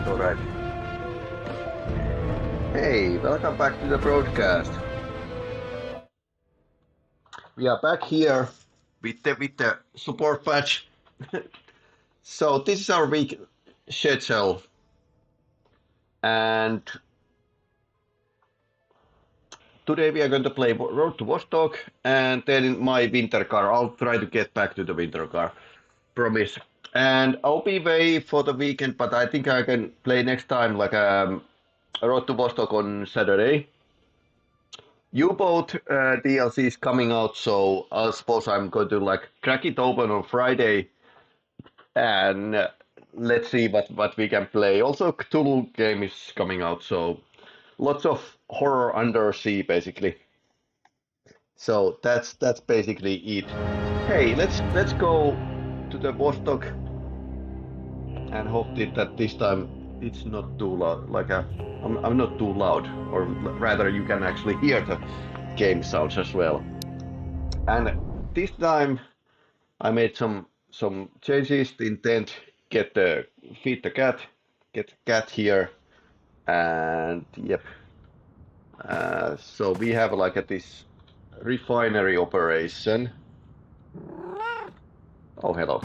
Alright. Hey, welcome back to the broadcast. We are back here with the support patch. So this is our week schedule. And today we are going to play Road to Vostok and then my winter car. I'll try to get back to the winter car. Promise. And I'll be away for the weekend, but I think I can play next time like Road to Vostok on Saturday. U-boat DLC is coming out, so I suppose I'm going to like crack it open on Friday and let's see what we can play. Also Cthulhu game is coming out, so lots of horror undersea basically. So that's basically it. Hey, let's go to the Vostok and hope that this time it's not too loud. Like I'm not too loud, or rather you can actually hear the game sounds as well. And this time I made some changes. The intent feed the cat, get the cat here, and yep. So we have like this refinery operation. Oh, hello.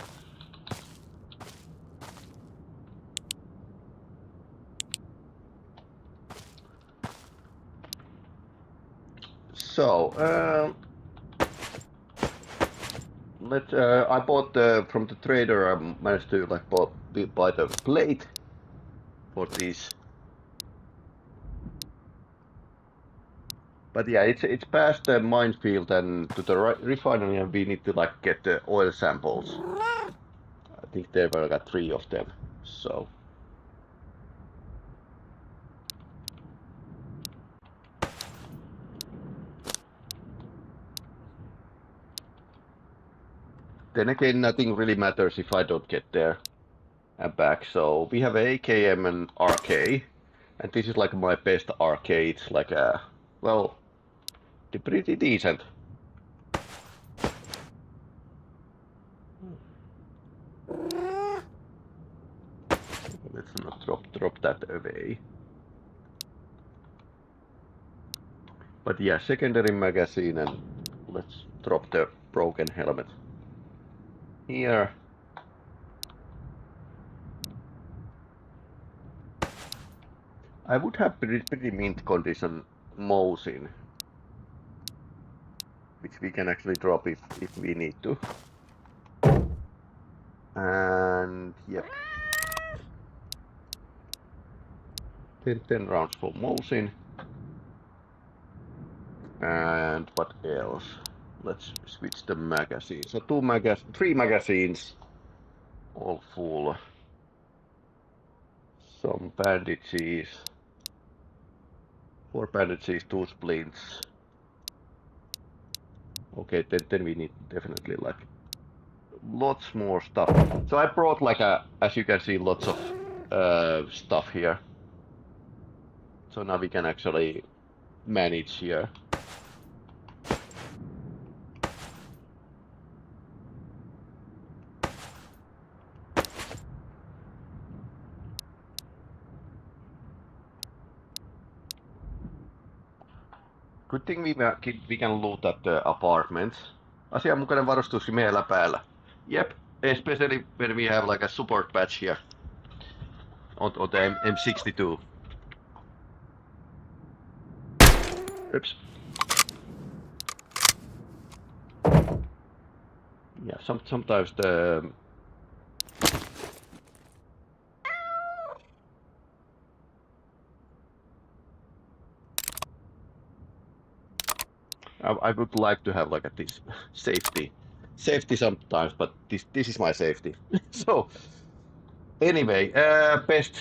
So, I bought from the trader. I managed to like buy the plate for this. But yeah, it's past the minefield and to the refinery, and we need to like get the oil samples. I think there were like 3 of them. So. Then again, nothing really matters if I don't get there and back. So we have AKM and RK, and this is like my best RK. It's like well, pretty decent. Let's not drop that away. But yeah, secondary magazine, and let's drop the broken helmet here. I would have pretty mint condition Mosin, which we can actually drop if we need to. And yep. 10 rounds for Mosin. And what else? Let's switch the magazine. So 3 magazines, all full. Some bandages. 4 bandages, 2 splints. Okay, then we need definitely like lots more stuff. So I brought like as you can see, lots of stuff here. So now we can actually manage here. Good thing we can loot at the apartments. Asianmukainen varustus miehellä päällä. Yep, especially when we have like a support patch here on the M62. Oops. Yeah, sometimes the I would like to have like this safety sometimes, but this is my safety. So anyway, best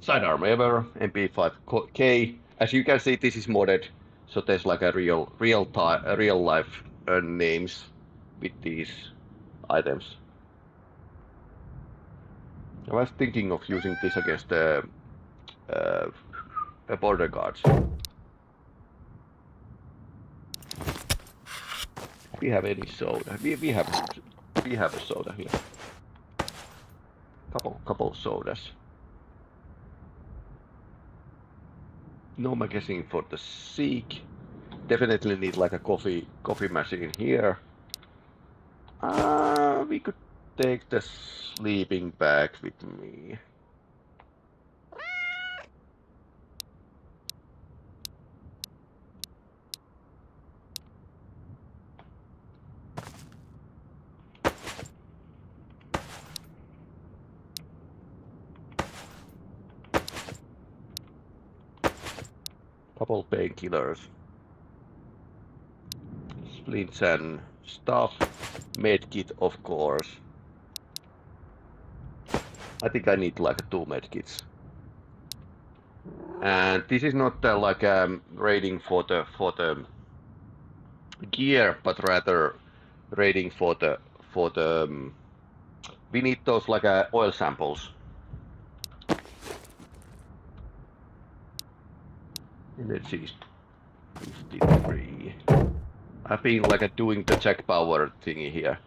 sidearm ever, MP5K. As you can see, this is modded, so there's like a real life names with these items. I was thinking of using this against the border guards. We have any soda? We have a soda here. Couple sodas. No magazine for the Seek. Definitely need like a coffee machine here. We could take the sleeping bag with me. Couple painkillers. Splints and stuff. Medkit, of course. I think I need like 2 medkits. And this is not like rating for the gear, but rather rating for the we need those like oil samples. Let's see, 53. I've been like doing the check power thingy here,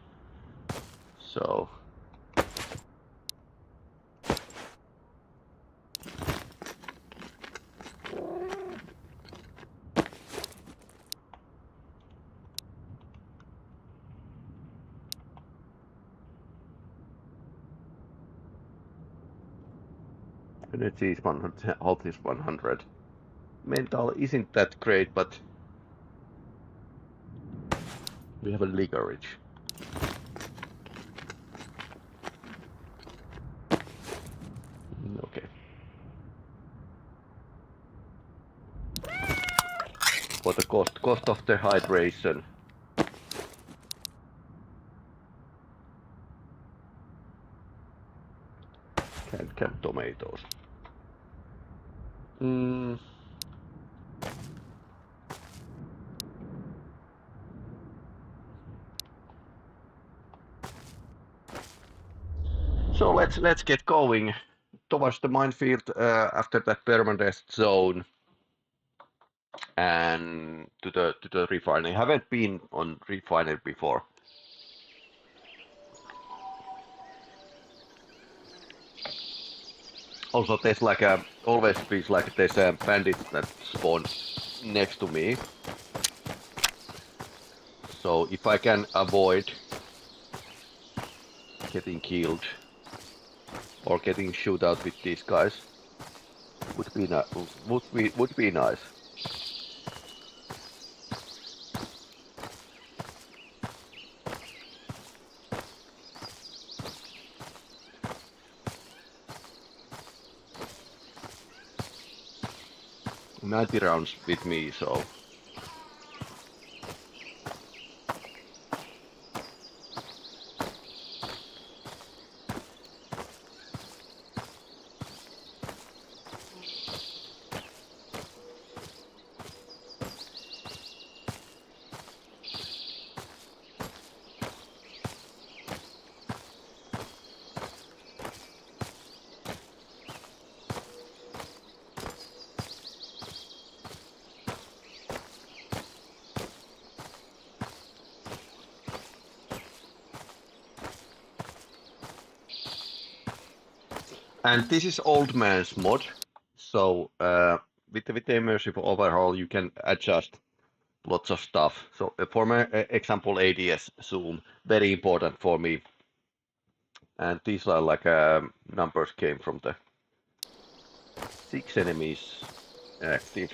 so energy is 100, health is 100. Mental isn't that great, but we have a licorice. Okay. For the cost of the hydration. Canned tomatoes. So let's get going towards the minefield after that permanent zone and to the refinery. I haven't been on refinery before. Also, there's like always feels like there's bandits that spawn next to me. So if I can avoid getting killed or getting shoot out with these guys, would be nice. Ninety rounds with me, so and this is old man's mod. So with the immersive overhaul, you can adjust lots of stuff. So for my example, ADS zoom, very important for me. And these are like numbers came from the 6 enemies active.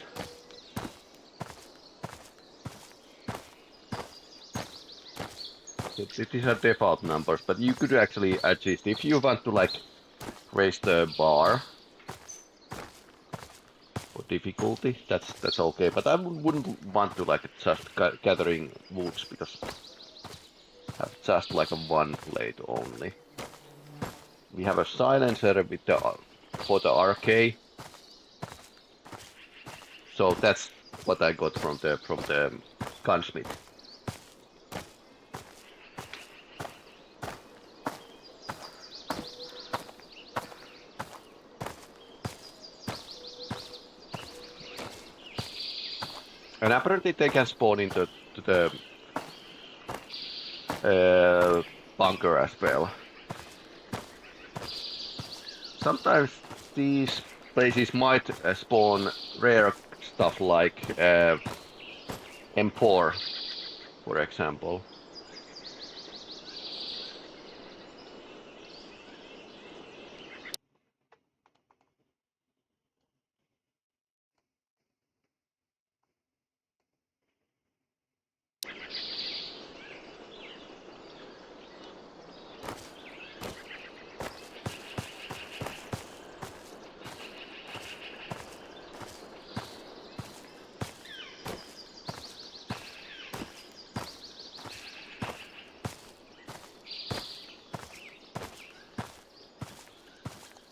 These are default numbers, but you could actually adjust if you want to like raise the bar for difficulty. That's okay, but I wouldn't want to like just gathering woods because have just like a one blade only. We have a silencer with the for the arcade. So that's what I got from the gunsmith. And apparently they can spawn into the bunker as well. Sometimes these places might spawn rare stuff like M4, for example.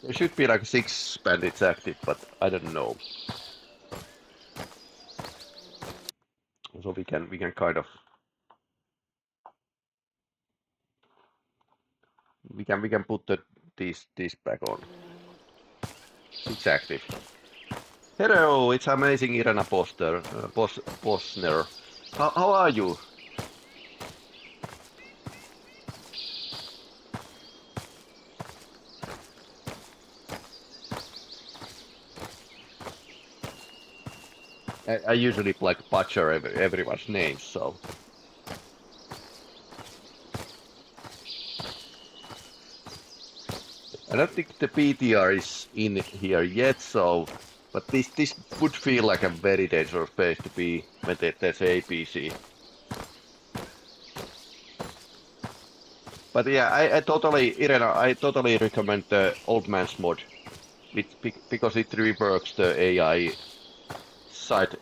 There should be like 6 bandits active, but I don't know. So we can kind of we can put these back on. 6 active. Hello, it's amazing Irena Posner. How are you? I usually like butcher everyone's names, so. I don't think the PTR is in here yet, so. But this would feel like a very dangerous place to be when there's APC. But yeah, I totally recommend the Old Man's mod, because it reworks the AI side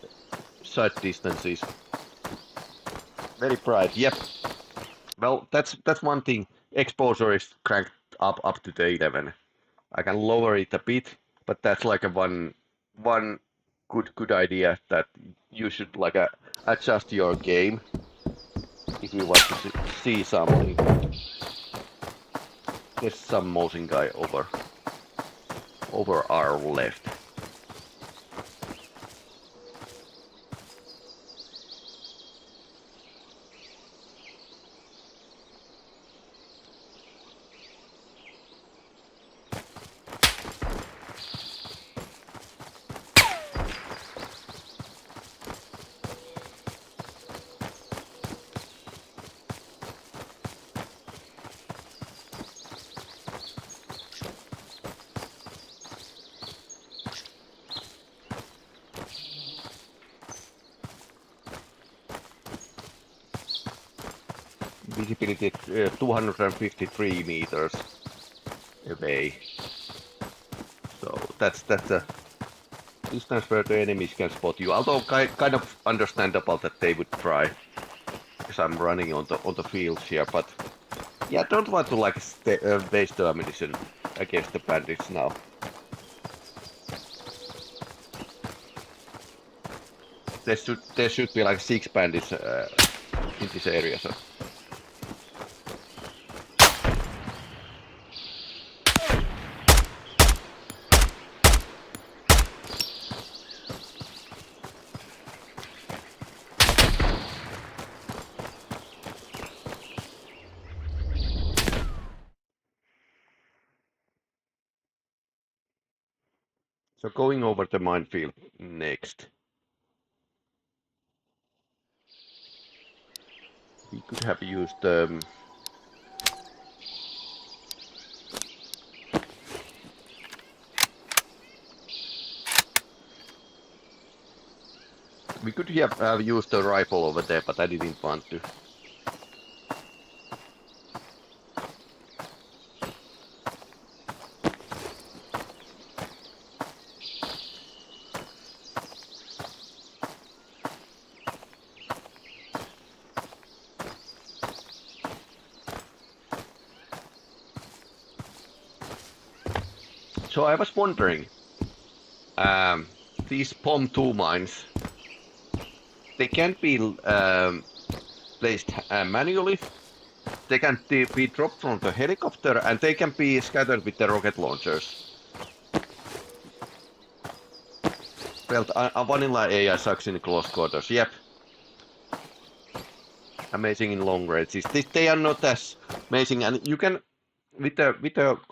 distances. Very bright. Yep. Well, that's one thing. Exposure is cranked up to the 11. I can lower it a bit, but that's like a one good idea that you should like adjust your game if you want to see something. There's some mousing guy over our left. Visibility 253 meters away. So that's the distance where the enemies can spot you. Although kind of understandable that they would try, because I'm running on the fields here. But yeah, I don't want to like waste the ammunition against the bandits now. There should be like 6 bandits in this area. So. So going over the minefield next. We could have used we could have used the rifle over there, but I didn't want to. So I was wondering, these bomb 2 mines, they can't be placed manually. They can be dropped from the helicopter, and they can be scattered with the rocket launchers. Well, a vanilla AI sucks in close quarters. Yep. Amazing in long ranges. They are not as amazing, and you can, with the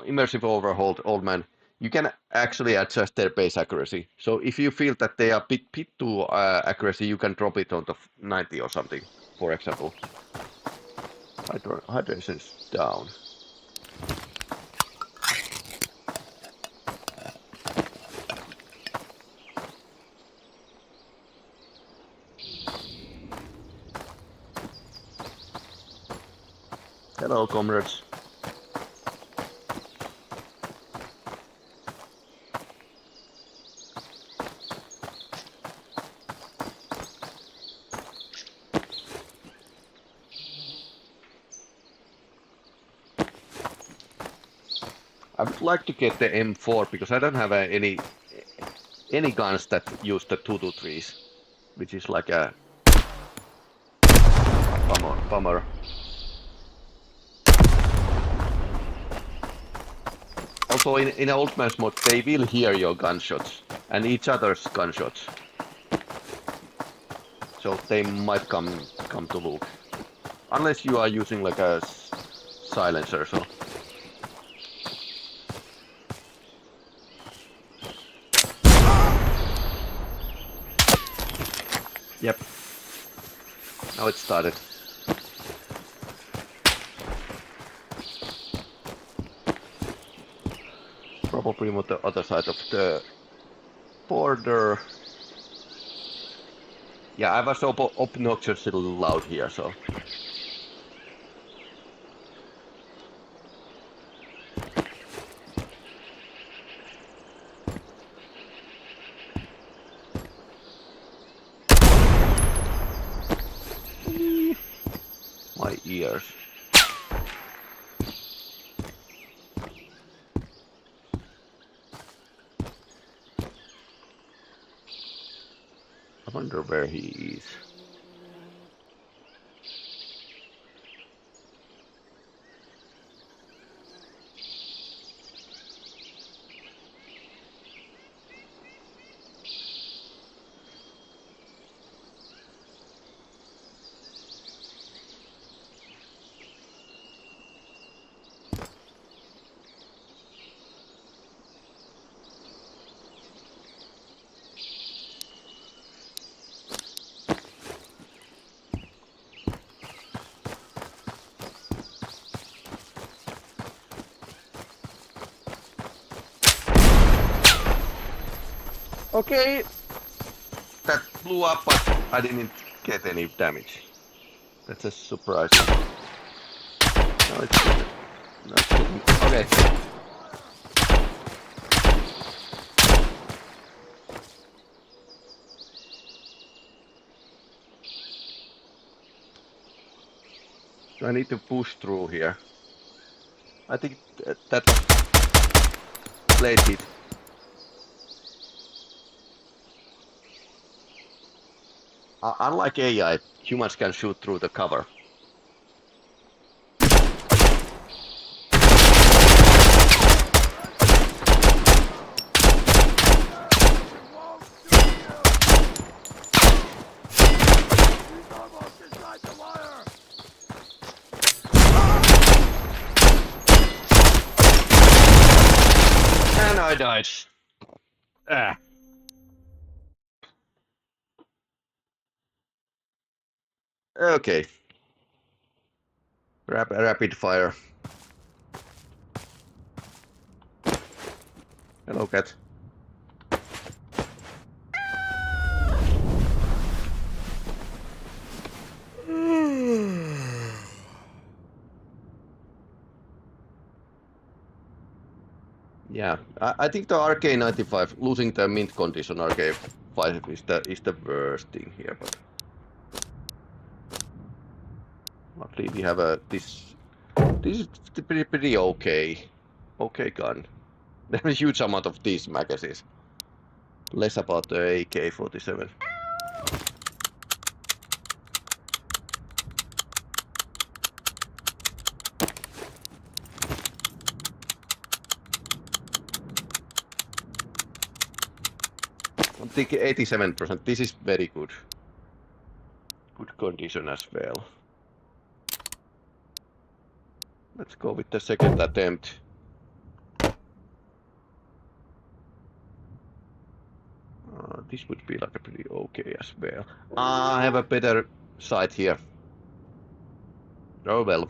immersive overhaul, old man, you can actually adjust their base accuracy. So if you feel that they are bit too accuracy, you can drop it on the 90 or something, for example. Hydration's down. Hello, comrades. I would like to get the M4 because I don't have any guns that use the 223s, which is like a bummer. Also, in old man's mode, they will hear your gunshots and each other's gunshots, so they might come to look, unless you are using like a silencer. So. Yep. Now it started. Probably on the other side of the border. Yeah, I was obnoxiously loud here, so. My ears. I wonder where he is. Okay, that blew up, but I didn't get any damage. That's a surprise. No, it's not. Okay. So I need to push through here. I think that blade hit. Unlike AI, humans can shoot through the cover. And I died. Ah. Okay. Rapid fire. Hello, cat. Yeah, I think the RK95 losing the mint condition RK5 is the worst thing here, but luckily we have this is pretty okay gun. There's a huge amount of these magazines. Less about the AK-47. I'm thinking 87%. This is very good. Good condition as well. Let's go with the second attempt. This would be like a pretty okay as well. I have a better sight here. Oh well.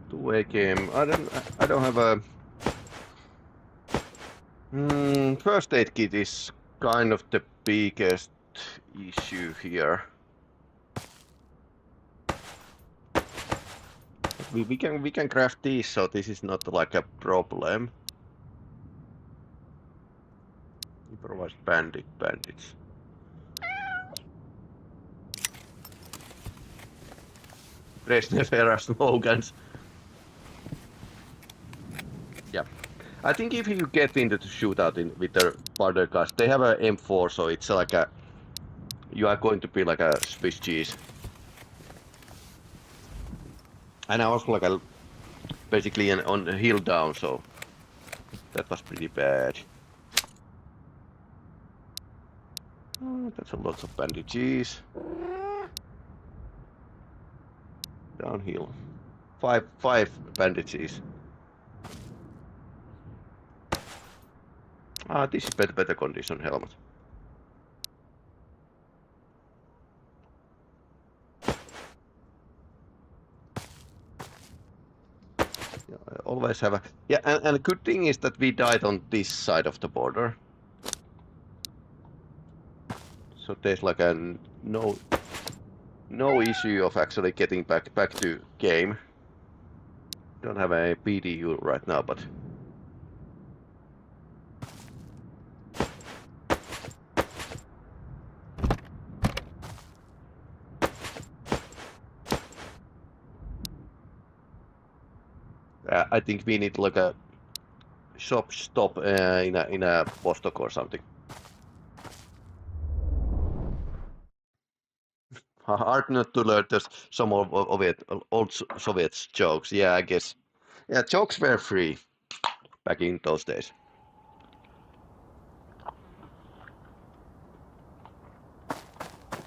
Two-way game. I don't have a first aid kit is kind of the biggest issue here. We can craft these, so this is not like a problem. Improvise bandits. Resnefera slogans. Yeah. I think if you get into the shootout with the border guys, they have a M4, so it's like a... You are going to be like a Swiss cheese. And I was like basically on a hill down, so that was pretty bad. Oh, that's a lot of bandages. Downhill. Five bandages. This is better condition helmet. Yeah, I always have a... Yeah, and the good thing is that we died on this side of the border. So there's like a no issue of actually getting back to game. Don't have a PDU right now, but... I think we need like a shop stop in a Vostok or something. Hard not to learn some of it, old Soviet jokes. Yeah, I guess. Yeah, jokes were free back in those days.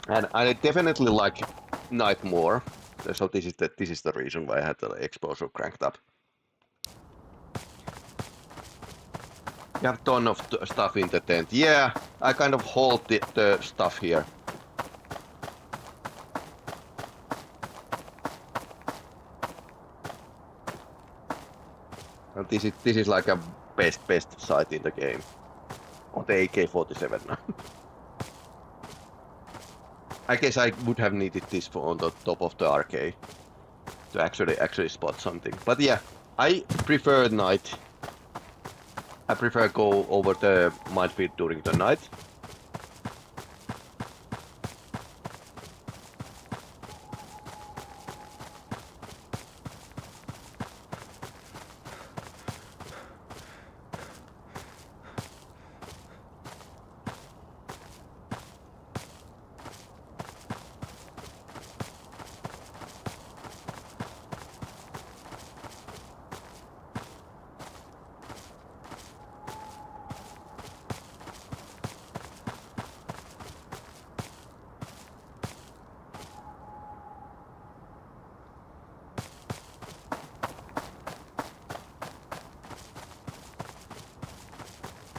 And I definitely like night more. So this is the reason why I had the exposure cranked up. You have a ton of stuff in the tent. Yeah, I kind of hold the stuff here. And this is like a best sight in the game. On the AK-47 now. I guess I would have needed this for on the top of the arcade to actually spot something. But yeah, I prefer night. I prefer go over the minefield during the night.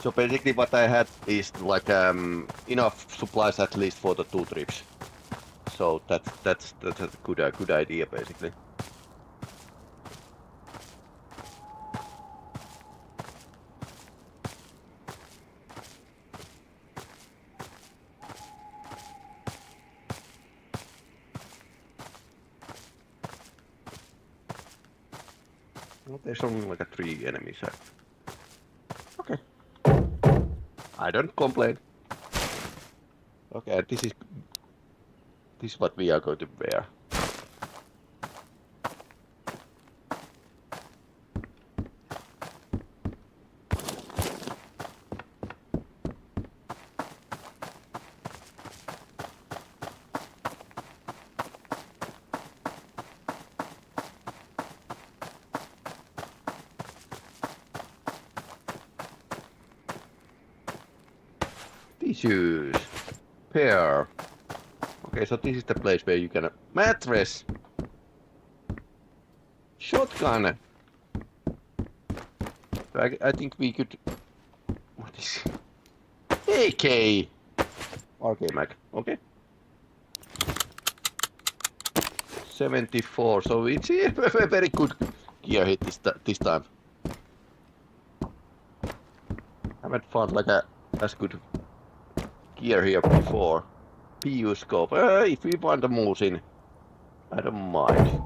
So basically what I had is like enough supplies at least for the 2 trips. So that's a good idea basically. Well, there's only like 3 enemies here. Okay. I don't complain. Okay, this is what we are going to wear. Tissues. Pair. Okay, so this is the place where you can... Mattress! Shotgun! So I think we could... What is... AK! RK Mag, okay. 74, so it's a very good gear hit this time. Haven't found like a as good gear here before. PU scope. If we find the moves in, I don't mind.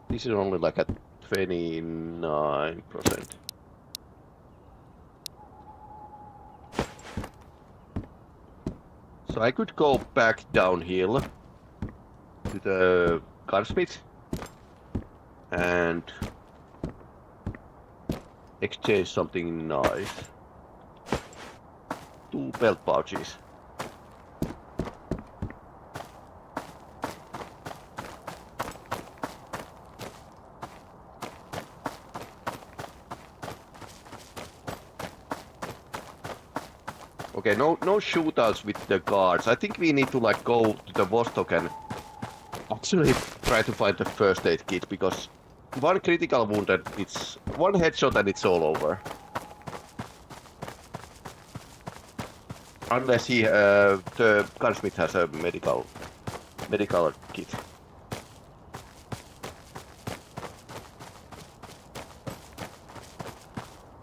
This is only like a 29%. So I could go back downhill to the gunsmith and exchange something nice. 2 belt pouches. Okay, no shootouts with the guards. I think we need to like go to the Vostok and actually try to find the first aid kit, because one critical wound and it's one headshot and it's all over. Unless the gunsmith has a medical kit.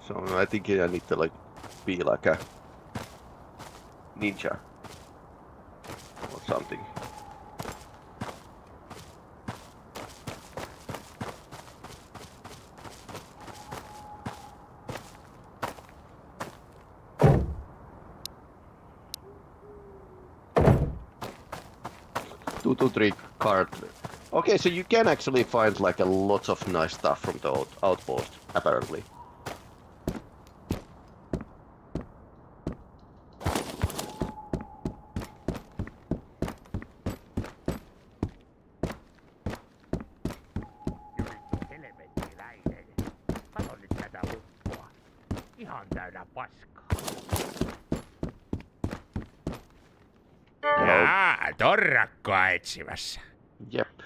So I think I need to like be like a ninja or something. Two to three card. Okay, so you can actually find like a lot of nice stuff from the outpost, apparently. Torrakkoa etsimässä. Jep.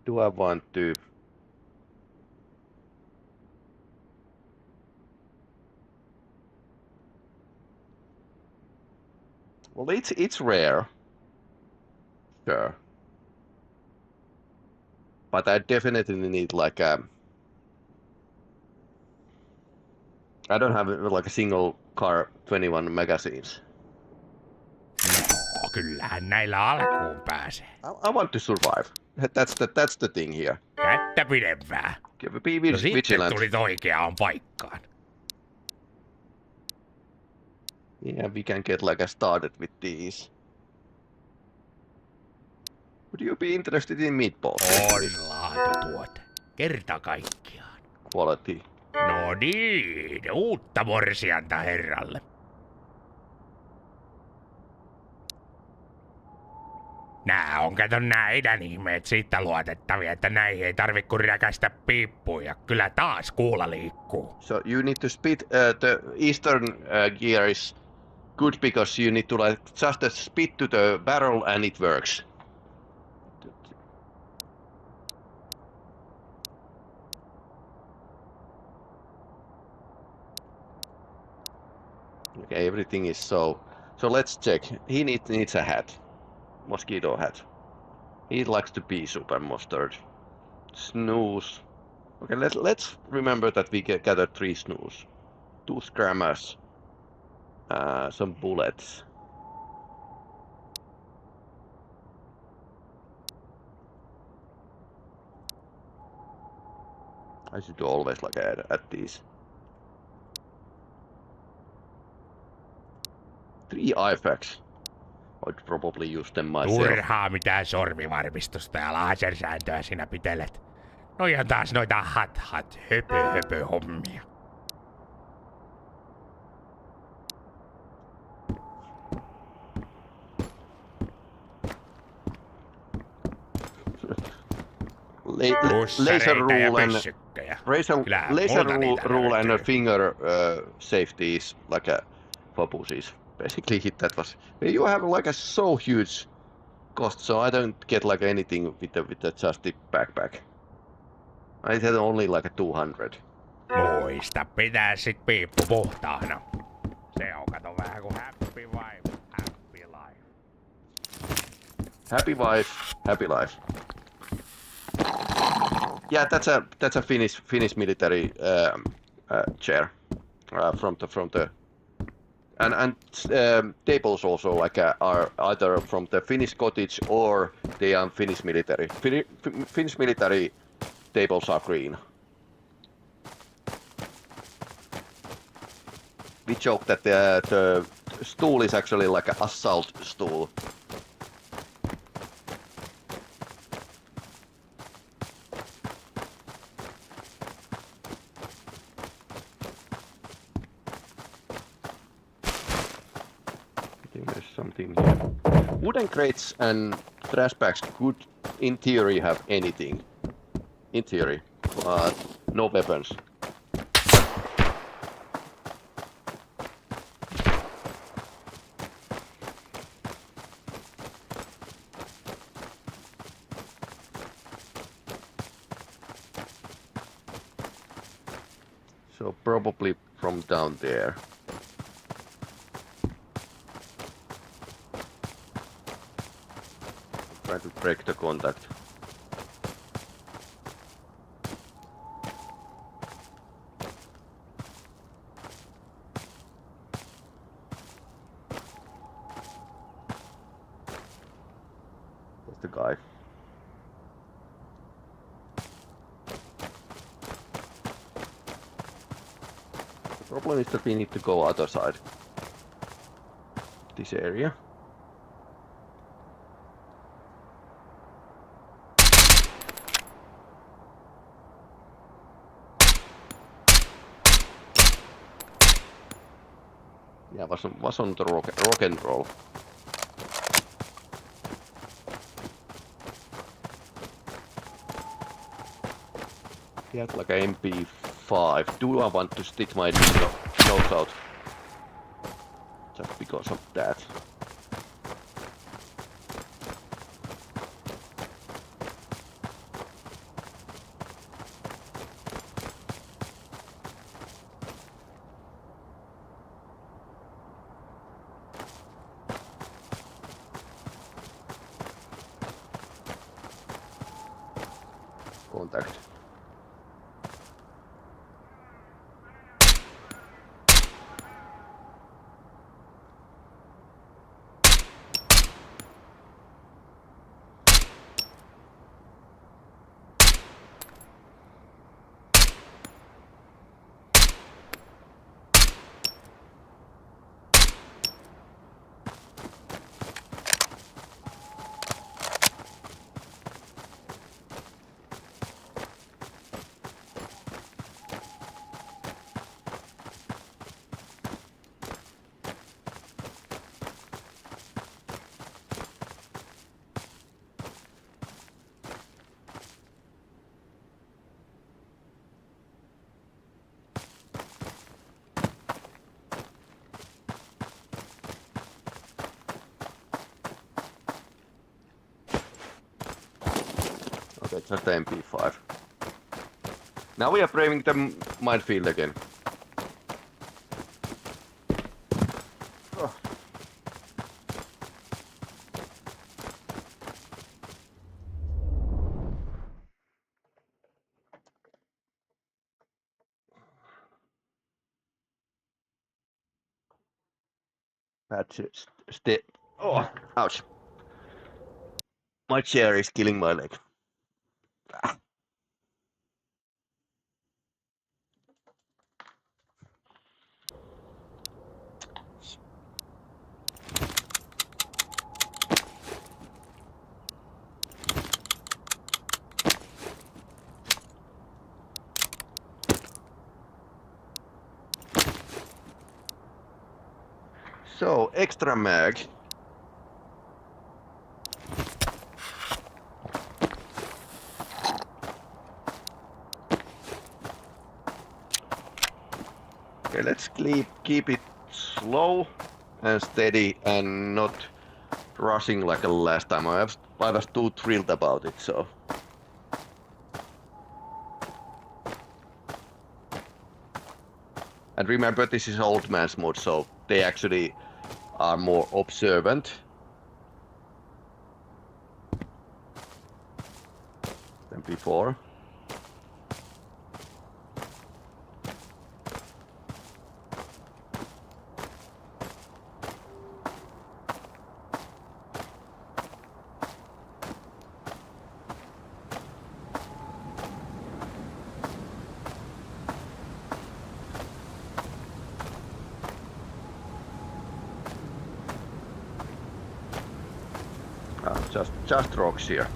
Do I want to... Well, it's rare. Sure. But I definitely need like a... I don't have like a single car 21 magazines. No, kyllähän näillä alkuun pääsee. I want to survive. That's the thing here. Kättä pidempää. Be No sitten vigilant. tulit oikeaan paikkaan. Yeah, we can get like a started with these. Would you be interested in meatballs? On laatutuote. Kerta kaikkiaan. Quality. No niin, uutta morsianta herralle. Nää on kato nää idän ihmeet siitä luotettavia, että näihin ei tarvi kun räkästä piippuja. Kyllä taas kuulla liikkuu. So you need to spit, the eastern gear is good because you need to like just spit to the barrel and it works. Okay, everything is so let's check. He needs a hat. Mosquito hat. He likes to be super mustard. Snooze. Okay, let's remember that we gathered 3 snooze. 2 scrammers. Some bullets. I should always like at these. 3 IFAKs. I'd probably use them myself. Turhaa mitään sormivarmistusta ja lasersääntöä sinä pitelet. Noi on taas noita höpö hommia. Laser rule and finger safety is like a focuses. Basically hit that was. You have like a so huge cost, so I don't get like anything with the just the backpack. I had only like a 200. Muista pitää sit piippu puhtaana. Se on kato vähän kuin happy wife, happy life. Happy wife, happy life. Yeah, that's a Finnish military chair from the and tables also like are either from the Finnish cottage or they are Finnish military. Finnish military tables are green. We joke that the stool is actually like an assault stool. Something here. Wooden crates and trash bags could, in theory, have anything. In theory, but no weapons. So probably from down there. Try to break the contact. That's the guy. The problem is that we need to go other side. This area. Yeah, was on the rock and roll. He had like a MP5. Do I want to stick my nose out? Just because of that. Contact. Okay, just the MP5. Now we are braving the minefield again. Oh. That's it. Oh, ouch. My chair is killing my leg. So, extra mag. Okay, let's keep it slow and steady and not rushing like last time. I was too thrilled about it, so. And remember, this is old man's mode, so they actually are more observant than before. Just rocks here.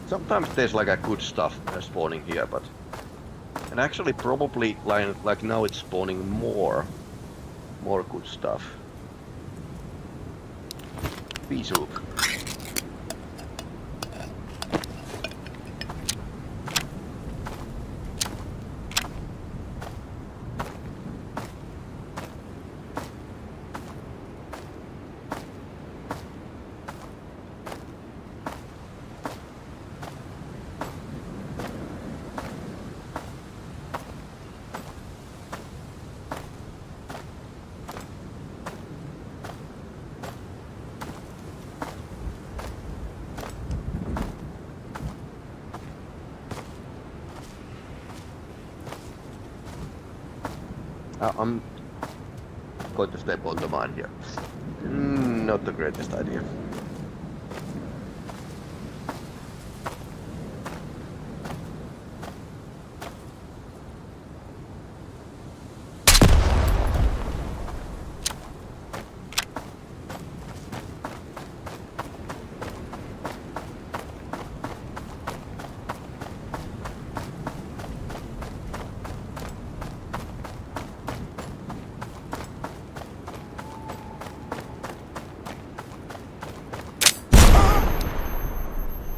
Sometimes there's like a good stuff spawning here, but and actually probably like now it's spawning more good stuff. Bisuk. I'm going to step on the mine here. Not the greatest idea.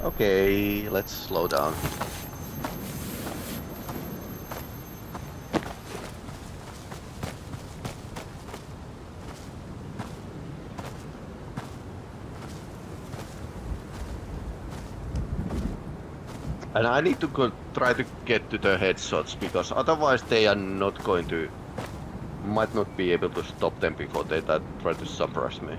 Okay, let's slow down. And I need to try to get to the headshots, because otherwise they are not going to... might not be able to stop them before they try to suppress me.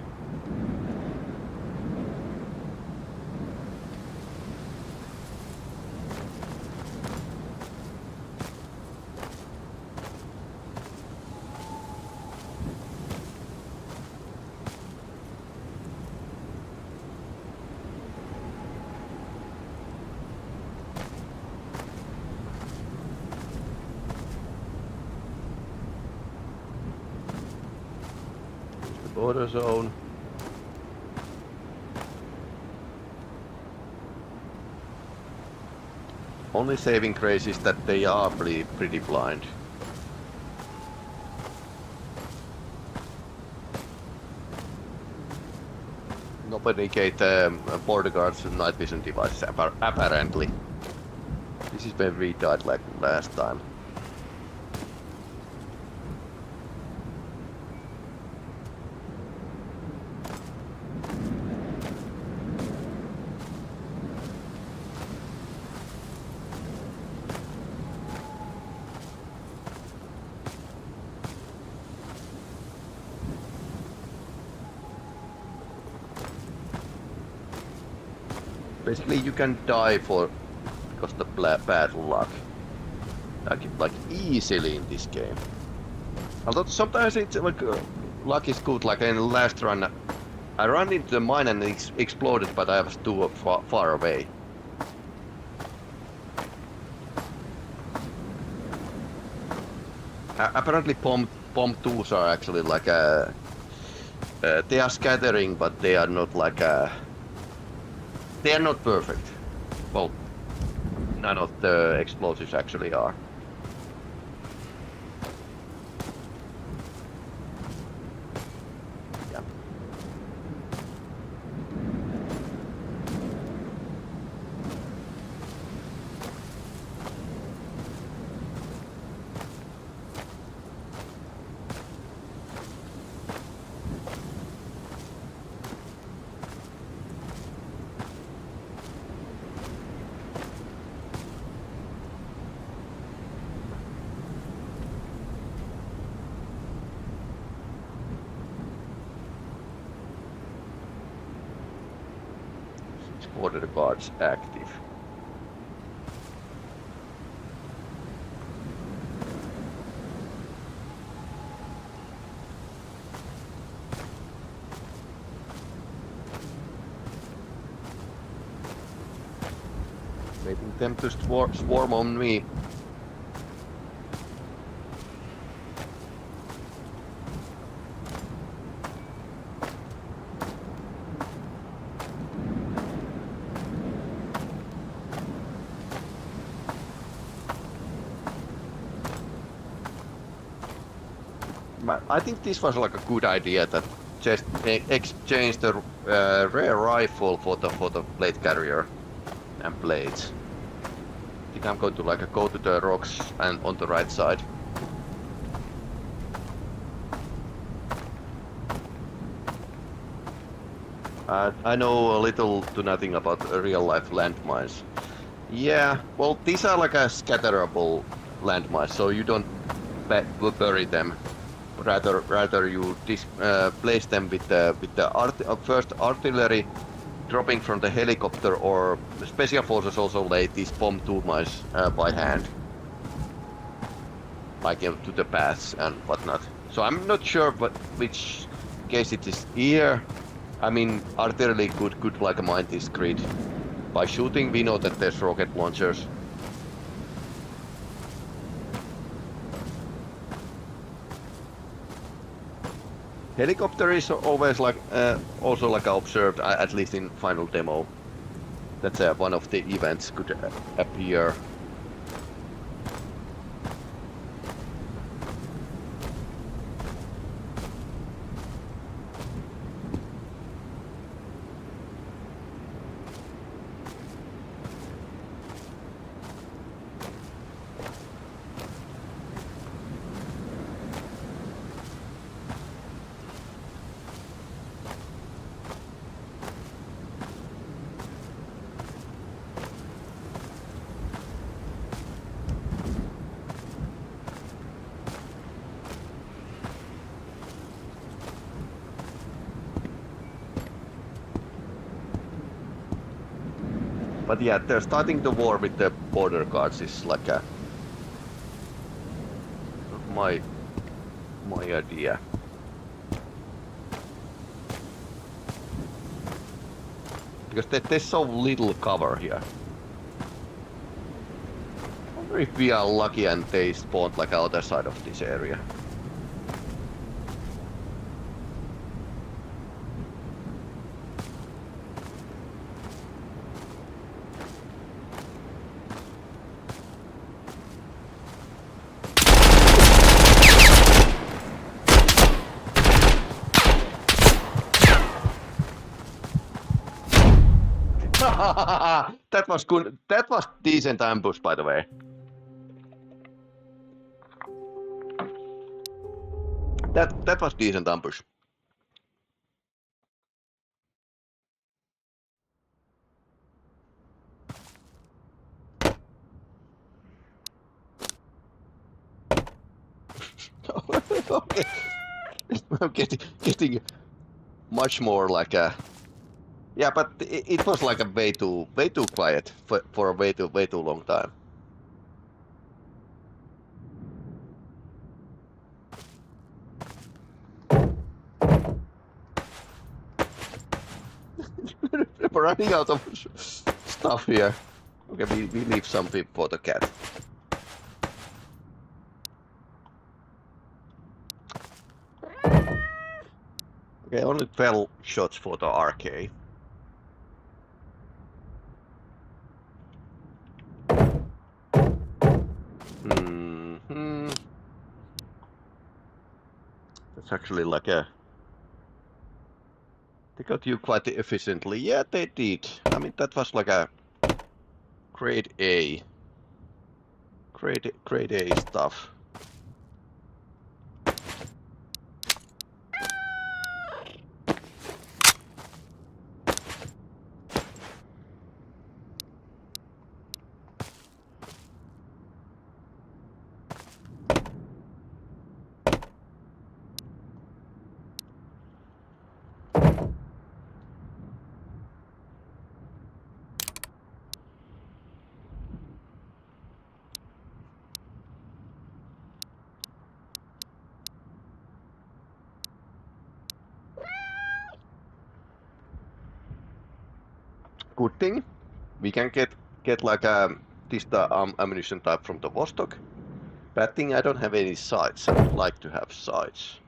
Borderzone. Only saving grace is that they are pretty blind. Nobody gave the border guards night vision devices apparently. This is when we died like last time. Basically, you can die because the bad luck, like easily in this game. Although sometimes it's like luck is good. Like in the last run, I ran into the mine and it exploded, but I was too far away. Apparently, bomb bomb tools are actually like a they are scattering, but they are not like a they are not perfect. Well, none of the explosives actually are. Yeah. Border guards active. Waiting them to swarm on me. I think this was like a good idea that just exchange the rare rifle for the plate carrier and blades. I think I'm going to like go to the rocks and on the right side. I know a little to nothing about real life landmines. Yeah, well these are like a scatterable landmines, so you don't bury them. Rather you place them with the first artillery dropping from the helicopter, or special forces also lay these bomb tool mines by hand, like to the paths and whatnot. So I'm not sure which case it is here. I mean, artillery could like mine this grid. By shooting, we know that there's rocket launchers. Helicopter is always like also like observed, at least in final demo. That's one of the events could appear. But yeah, they're starting the war with the border guards is like a my idea. Because there's so little cover here. I wonder if we are lucky and they spawned like other side of this area. That was good. That was decent ambush, by the way. That was decent ambush. Okay. I'm getting much more like a. Yeah, but it was like a way too quiet for a way too long time. We're running out of stuff here. Okay, we leave something for the cat. Okay, only 12 shots for the RK. That's actually like a... They got you quite efficiently. Yeah, they did. I mean, that was like a grade A. Grade A stuff. Good thing. We can get like a ammunition type from the Vostok. Bad thing, I don't have any sights. I would like to have sights.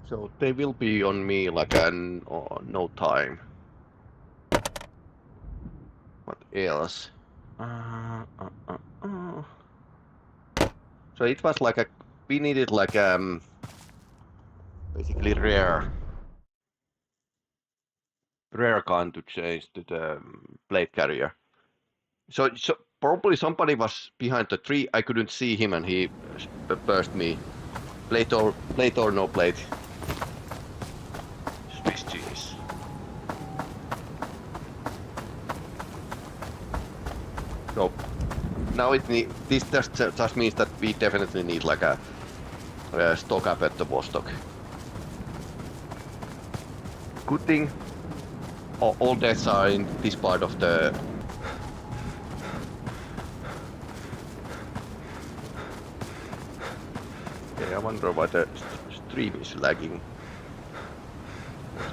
So they will be on me like no time. What else? So it was like we needed like basically rare gun to change to the blade carrier. So probably somebody was behind the tree. I couldn't see him and he burst me. Blade or no blade. Swiss cheese. So now this just means that we definitely need like a stock up at the Vostok. Good thing all deaths are in this part of the... Okay, I wonder why the stream is lagging.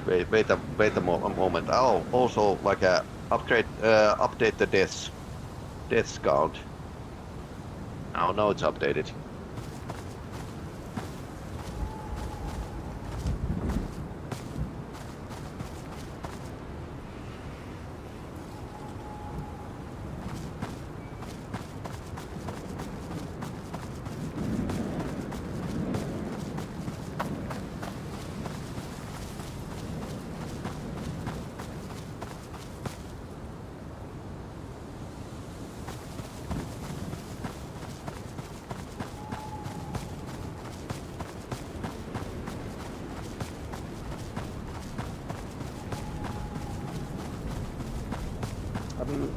Wait a moment. Oh, also like a update the deaths count. Oh, now it's updated.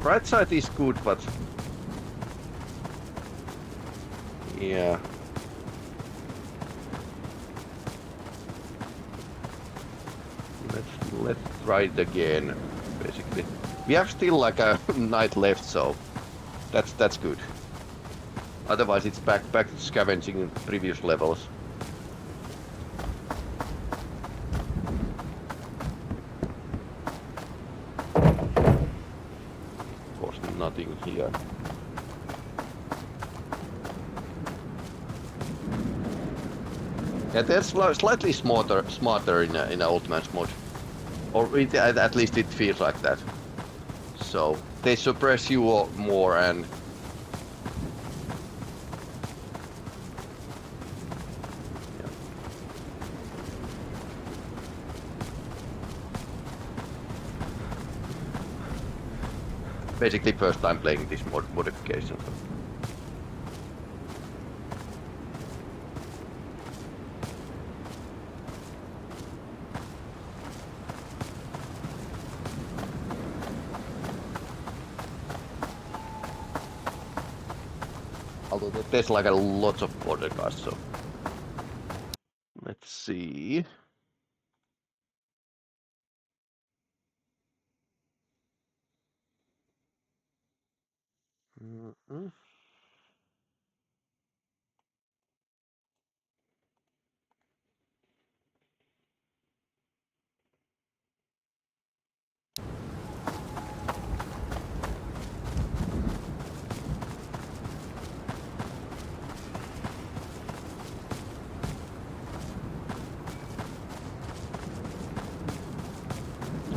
Right side is good, but yeah. Let's try it again. Basically, we have still like a night left, so that's good. Otherwise, it's back to scavenging in previous levels. Nothing here. Yeah, they're slightly smarter in old man's mode, or at least it feels like that. So they suppress you more and basically first time playing this modification. Although there's like a lot of border guards, so let's see. Mm-mm.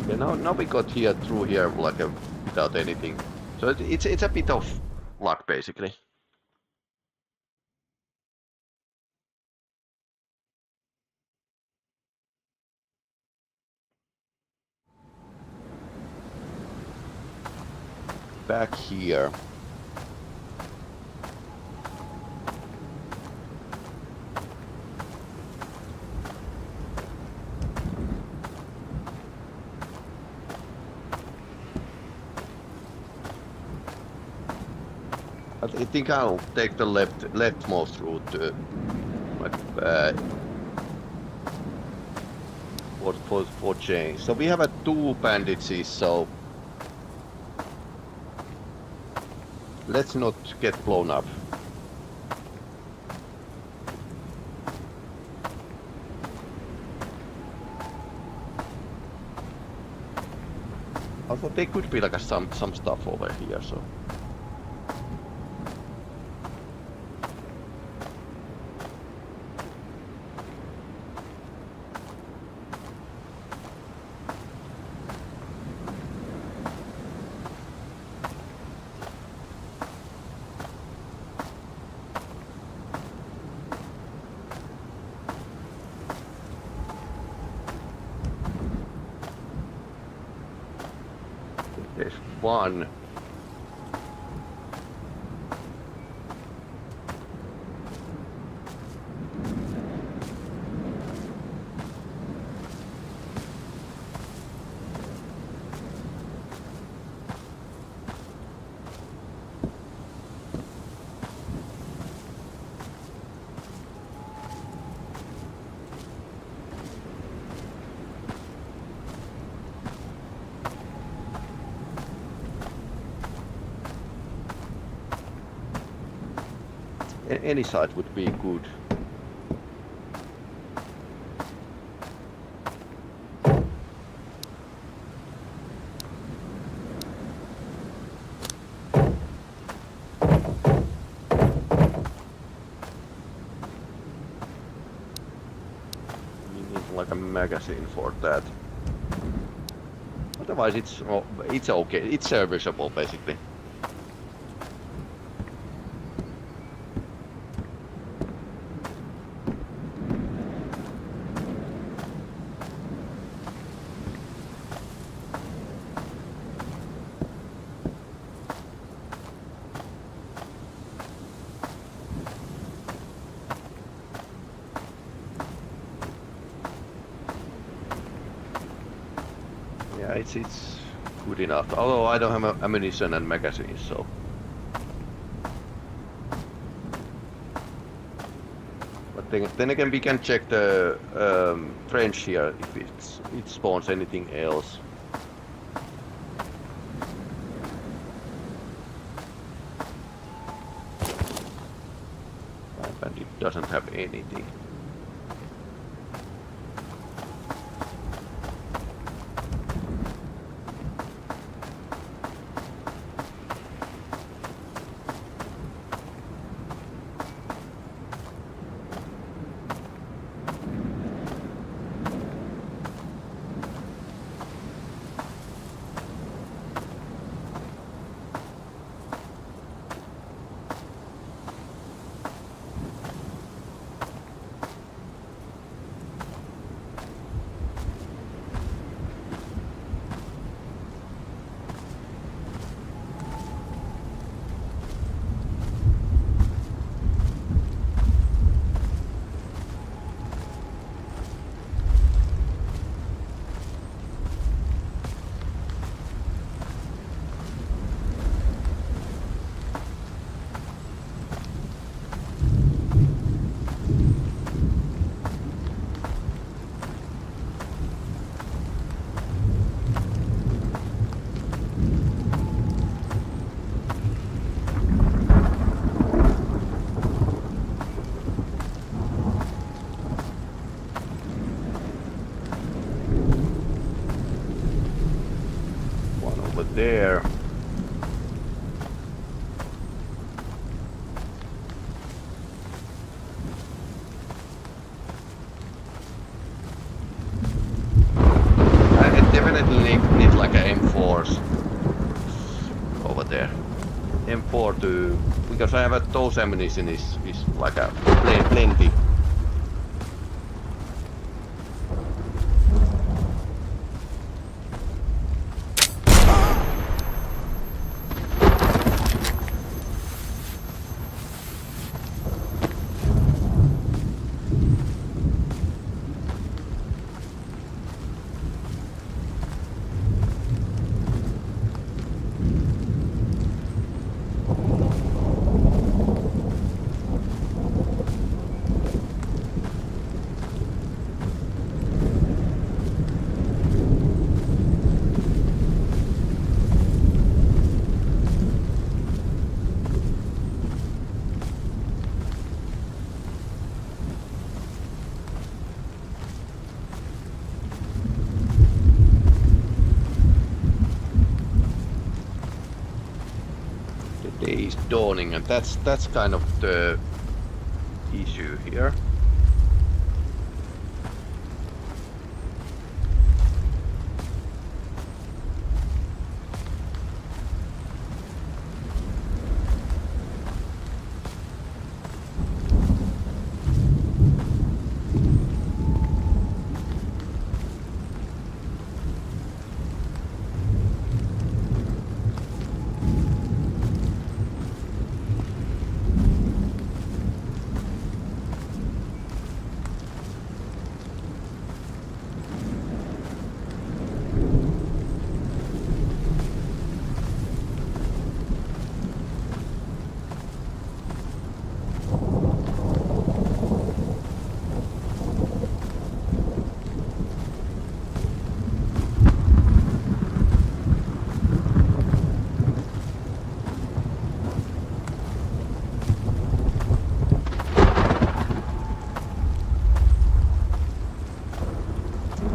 Okay, now we got here through here like without anything. So it's a bit of luck basically. Back here. I think I'll take the leftmost route for change. So we have 2 bandages, so let's not get blown up. Also, there could be like some stuff over here, so. There's one. Any side would be good. You need like a magazine for that. Otherwise, it's okay. It's serviceable basically. Yeah, it's good enough. Although I don't have ammunition and magazines, so. But then again, we can check the trench here if it spawns anything else. And it doesn't have anything. there. I definitely need like a M4s over there. M4 to, because I have a those ammunition is like a plenty. Day is dawning, and that's kind of the issue here.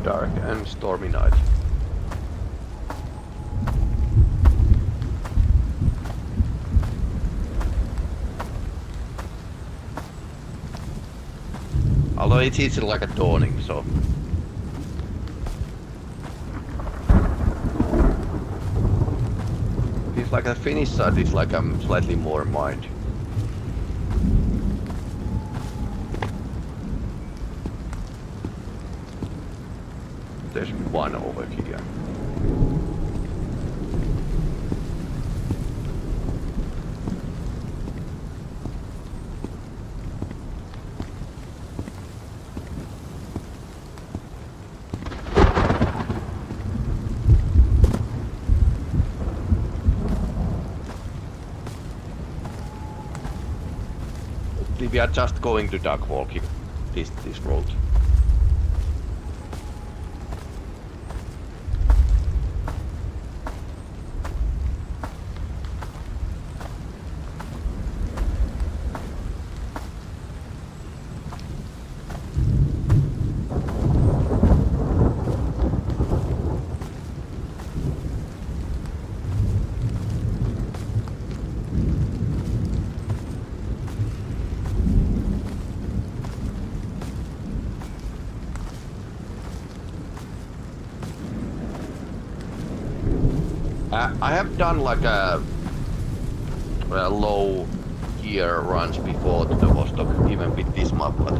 Dark and stormy night. Although it's like a dawning, so it's like a Finnish side is like I'm slightly more in mind. There's one over here. We are just going to duck walking this road. I have done like a low gear runs before to the Vostok, even with this map, but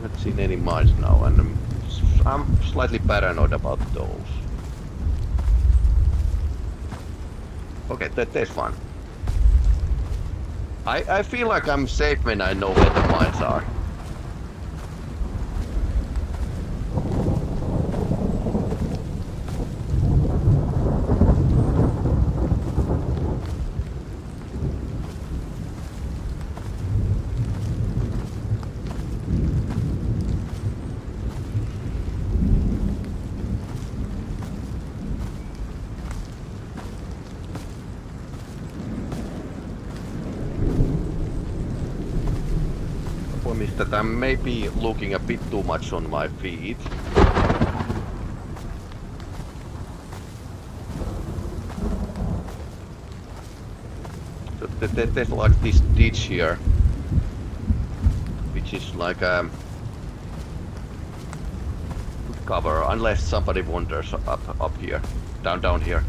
not seen any mines now, and I'm slightly paranoid about those. Okay, that's fine. I feel like I'm safe when I know where the mines are. Problem is that I'm maybe looking a bit too much on my feet. So there's like this ditch here, which is like a cover, unless somebody wanders up here, down here.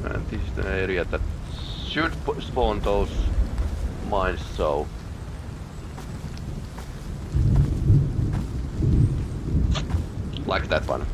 And this is the area that should spawn those mines, so like that one.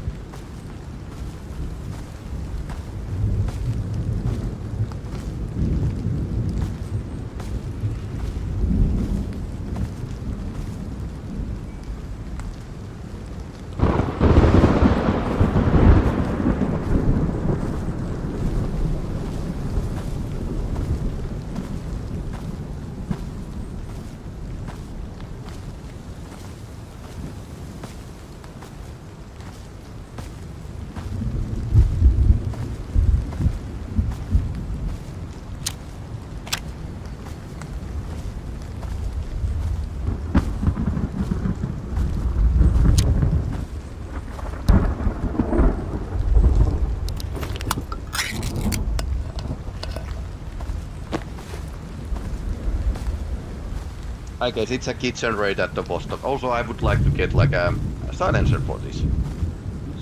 I guess it's a kitchen raid at the Vostok. Also, I would like to get like a silencer for this.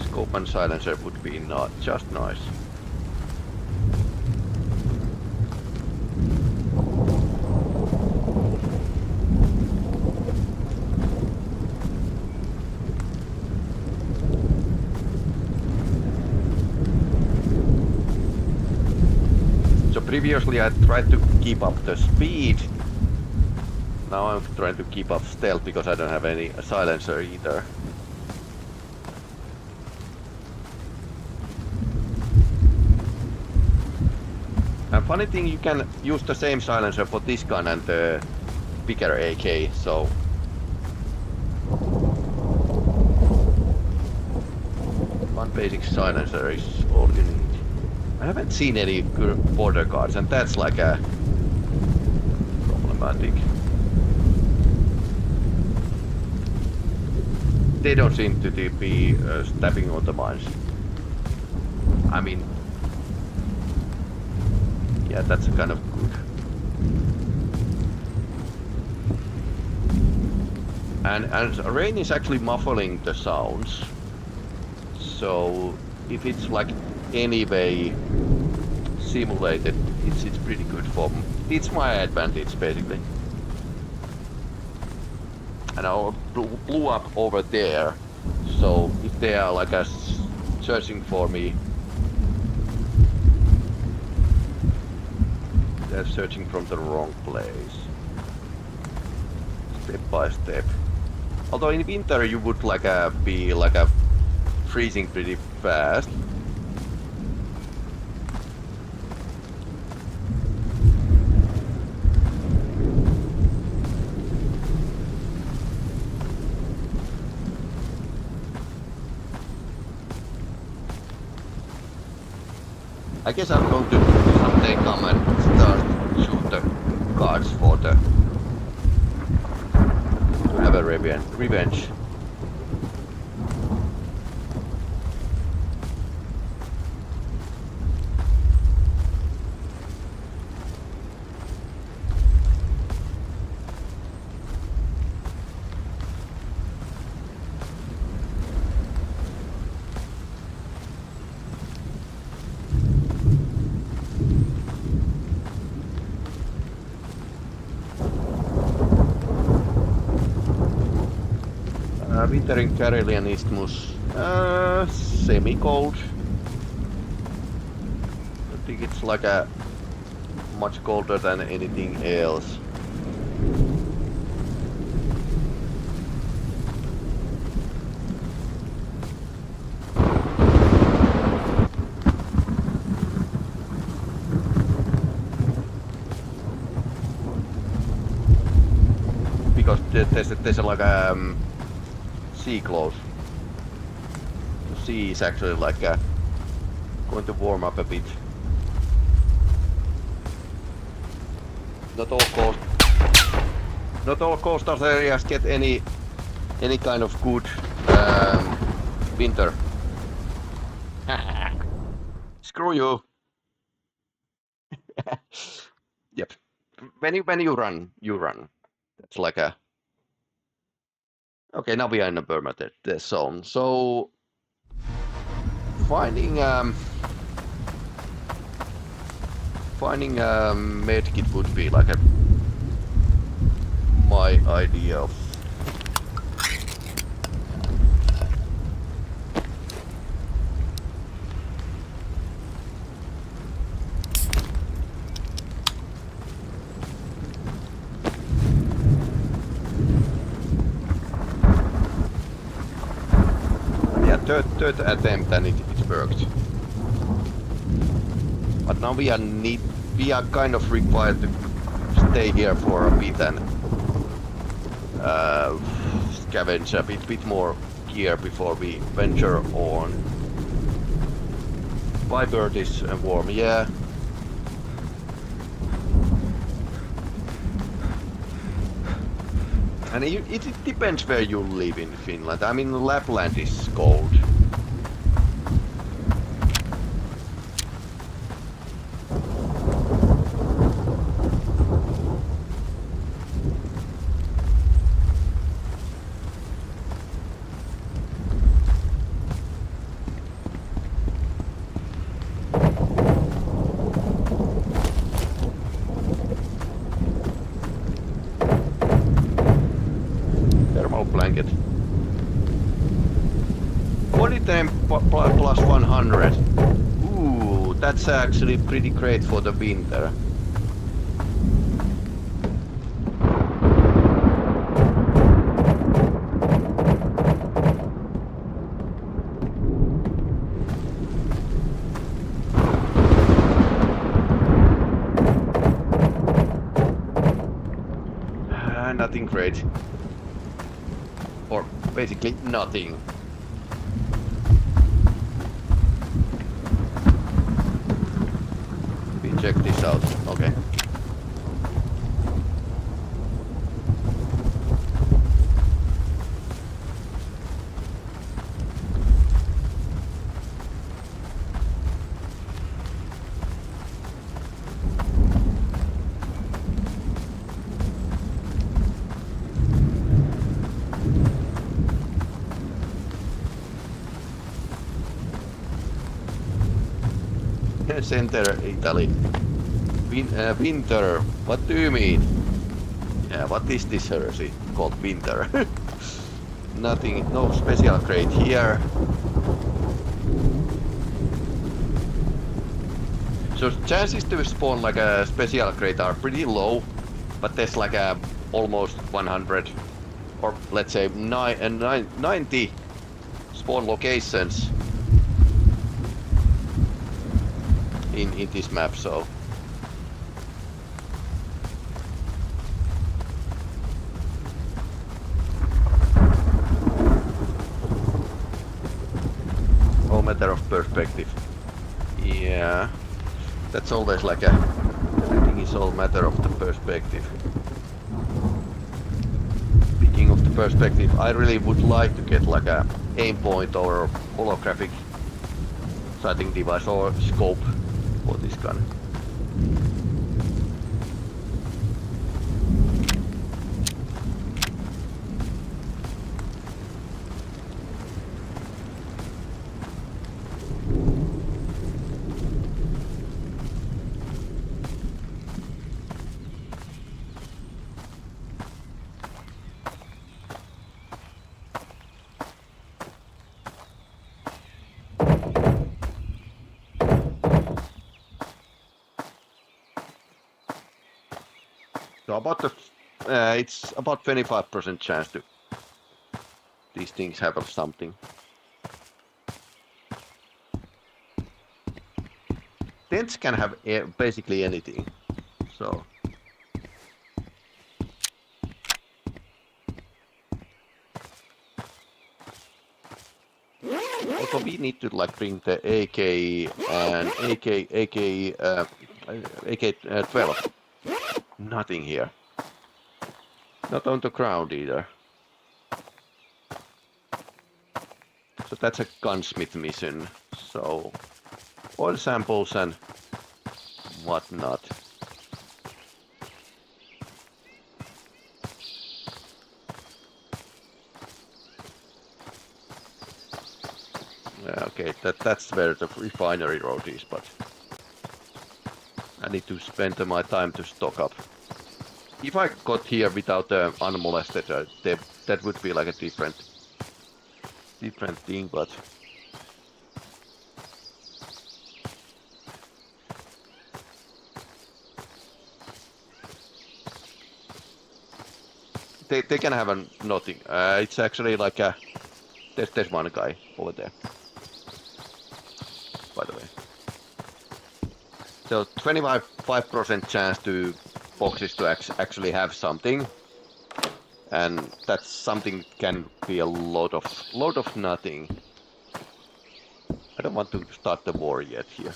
Scope and silencer would be not just nice. So previously I tried to keep up the speed. Now I'm trying to keep up stealth because I don't have any silencer either. And funny thing, you can use the same silencer for this gun and the bigger AK, so one basic silencer is all you need. I haven't seen any good border guards, and that's like a problematic. They don't seem to be stepping on the mines. I mean, yeah, that's kind of good. And rain is actually muffling the sounds. So if it's like anyway simulated, it's pretty good for me. It's my advantage basically. And I blew up over there, so if they are like searching for me, they're searching from the wrong place. Step by step. Although in winter you would like be like freezing pretty fast. I guess I'm going to someday come and start shoot the guards for to have a revenge. Winter in Karelian Isthmus, semi-cold. I think it's like much colder than anything else. Because there's like sea close. The sea is actually like going to warm up a bit. not all coastal areas get any kind of good winter. Screw you. Yep. When you run, you run. That's like a. Okay, now we are in a permadeath zone. So finding medkit would be like my idea of. Third attempt and it worked. But now we are kind of required to stay here for a bit and scavenge a bit more gear before we venture on. Bird is warm, yeah. And it depends where you live in Finland. I mean, Lapland is cold. Blanket. Body temp plus 100. Ooh, that's actually pretty great for the winter. Nothing great. Or basically nothing. We check this out. Okay. Center Italy. Winter. What do you mean? Yeah, what is this heresy called winter? Nothing, no special crate here. So chances to spawn like a special crate are pretty low, but there's like a almost 100 or let's say 90 spawn locations in this map, so all matter of perspective. Yeah, that's always like everything is all matter of the perspective. Speaking of the perspective, I really would like to get like a aim point or holographic sighting device or scope for this gun. So about the, it's about 25% chance to these things have something. Tents can have basically anything, so. Also we need to like bring the AK and AK 12. Nothing here. Not on the ground either. So that's a gunsmith mission. So oil samples and whatnot. Yeah, okay, that's where the refinery road is, but I need to spend my time to stock up. If I got here without the unmolested, that would be like a different thing, but they can have a nothing. It's actually like a there's one guy over there. By the way, so 25% chance to boxes to actually have something, and that something can be a lot of nothing. I don't want to start the war yet here.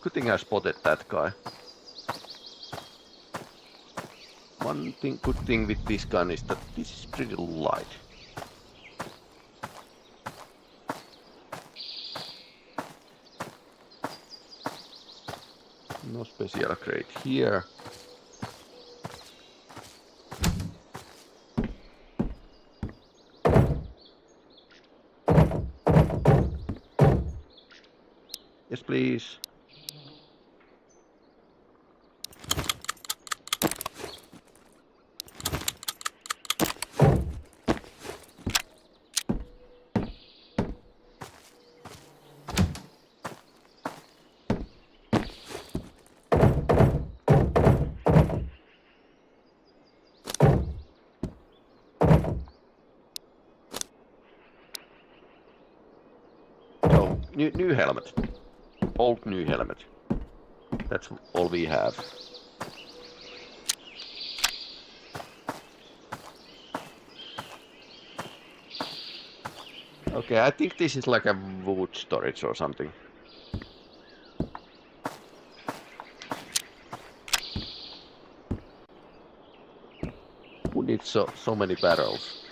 Good thing I spotted that guy. One thing, good thing with this gun is that this is pretty light. No special crate here. Yes, please. So, new helmet. Old new helmet. That's all we have. Okay, I think this is like a wood storage or something. Who needs so many barrels?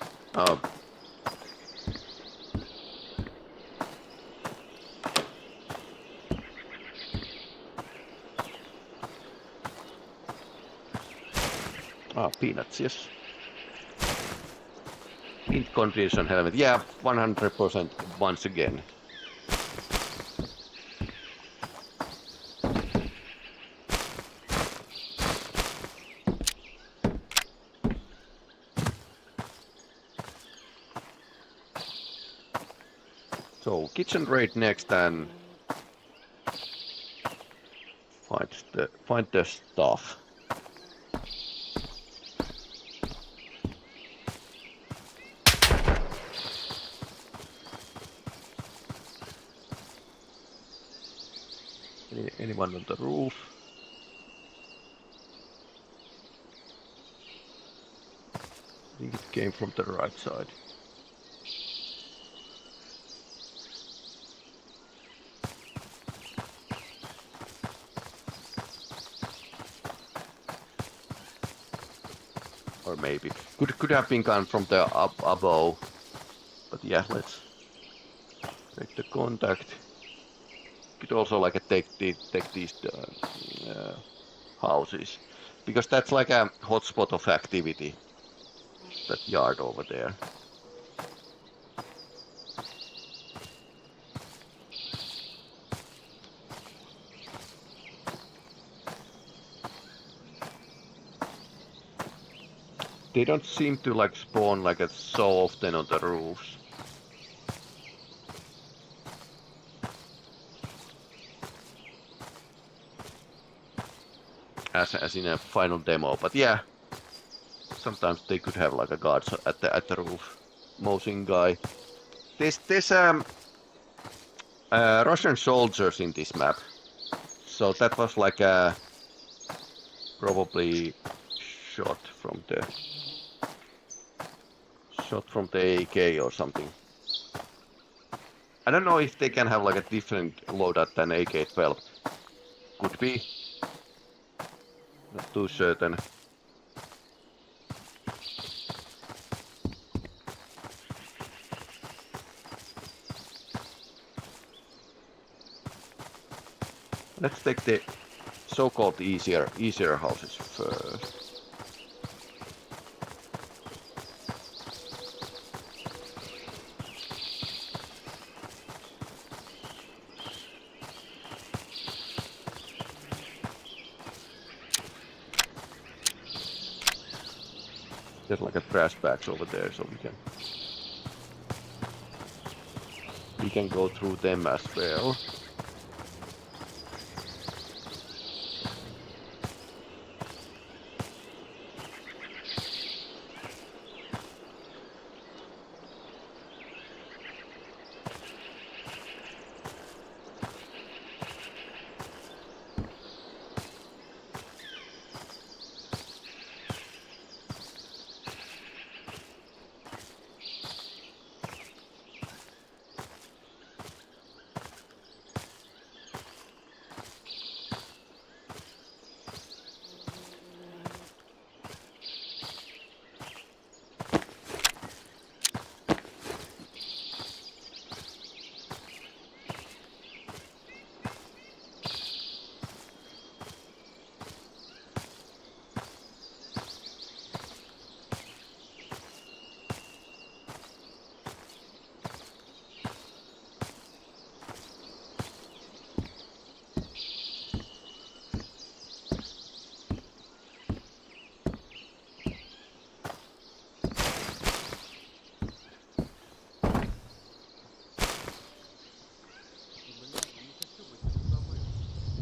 Peanuts, yes. Mint condition helmet, yeah, 100% once again. So kitchen raid next and find the stuff. Anyone on the roof? I think it came from the right side. Or maybe could have been gone from the above. But yeah, let's take the contact. Could also like take these houses, because that's like a hotspot of activity. That yard over there. They don't seem to like spawn like so often on the roofs. As in a final demo, but yeah, sometimes they could have like a guard at the roof, mosing guy. There's Russian soldiers in this map, so that was like a probably shot from the AK or something. I don't know if they can have like a different loadout than AK-12. Could be. Not too certain. Let's take the so-called easier houses first. There's like a trash bags over there, so we can go through them as well.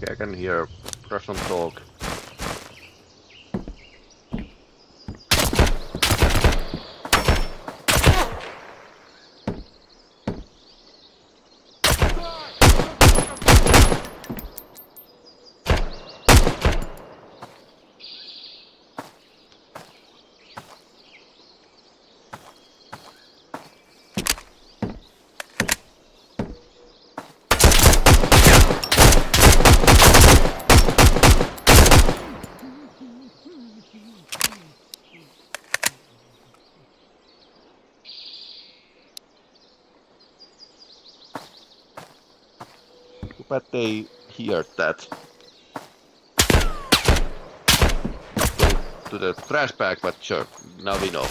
I can hear Russian talk. But they hear that. Go to the trash bag, but sure, now we know.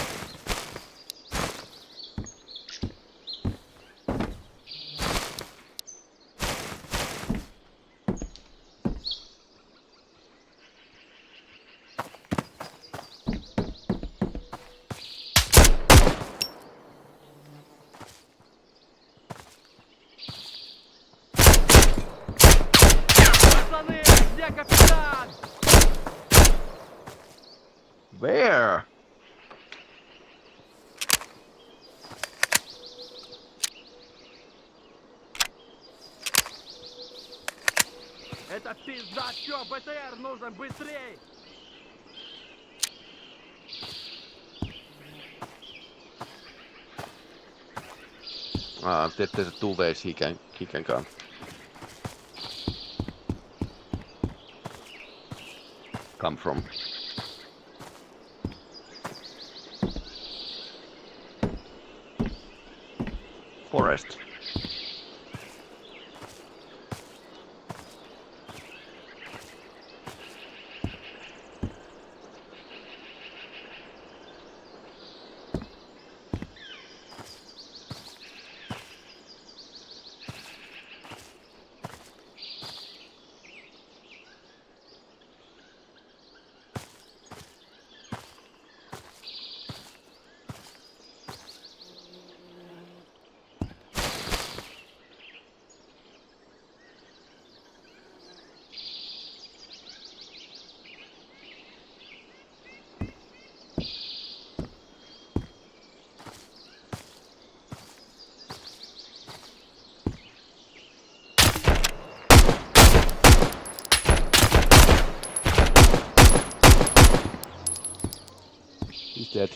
Where? Это пизда, чё, БТР нужен быстрей! There's two ways he can come. Come from. Forest. He's dead.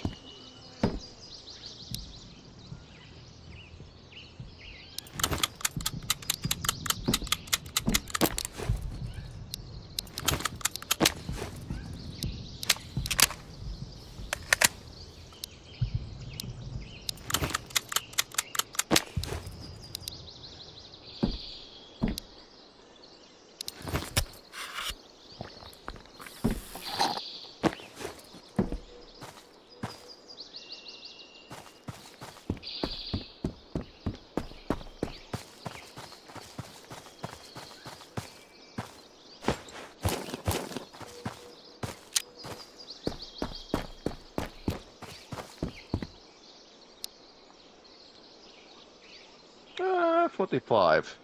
45.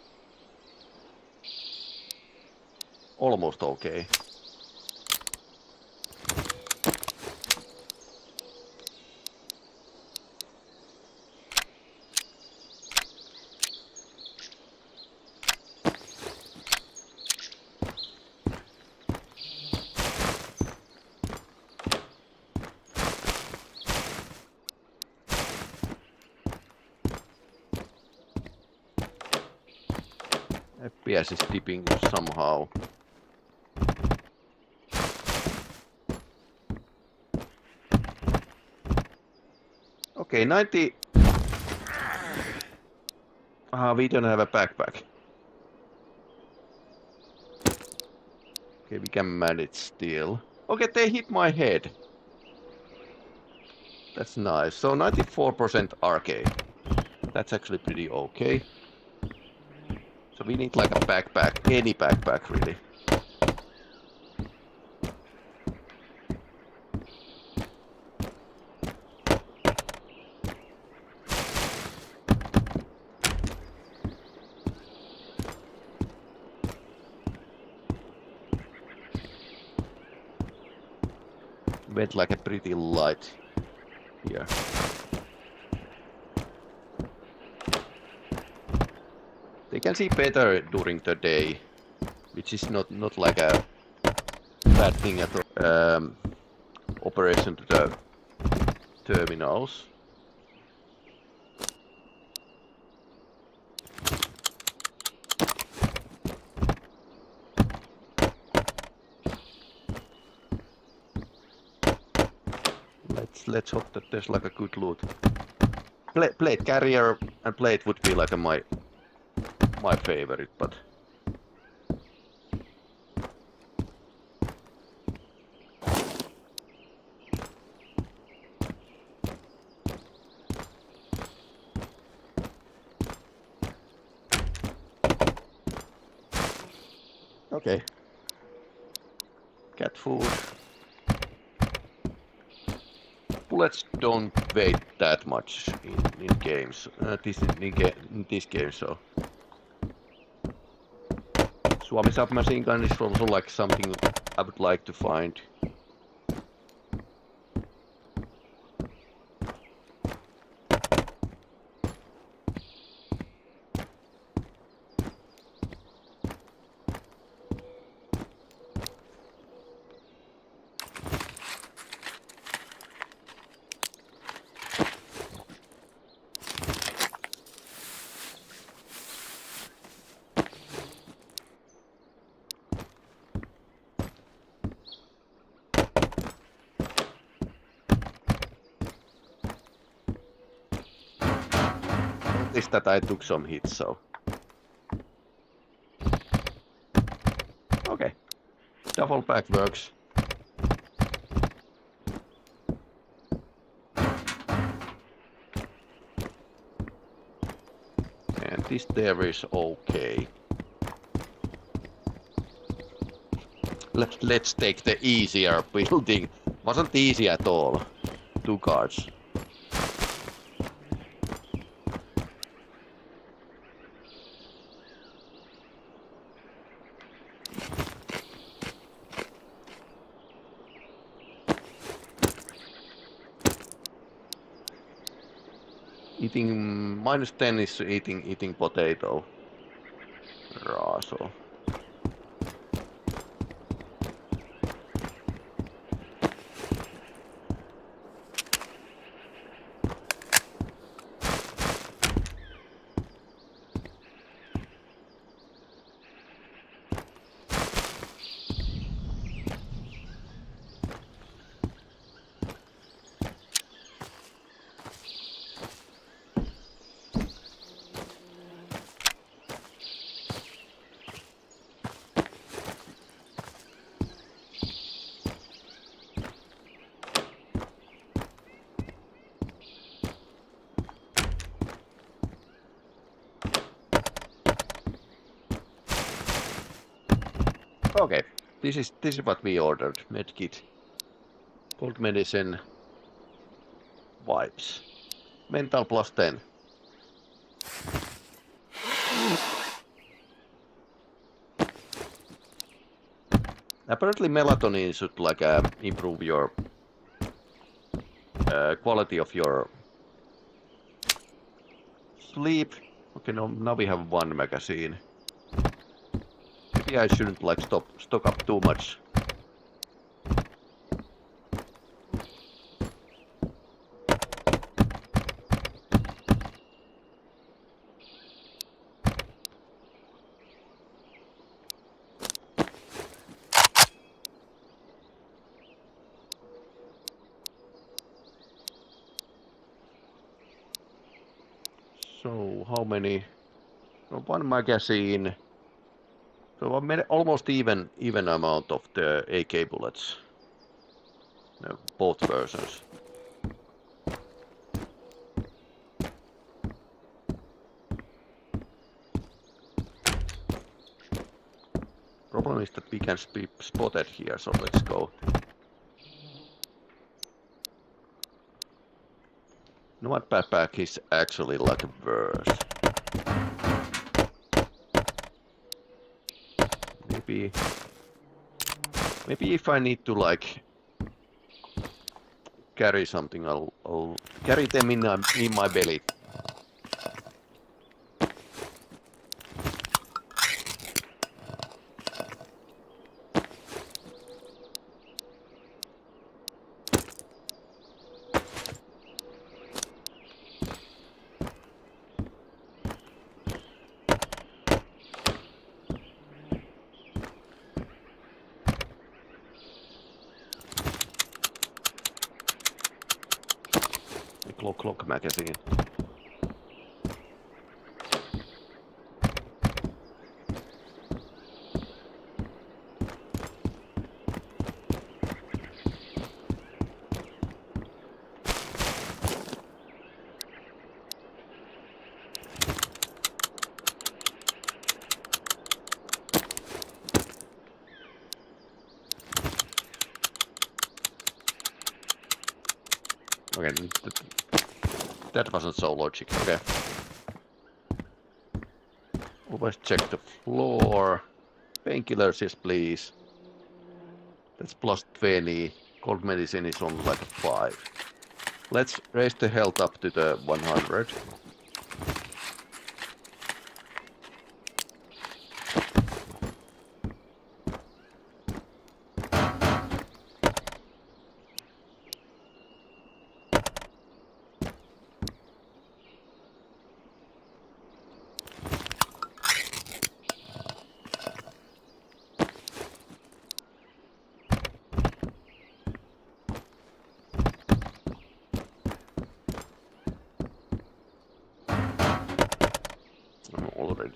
Almost okay. FPS is dipping somehow. Okay, 90. We don't have a backpack. Okay, we can manage still. Okay, they hit my head. That's nice. So 94% arcade. That's actually pretty okay. So we need like a backpack, any backpack really. Went like a pretty light here. They can see better during the day, which is not like a bad thing at all. Operation to the terminals. Let's hope that there's like a good loot. Plate carrier and plate would be like my favorite, but okay. Cat food. Bullets don't weigh that much in games. In this game, so Suomi submachine gun is also like something I would like to find. Notice that I took some hits, so okay. Double back works. And this there is okay. Let's take the easier building. Wasn't easy at all. 2 guards. Eating -10 is eating potato. Raso. Okay, this is what we ordered. Medkit, cold medicine, wipes, mental +10. Apparently melatonin should like improve your quality of your sleep. Okay, now we have one magazine. Maybe I shouldn't like stock up too much. So how many? One magazine. So I made almost even amount of the AK bullets. No, both versions. Problem is that we can be spotted here, so let's go. No, what backpack is actually like a verse. Maybe if I need to like carry something, I'll carry them in my belly. Clock magazine. Okay, that wasn't so logic. Okay. Always check the floor. Painkillers, yes, please. That's plus 20. Cold medicine is only like 5. Let's raise the health up to the 100.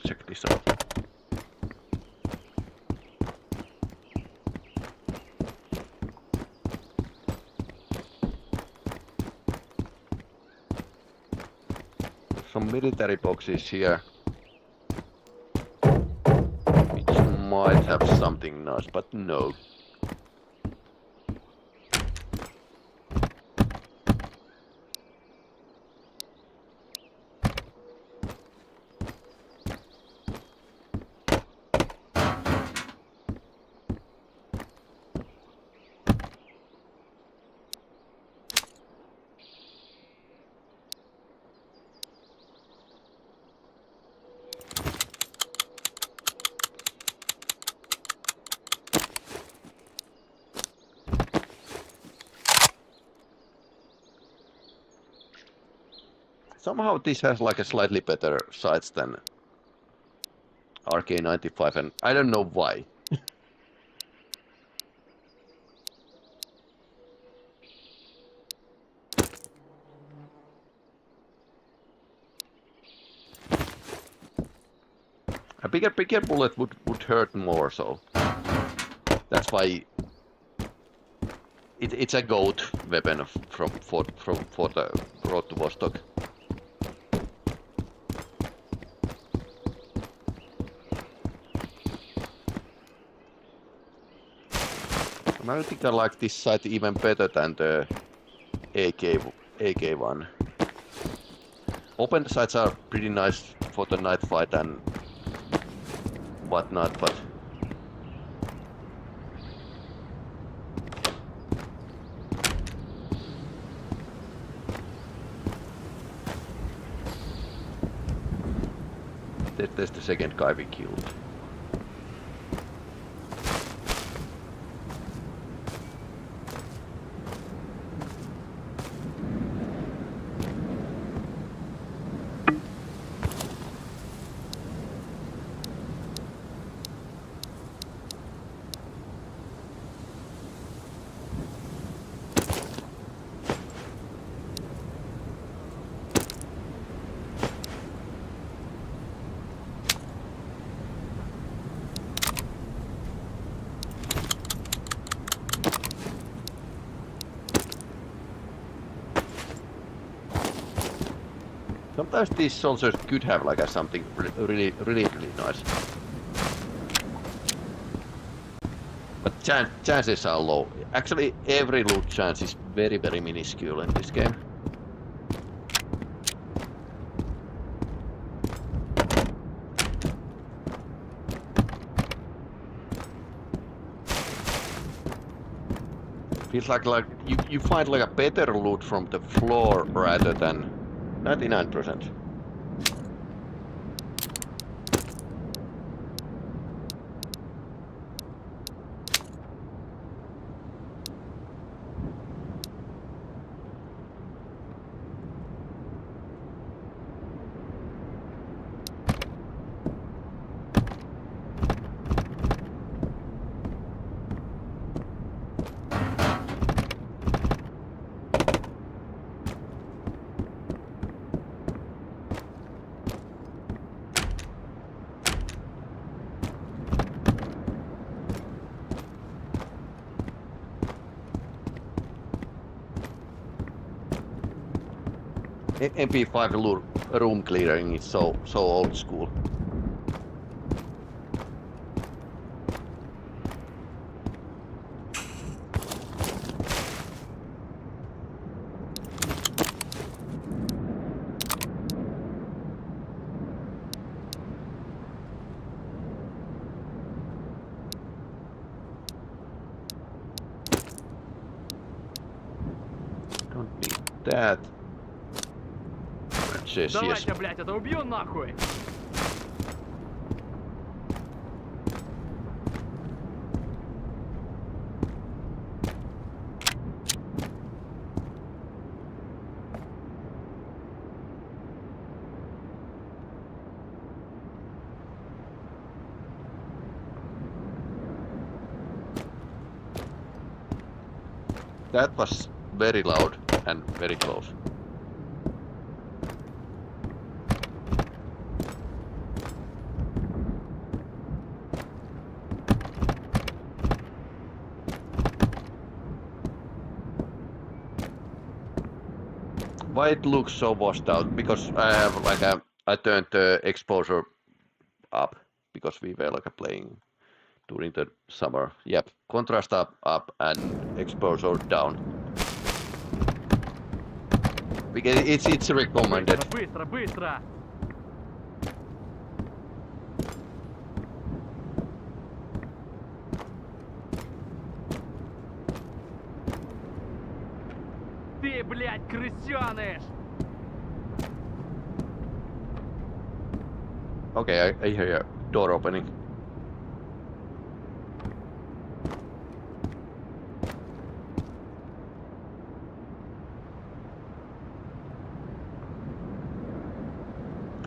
Check this out. Some military boxes here, which might have something nice, but no. Somehow this has like a slightly better sights than RK95, and I don't know why. A bigger bullet would hurt more, so that's why it's a goat weapon for the road to Vostok. I think I like this sight even better than the AK one. Open sights are pretty nice for the night fight, and whatnot, but there's the second guy we killed. Sometimes these soldiers could have like a something really nice. But chances are low. Actually, every loot chance is very minuscule in this game. Feels like you find like a better loot from the floor rather than 99%. MP5 room clearing is so old school. Don't need that. Давайте, блядь, это убью нахуй! That was very loud and very close. Why it looks so washed out? Because I have like I turned the exposure up because we were like playing during the summer. Yep, contrast up and exposure down. Because it's recommended. Быстро, быстро! Ты, блядь, крысёныш! Okay, I hear a door opening.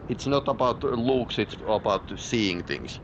It's not about looks, it's about seeing things.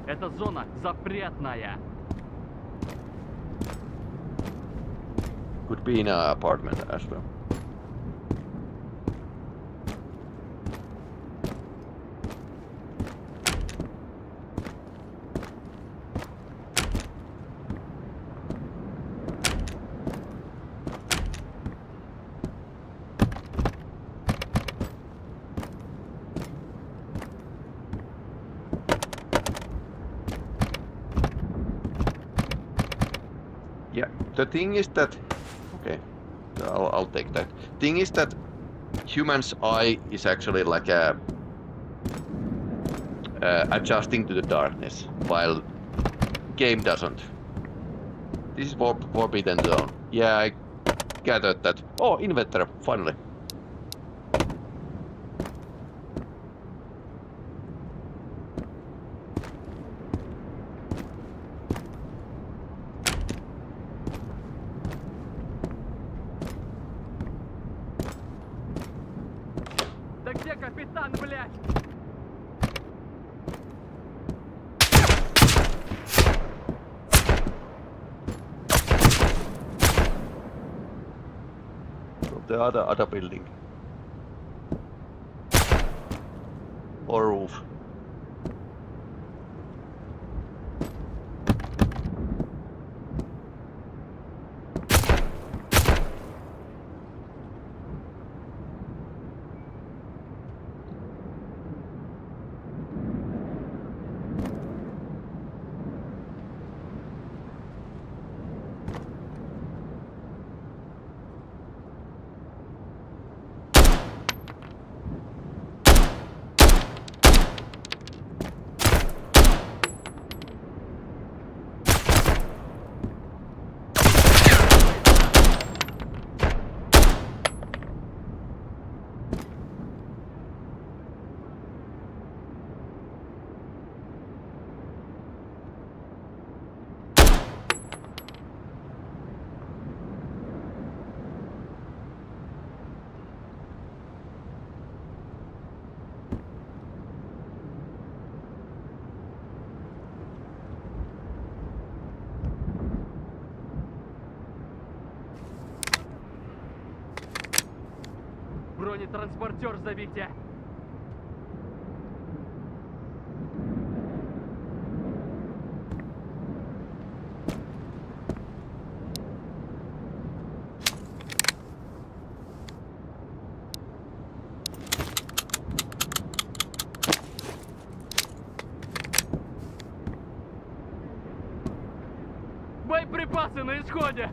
Эта зона запретная. Could be in an apartment as well. Yeah, the thing is that... Okay, I'll take that. Thing is that human's eye is actually like a... adjusting to the darkness, while game doesn't. This is Forbidden Zone. Yeah, I gathered that. Oh, inventor, finally. Да где капитан, блядь? From the other building. Or roof. Бронетранспортер зовите! Боеприпасы на исходе!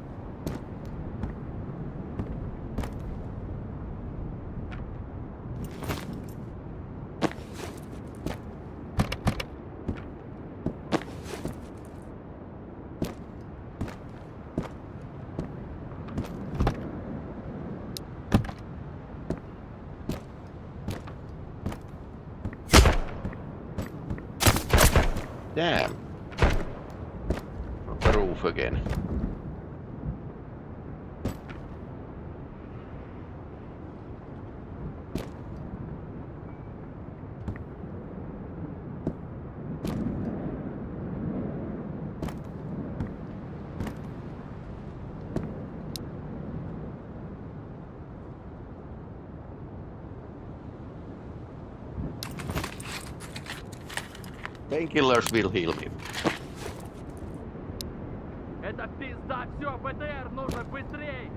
Damn. On the roof again. Painkillers will heal me. Это пизда, все, ПТР нужно быстрей!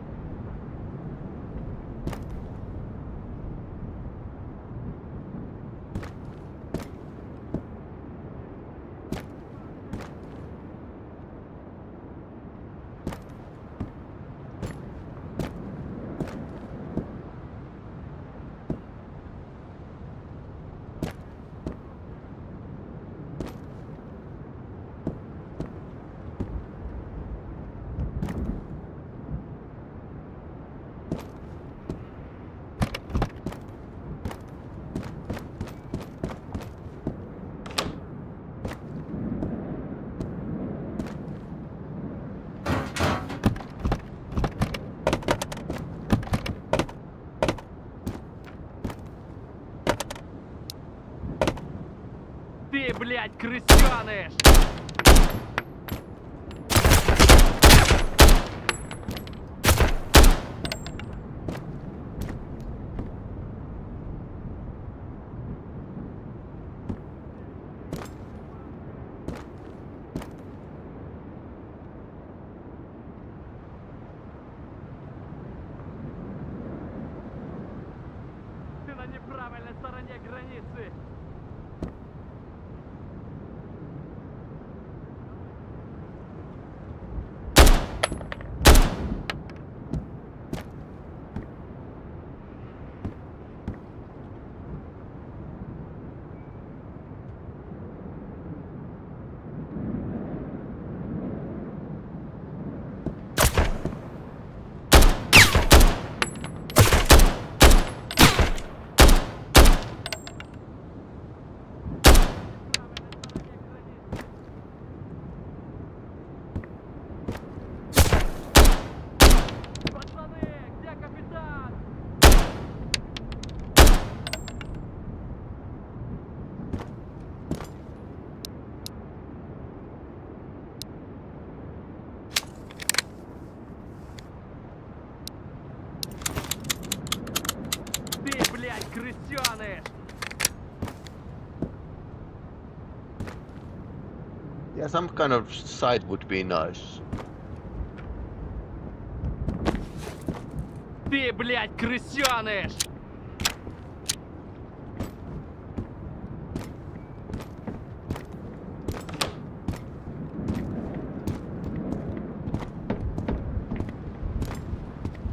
Ты, блядь, крысёныш! Ты на неправильной стороне границы! Yeah, some kind of site would be nice. Ты, блядь, крысёныш!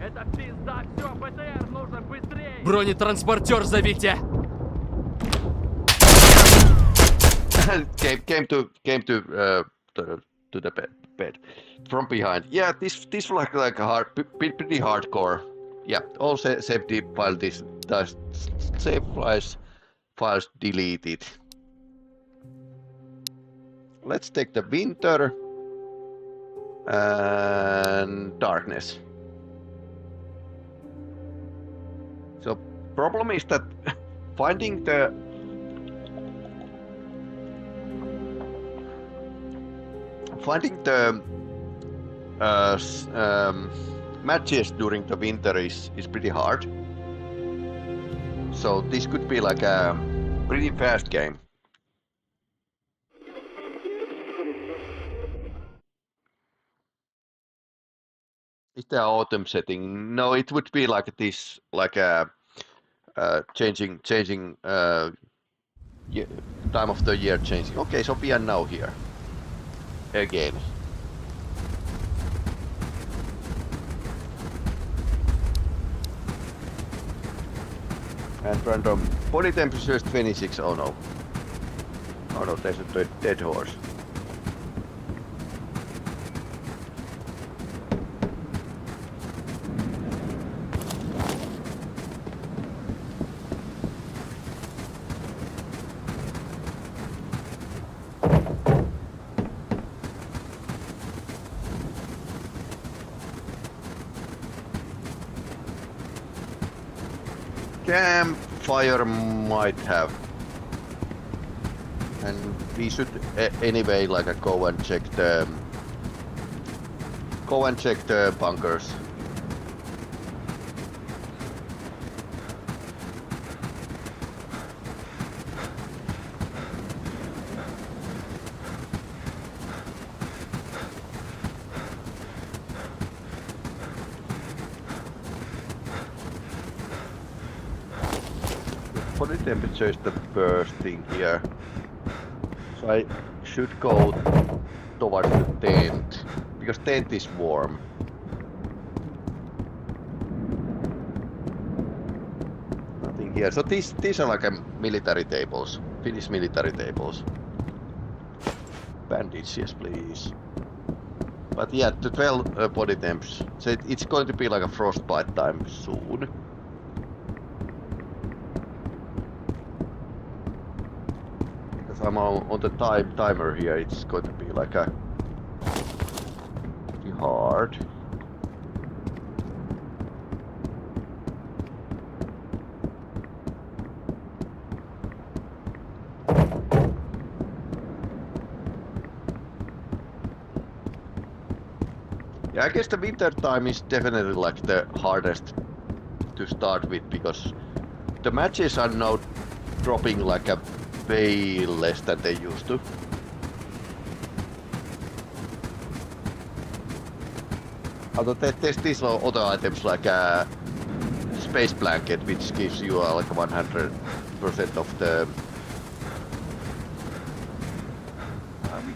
Это пизда, всё, ПТР нужно быстрее! Бронетранспортер зовите! came to the bed from behind. Yeah, this was like a pretty hardcore. Yeah, all safety file this save files deleted. Let's take the winter and darkness. So problem is that finding the matches during the winter is pretty hard. So this could be like a pretty fast game. Is there autumn setting? No, it would be like this, like a changing time of the year changing. Okay, so we are now here again. And random body temperature is 26. Oh no. Oh no, there's a dead horse. Campfire might have, and we should anyway like go and check the bunkers. Body temperature is the first thing here. So I should go towards the tent, because tent is warm. Nothing here. So these are like military tables, Finnish military tables. Bandage, yes please. But yeah, the 12 body temps. So it's going to be like a frostbite time soon. I'm on the timer here, it's going to be like a pretty hard. Yeah, I guess the winter time is definitely like the hardest to start with, because the matches are now dropping like a way less than they used to. Although there's these other items like a space blanket, which gives you like 100% of the...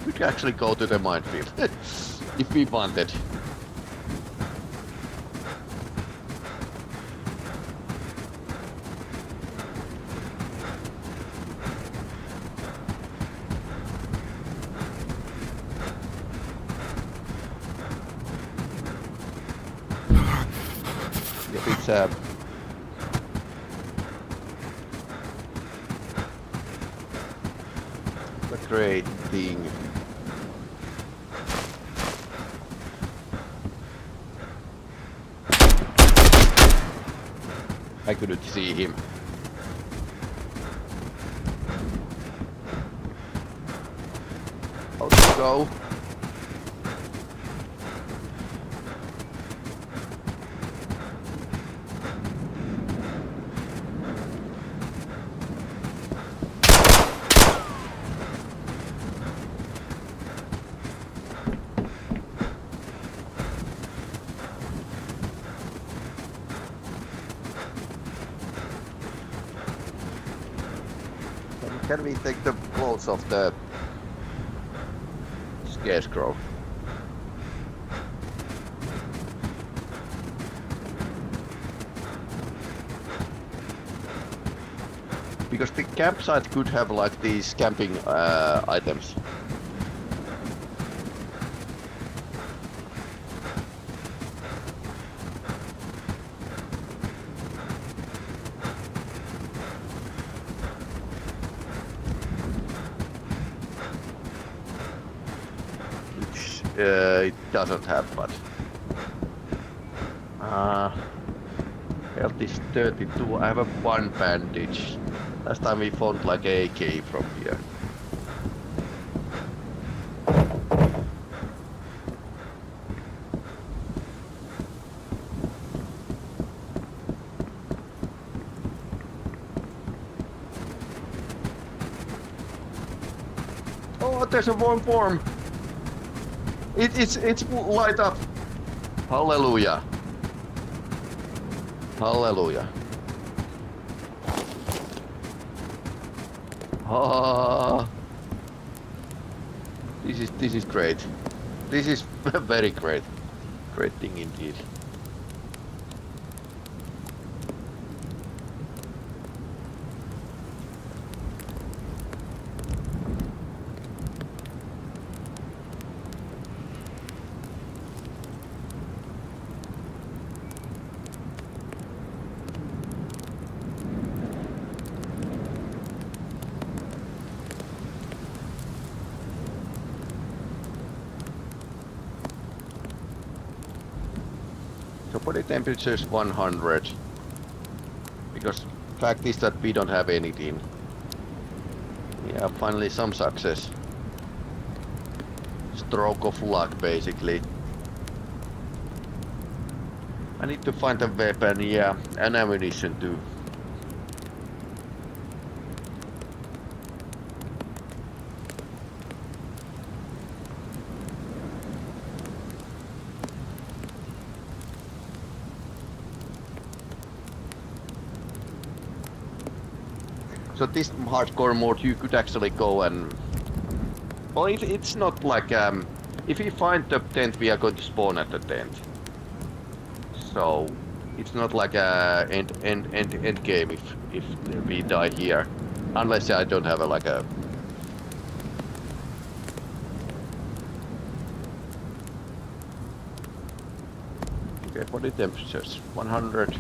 we could actually go to the minefield if we wanted. It's a great thing. I couldn't see him. How to go? Can we take the clothes of the scarecrow? Because the campsite could have like these camping items. Which it doesn't have, but health is 32. I have a 1 bandage. Last time we found like a AK from here. Oh, there's a warm form. It's light up. Hallelujah. Hallelujah. Ah, this is great. This is very great thing indeed. So body temperature is 100. Because fact is that we don't have anything. Yeah, finally some success. Stroke of luck basically. I need to find a weapon, yeah, and ammunition too. So this hardcore mode you could actually go and... Well, it's not like... if we find the tent, we are going to spawn at the tent. So it's not like a end game if we die here. Unless I don't have like a... Okay, body temperatures 100.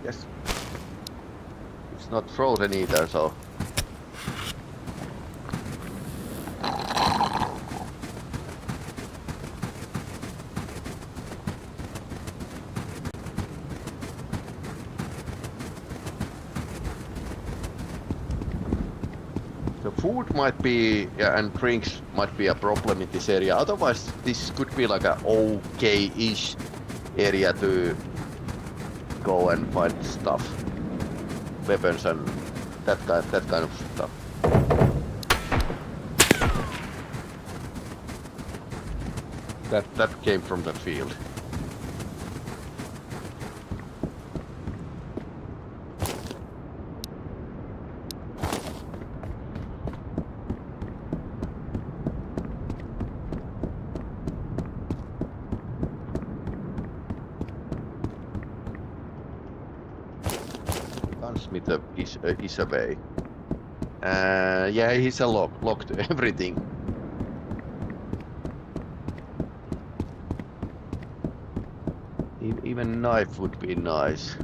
Yes. It's not frozen either, so... The food might be, yeah, and drinks might be a problem in this area. Otherwise, this could be like a okay-ish area to go and find stuff, weapons and that kind of stuff. That came from the field. Gunsmith is away. Yeah, he's locked everything. Even knife would be nice.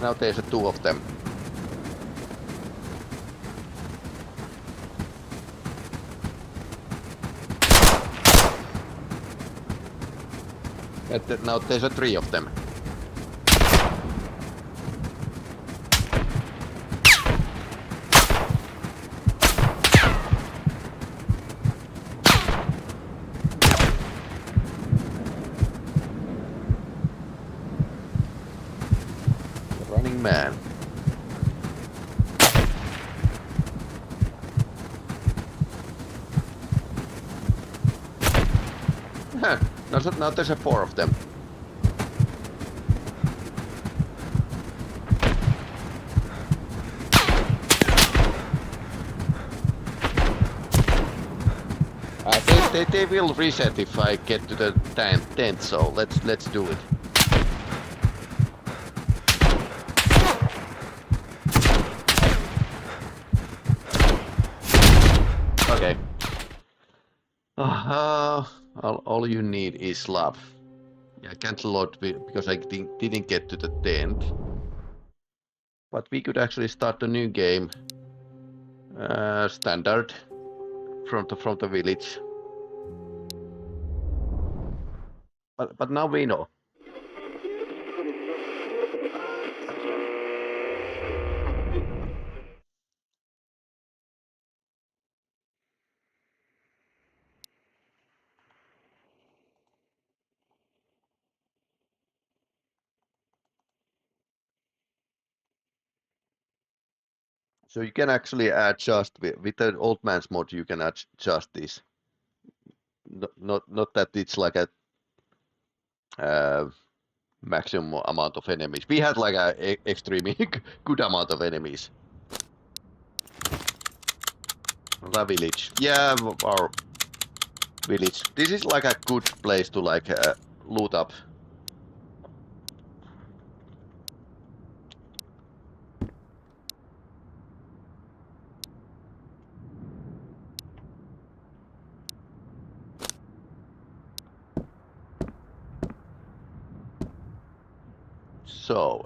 Now there's two of them. Now there's three of them. Running man. Huh. Now there's four of them. They will reset if I get to the tent, so let's do it. Okay. All you need is love. Yeah, I can't load because I didn't get to the tent. But we could actually start a new game. Standard from the village. But now we know. So you can actually adjust with the old man's mod. You can adjust this. Not that it's like a maximum amount of enemies. We had like a extremely good amount of enemies. The village, yeah, our village. This is like a good place to like loot up. So,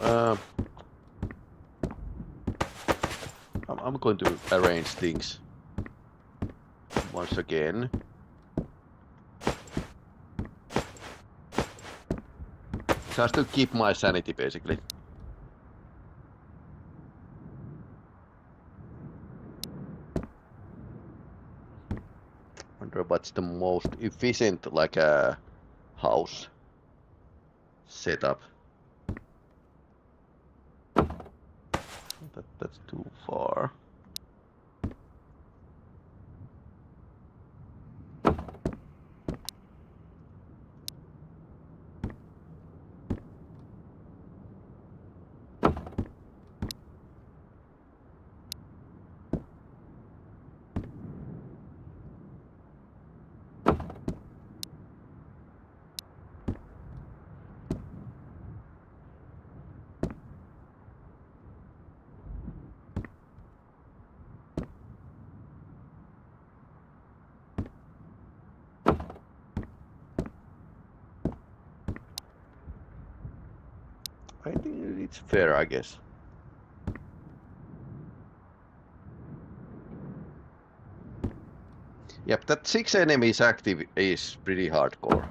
I'm going to arrange things once again. Just to keep my sanity, basically. Wonder what's the most efficient, like a house setup. That's too far. I think it's fair, I guess. Yep, that 6 enemies active is pretty hardcore.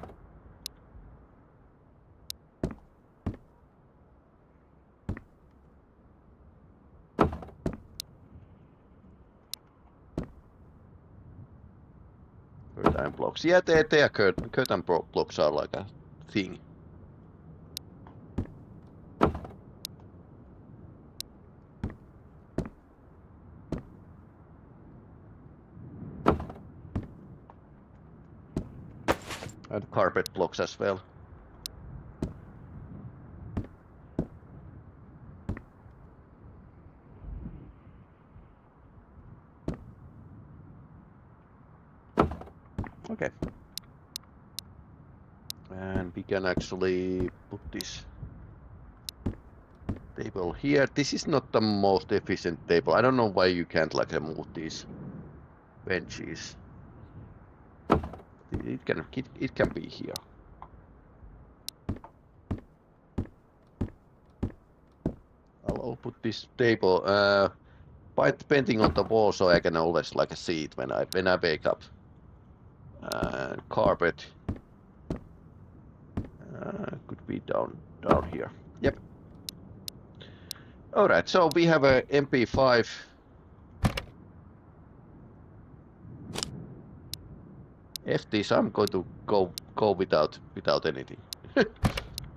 Curtain blocks. Yeah, they are curtain blocks are like a thing. And carpet blocks as well. Okay. And we can actually put this table here. This is not the most efficient table. I don't know why you can't like move these benches. It can be here. I'll put this table by painting on the wall so I can always like see it when I wake up. Carpet could be down here. Yep. All right. So we have a MP5. FTs. I'm going to go without anything.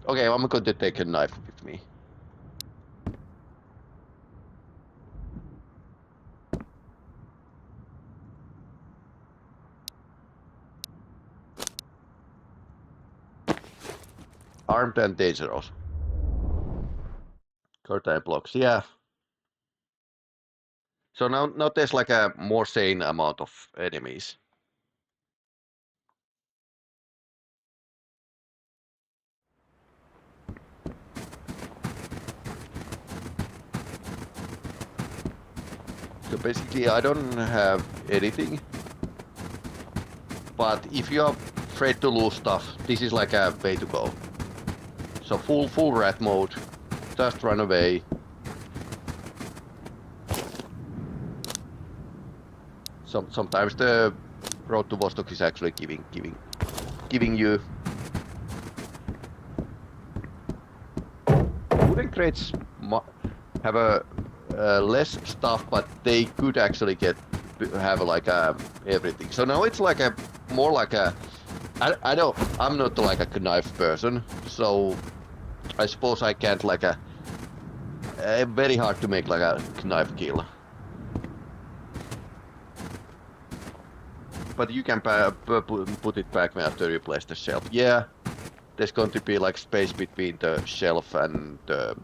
Okay, I'm going to take a knife with me. Armed and dangerous. Curtain blocks, yeah. So now there's like a more sane amount of enemies. So basically I don't have anything. But if you're afraid to lose stuff, this is like a way to go. So full rat mode. Just run away. Sometimes the road to Vostok is actually giving you wooden crates have a less stuff, but they could actually have like everything. So now it's like a more like a I'm not like a knife person, so I suppose I can't like a very hard to make like a knife kill. But you can put it back after you place the shelf. Yeah, there's going to be like space between the shelf and the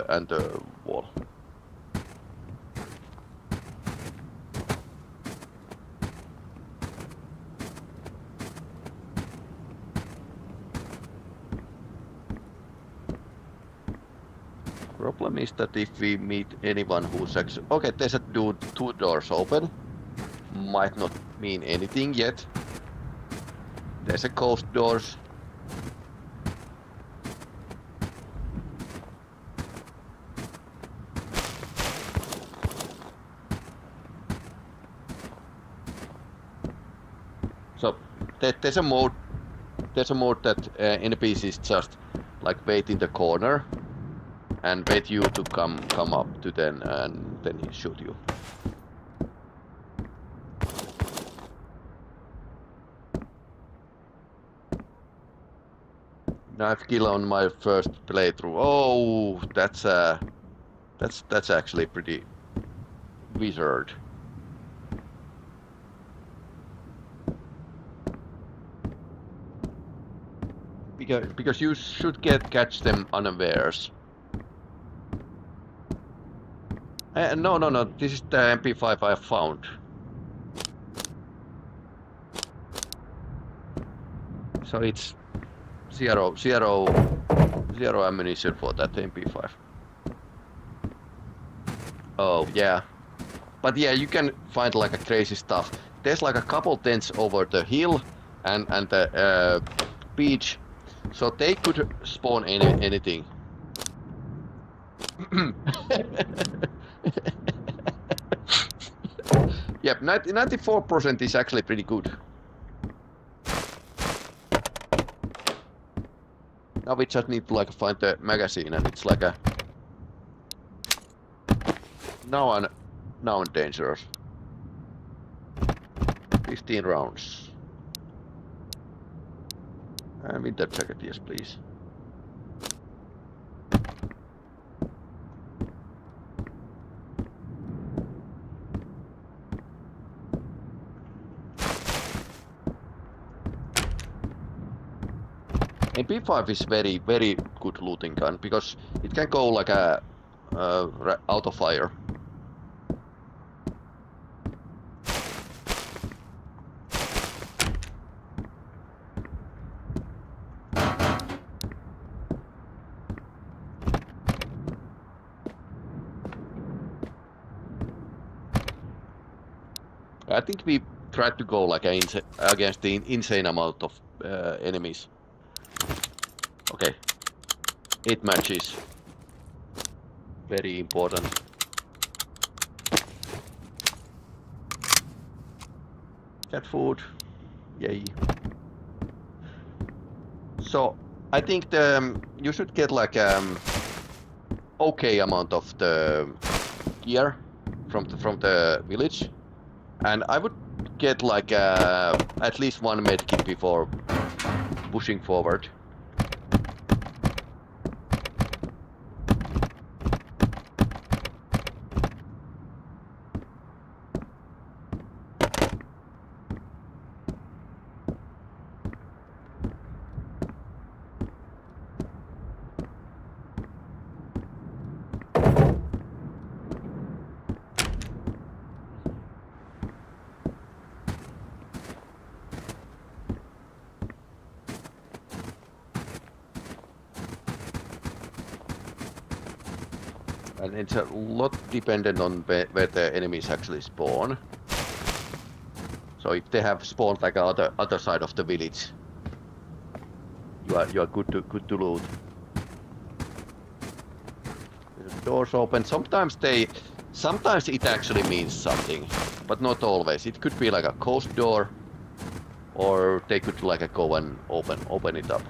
and the wall. Problem is that if we meet anyone who's actually okay, there's a dude, 2 doors open. Might not mean anything yet. There's a ghost doors. So there's a mode that NPCs just like wait in the corner and wait you to come up to them and then he shoot you. Knife kill on my first playthrough. Oh, that's actually pretty weird. Because you should catch them unawares. No. This is the MP5 I found. So it's zero ammunition for that MP5. Oh yeah, but yeah, you can find like a crazy stuff. There's like a couple tents over the hill and the beach, so they could spawn anything. Yep, 94% is actually pretty good. Now we just need to like find the magazine, and it's like a now I'm dangerous. 15 rounds. And winter jacket, yes please. MP5 is very good looting gun because it can go like a auto fire. I think we tried to go like against the insane amount of enemies. Okay, 8 matches. Very important. Cat food. Yay. So I think you should get like okay amount of the gear from the village, and I would get like at least one medkit before pushing forward. And it's a lot dependent on where the enemies actually spawn. So if they have spawned like other side of the village, you are good to loot. The doors open. Sometimes it actually means something, but not always. It could be like a coast door, or they could like go and open it up.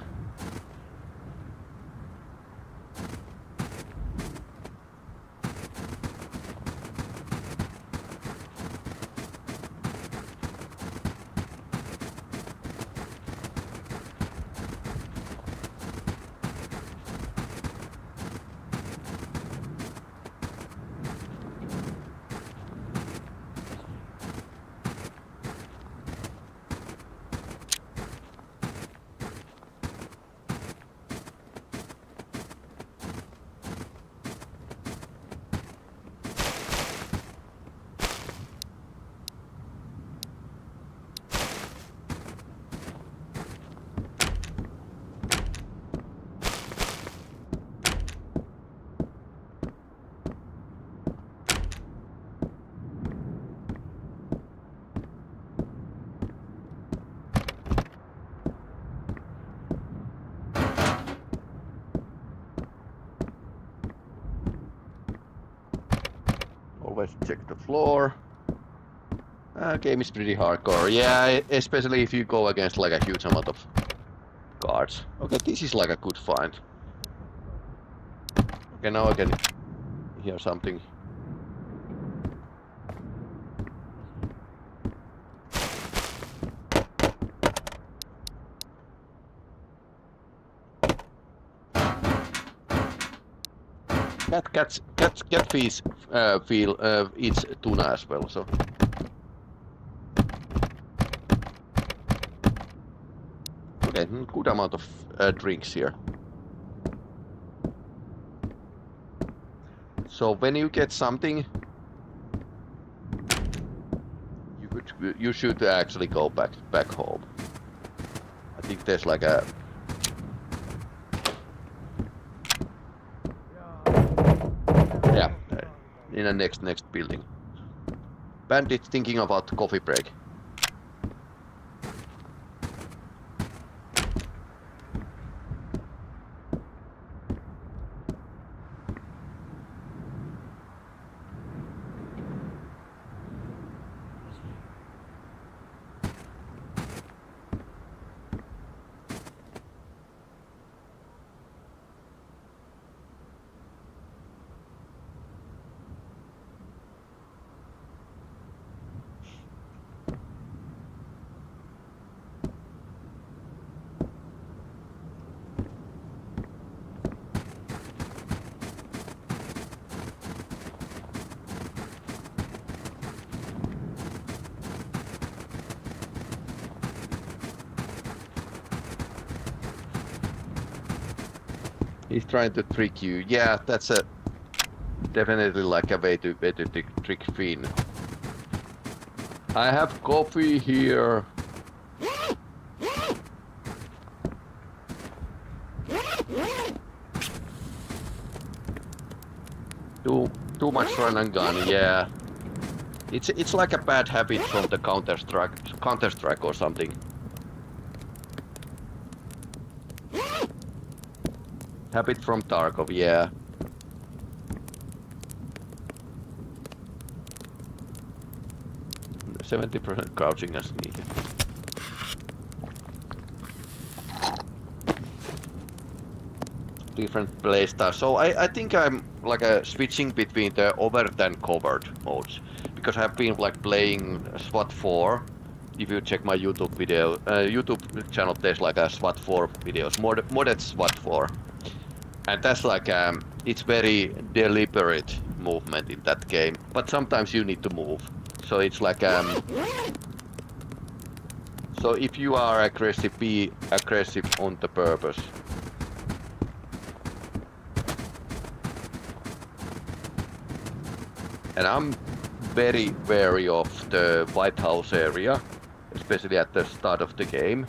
Always check the floor. Game is pretty hardcore. Yeah, especially if you go against like a huge amount of guards. Okay, this is like a good find. Okay, now I can hear something. Cat eats tuna as well, so. Okay, good amount of drinks here. So when you get something, you should actually go back home. I think there's like a. Yeah, in the next building. Bandit thinking about coffee break. He's trying to trick you. Yeah, that's a definitely like a way to trick Finn. I have coffee here. Too much run and gun. Yeah, it's like a bad habit from the Counter-Strike or something. Habit from Tarkov, yeah. 70% crouching and sneaking. Different playstyles. So I think I'm like switching between the overt and covert modes because I've been like playing SWAT 4. If you check my YouTube video, YouTube channel, there's like a SWAT 4 videos, modded SWAT 4, and that's like it's very deliberate movement in that game. But sometimes you need to move, so it's like so if you are aggressive, be aggressive on the purpose. And I'm very wary of the White House area, especially at the start of the game.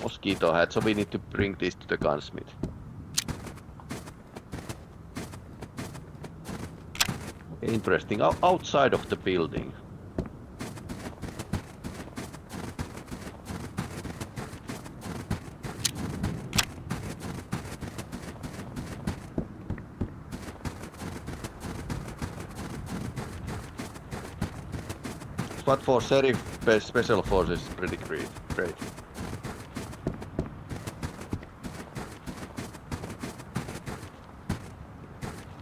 Mosquito hat, so we need to bring this to the gunsmith. Interesting, outside of the building. But for Sheriff Special Forces is pretty great.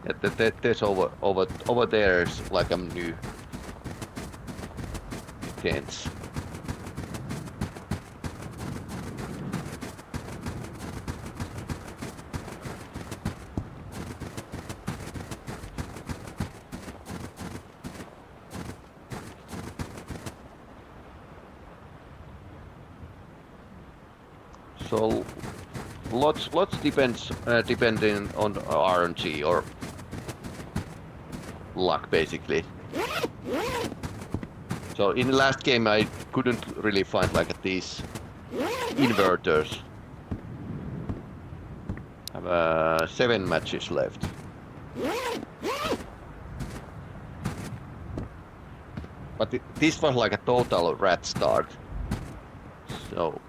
Yeah, there's over there is like a new tents. So lots depends depending on RNG or luck basically. So in the last game I couldn't really find like these inverters. I have 7 matches left. But this was like a total rat start. So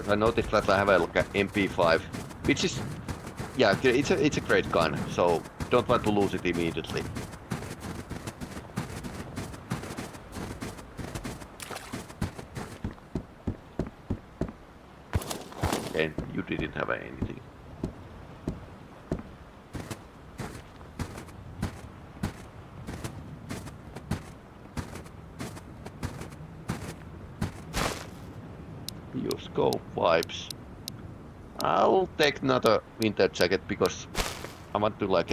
I noticed that I have like a MP5, which is, yeah, it's a great gun, so don't want to lose it immediately. And you didn't have anything. Scope wipes. I'll take another winter jacket because I want to like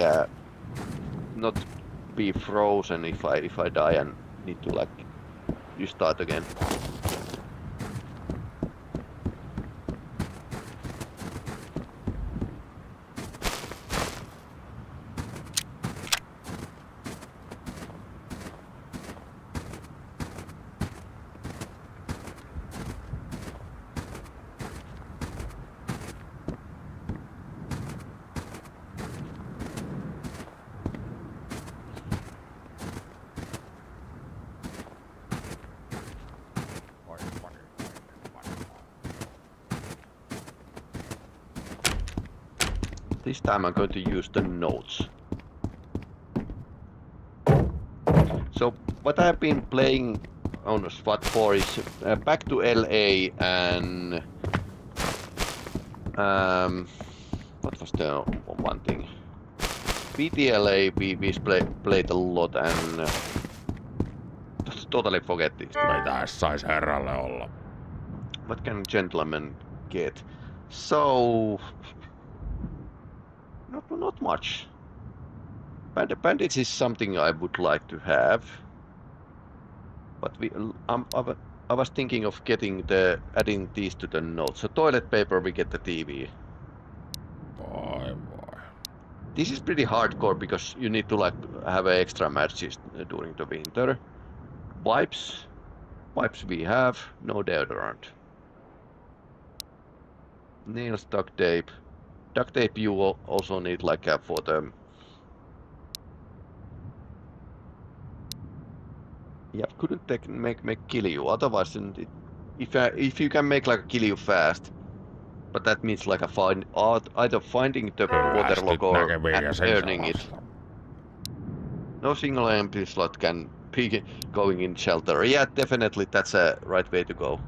not be frozen if I die and need to like start again. This time I'm going to use the notes. So what I've been playing on SWAT 4 is back to LA and what was the one thing? PTLA we played a lot and totally forget this. Mitäs sais herralle olla? What can gentlemen get? So not much. Bandits is something I would like to have, but I was thinking of adding these to the notes. So toilet paper, we get the TV. Boy. This is pretty hardcore because you need to like have extra matches during the winter. Wipes we have, no deodorant. Nails, duct tape. Duct tape you will also need like for the Yeah, couldn't make kill you. Otherwise, if you can make like kill you fast, but that means like either finding the waterlock or earning it. No single MP slot can be going in shelter. Yeah, definitely that's a right way to go.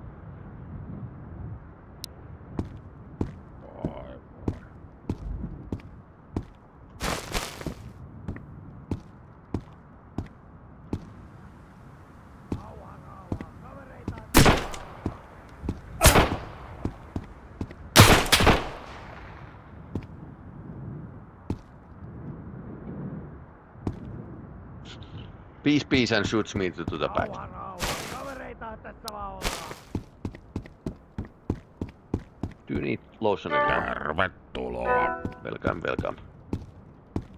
Peace and shoots me to the back. Do you need lotion anymore? Tervetuloa. Welcome.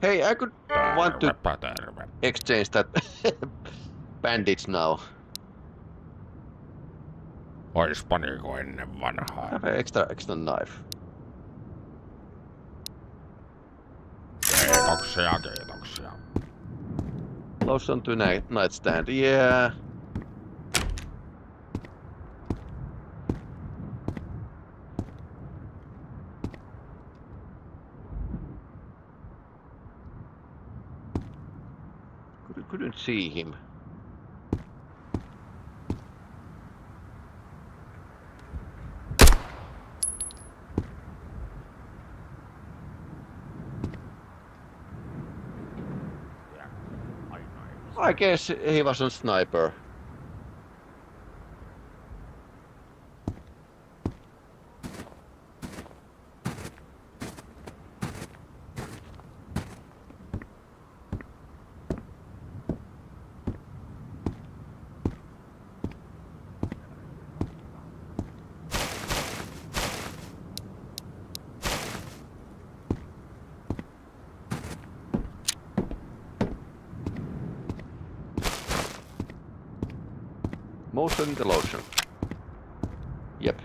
Hey, I could want to exchange that bandage now. Oispa niinku ennen vanhaa. Have an extra knife. Kiitoksia. Lotion to nightstand, yeah. Couldn't see him. I guess he was a sniper. Motion in the lotion. Yep.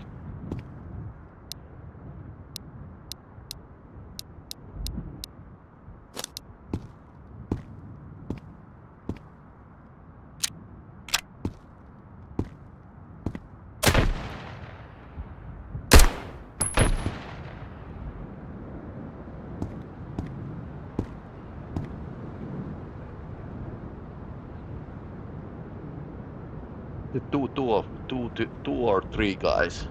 Two or three guys,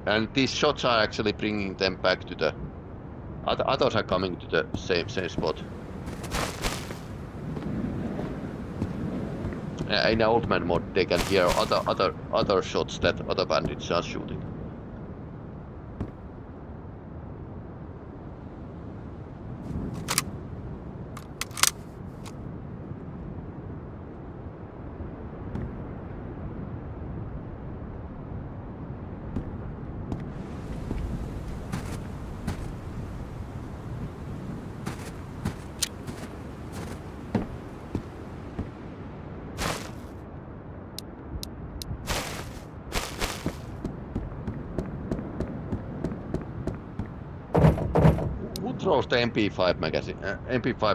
and these shots are actually bringing them back to the. Others are coming to the same spot. In Old Man mode, they can hear other shots that other bandits are shooting. Throws the MP5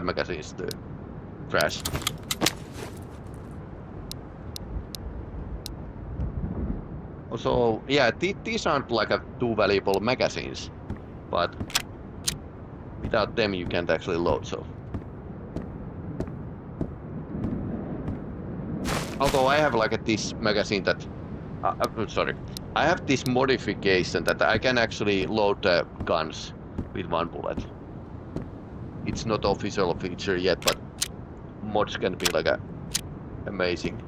magazines to trash. Also, yeah, these aren't like too valuable magazines, but without them you can't actually load. So, although I have like this magazine that, I have this modification that I can actually load the guns with one bullet. It's not official feature yet, but mods can be like amazing.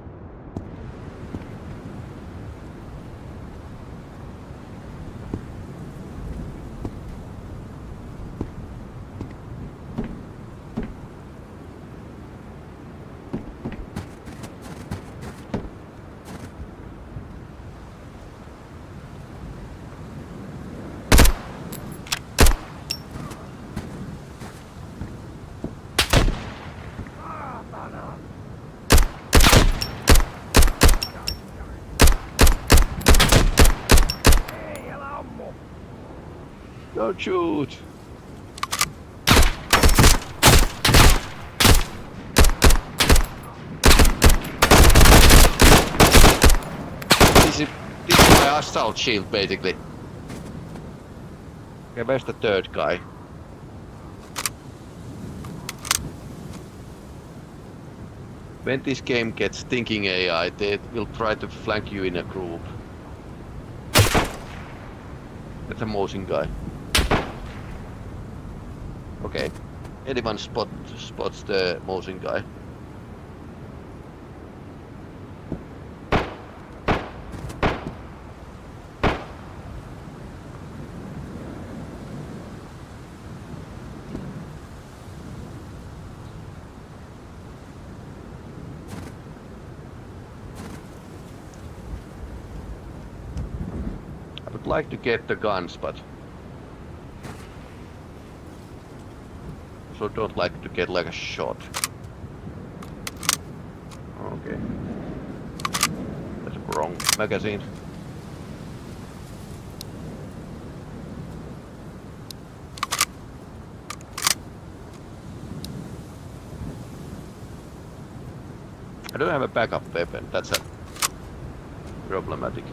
Don't shoot! This is my assault shield, basically. Okay, where's the third guy? When this game gets thinking AI, they will try to flank you in a group. That's a motion guy. Okay. Anyone spots the motion guy? I would like to get the guns, but also don't like to get like a shot. Okay. That's a wrong magazine. I don't have a backup weapon, that's a problematic.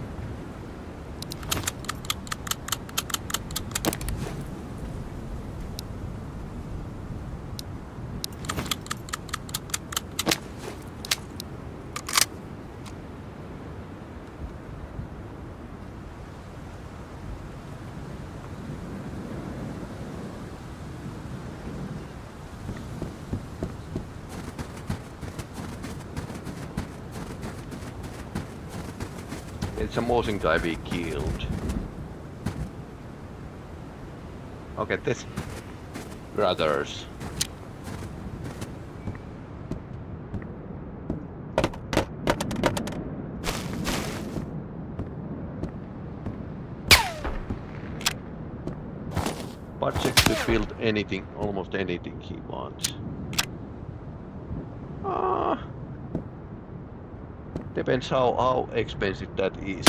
It's a motion guy we killed. Okay, this brothers. Budget to build anything, almost anything he wants. Depends how expensive that is.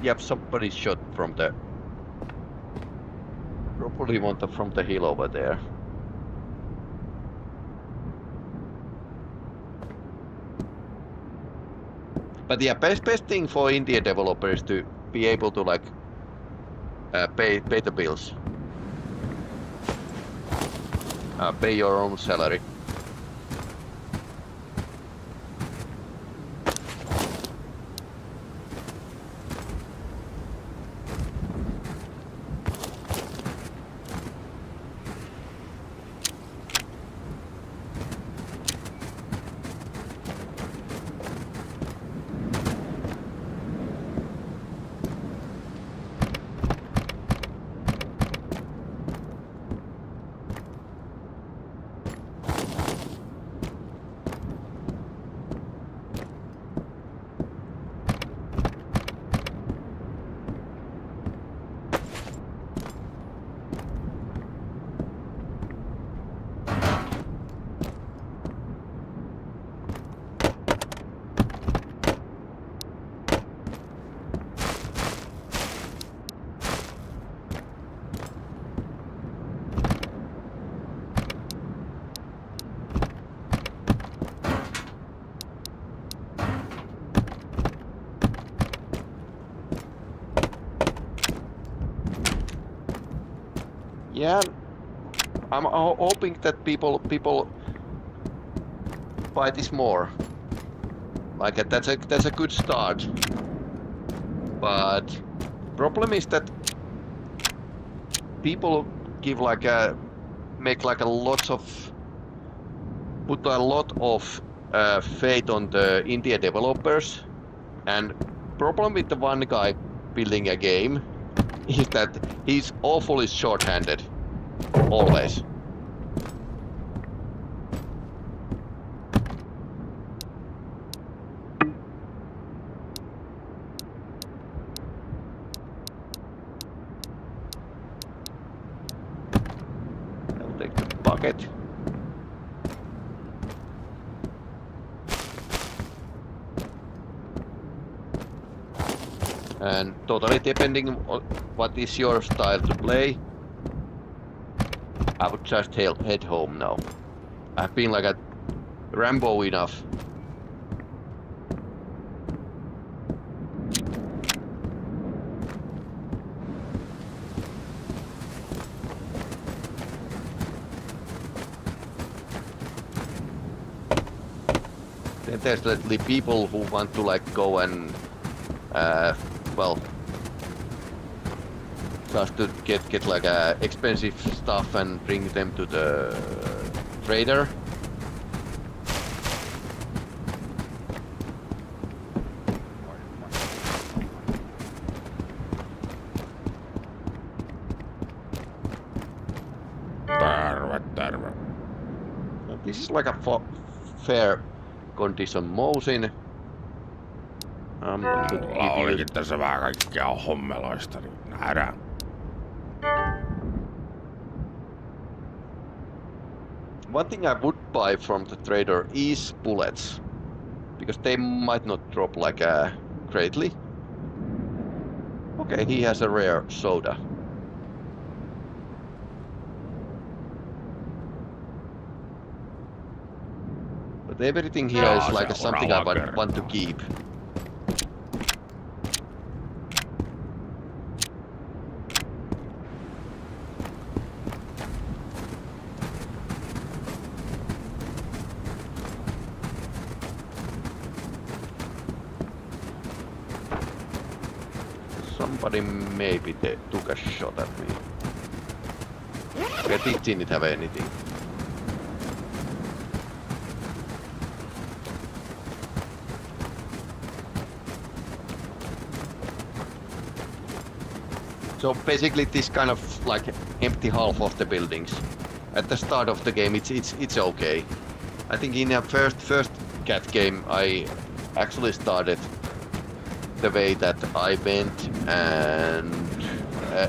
Yep, somebody shot from the... Probably want the, from the hill over there. But yeah, best thing for Indian developers to be able to like pay the bills. Pay your own salary. Yeah, I'm hoping that people buy this more. Like that's a good start. But problem is that people give like a put a lot of faith on the India developers, and problem with the one guy building a game is that he's awfully short-handed, always. I'll take the bucket. And totally depending on what is your style to play, I would just head home now. I've been like a Rambo enough. there's literally people who want to like go and well, just to get like expensive stuff and bring them to the trader. Terve. This is like a fair condition mosin. Mulla olikin tässä vähän kaikkea hommeloista, niin nähdään. One thing I would buy from the trader is bullets, because they might not drop like greatly. Okay, he has a rare soda. But everything here is like something I want to keep. Somebody maybe took a shot at me. I didn't have anything. So basically this kind of like empty half of the buildings. At the start of the game it's okay. I think in the first cat game I actually started the way that I went and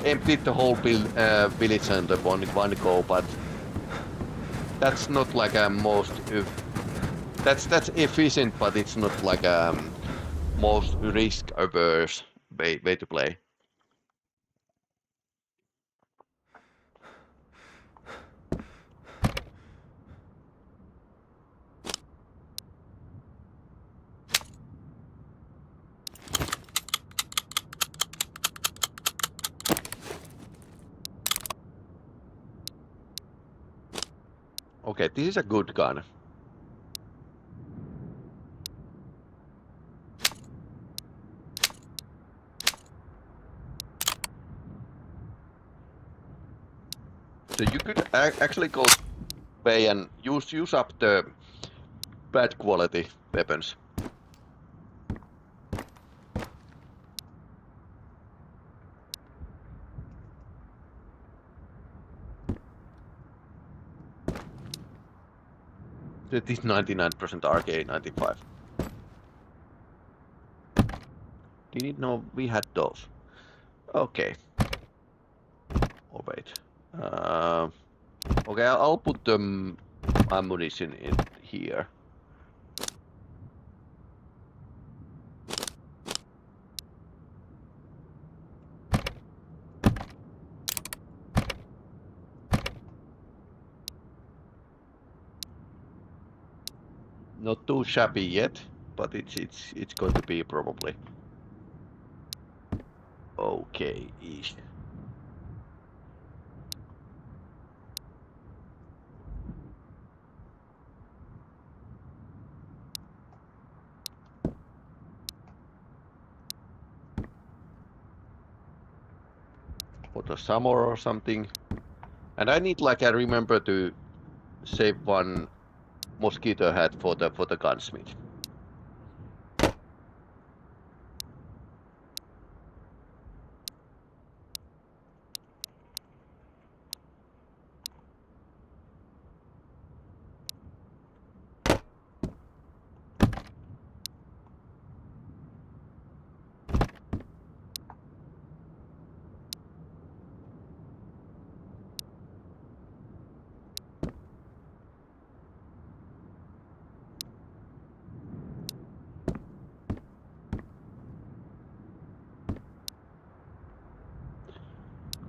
emptied the whole village and the one go, but that's not like a most that's efficient, but it's not like a most risk averse way to play. Okay, this is a good gun. So you could actually go away and use up the bad quality weapons. It is 99% RK 95. Didn't know we had those. Okay. Oh wait. Okay, I'll put the ammunition in here. Not too shabby yet, but it's going to be probably okay-ish. For the summer or something, and I need like I remember to save one mosquito hat for the gunsmith.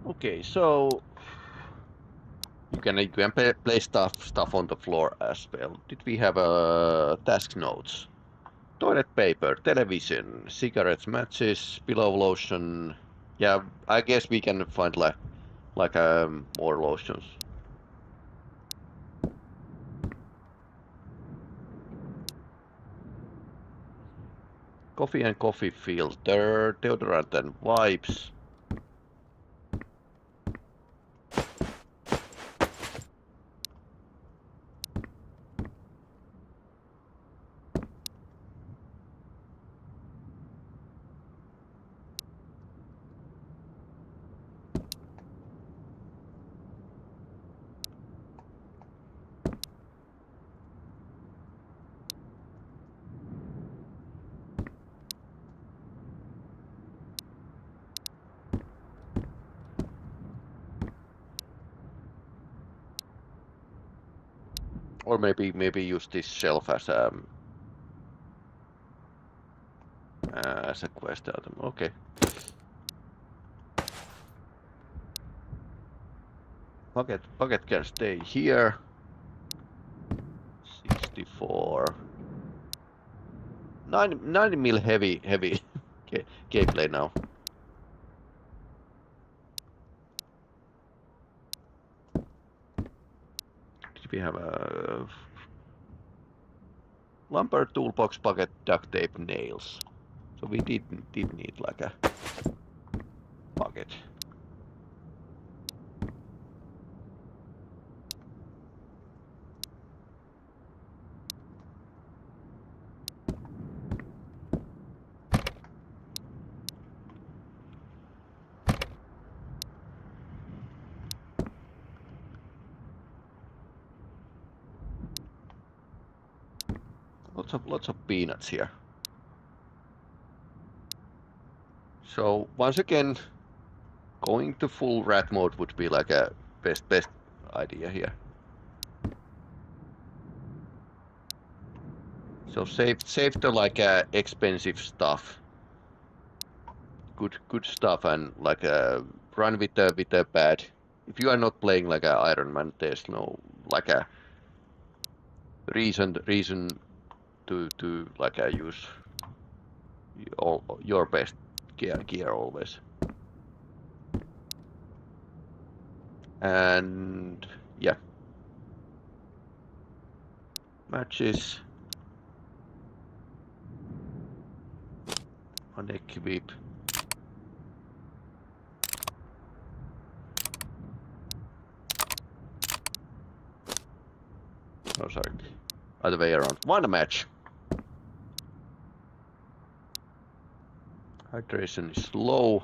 Okay, so you can place stuff on the floor as well. Did we have task notes? Toilet paper, television, cigarettes, matches, pillow lotion. Yeah, I guess we can find like more lotions. Coffee and coffee filter, deodorant and wipes. Or maybe use this shelf as a quest item. Okay. Bucket can stay here. 64. 9 mil heavy gameplay now. We have a lumber toolbox, bucket, duct tape, nails. So we did need like a bucket. Lots of peanuts here. So once again, going to full rat mode would be like a best idea here. So save the like expensive stuff, good stuff, and like run with the bad. If you are not playing like a Iron Man, there's no like a reason to like use your best gear always. And yeah, matches, unequip. Oh, sorry, other way around. One match. Hydration is low.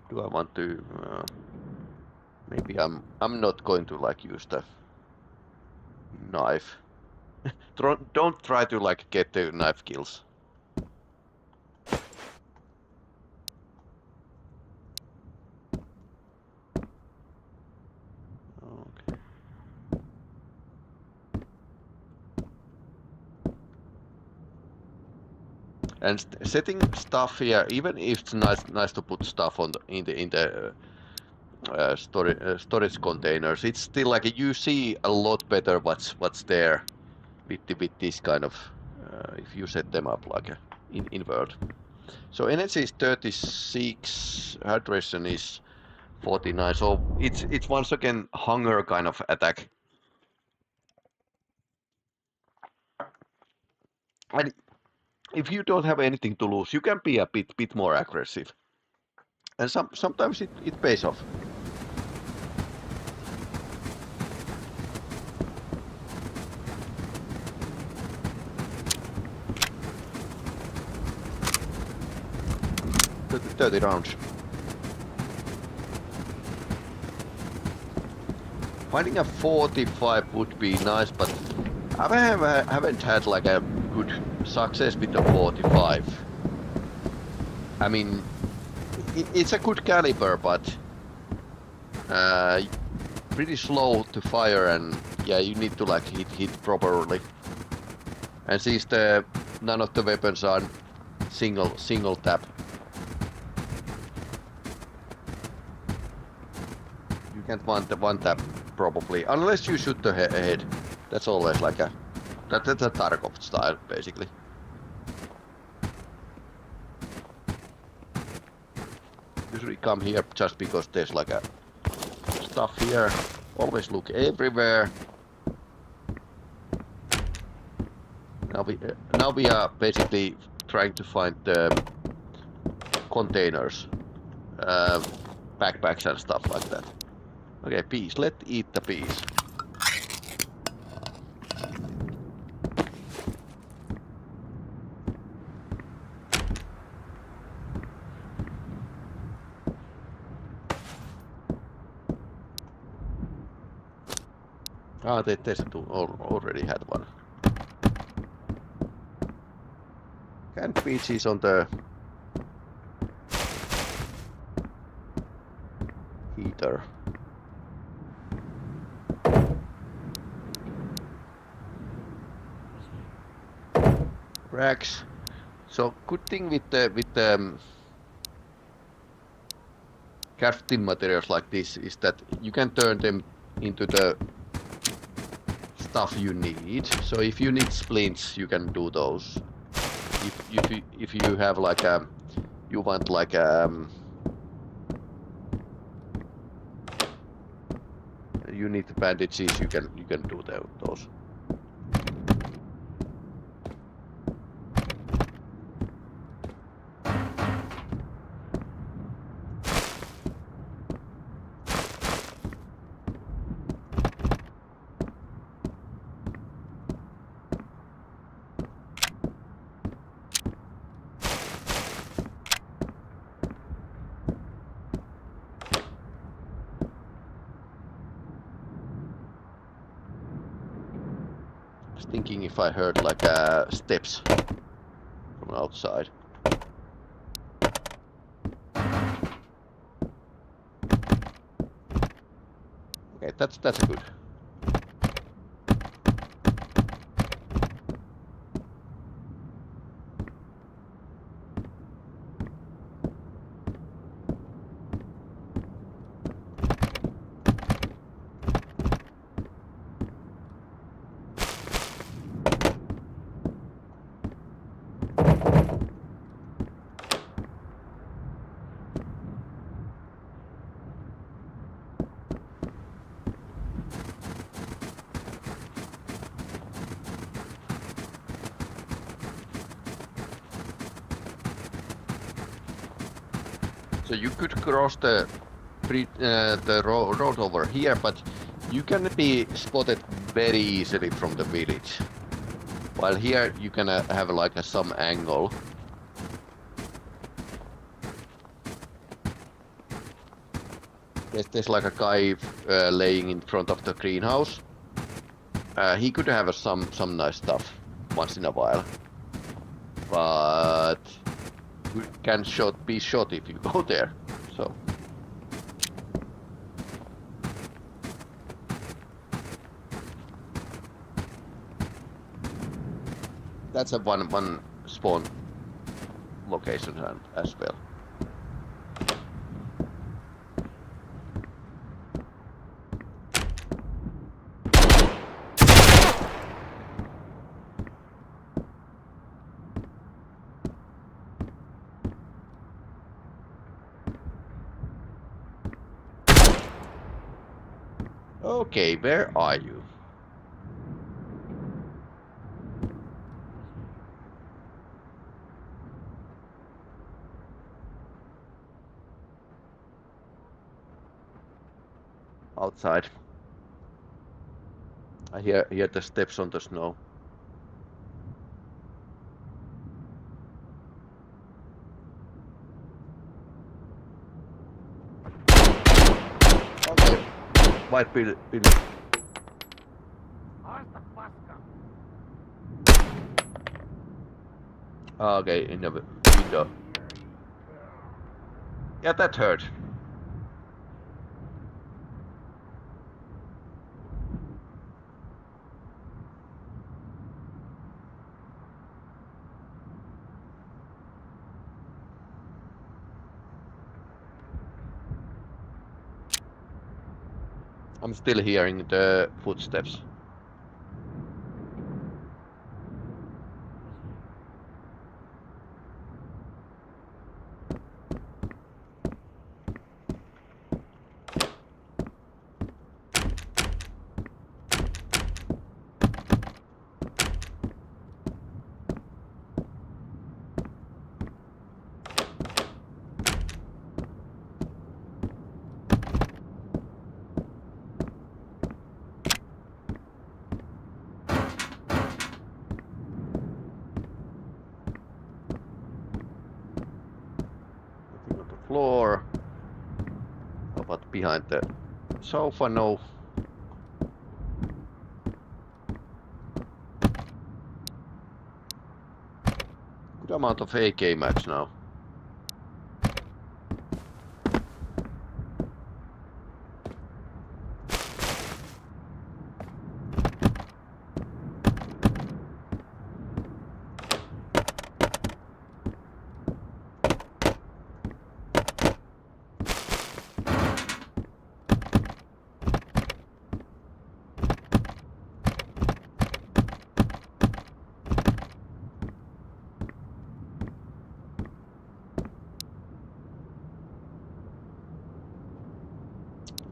Do I want to? Maybe I'm not going to like use the knife. Don't try to like get the knife kills. And setting stuff here, even if it's nice to put stuff on in the storage containers, it's still like you see a lot better what's there with this kind of if you set them up like in world. So energy is 36, hydration is 49. So it's once again hunger kind of attack. And if you don't have anything to lose, you can be a bit more aggressive, and sometimes it pays off. The 30 rounds. Finding a 45 would be nice, but I haven't had like a good success with the 45. I mean, it's a good caliber, but pretty slow to fire, and yeah, you need to like hit properly. And since none of the weapons are single tap, you can't want the one tap probably, unless you shoot the head. That's always like that's a Tarkov style basically. Usually come here just because there's like a stuff here. Always look everywhere. Now we are basically trying to find the containers, backpacks and stuff like that. Okay, peas. Let's eat the peas. Ah, they already had one. Canned peas is on the heater. Rags. So good thing with the crafting materials like this is that you can turn them into the stuff you need. So if you need splints, you can do those. If you have like you want like you need bandages, you can do those. Thinking if I heard like steps from outside. Okay, that's good. So you could cross the road over here, but you can be spotted very easily from the village. While here you can have like some angle. There's like a guy laying in front of the greenhouse. He could have some nice stuff once in a while, but you can be shot if you go there. So that's a one spawn location as well. Okay, where are you? Outside. I hear the steps on the snow. Okay. White building. Okay, in the window. Yeah, that hurt. I'm still hearing the footsteps. floor. How about behind the sofa? No. Good amount of AK mags now.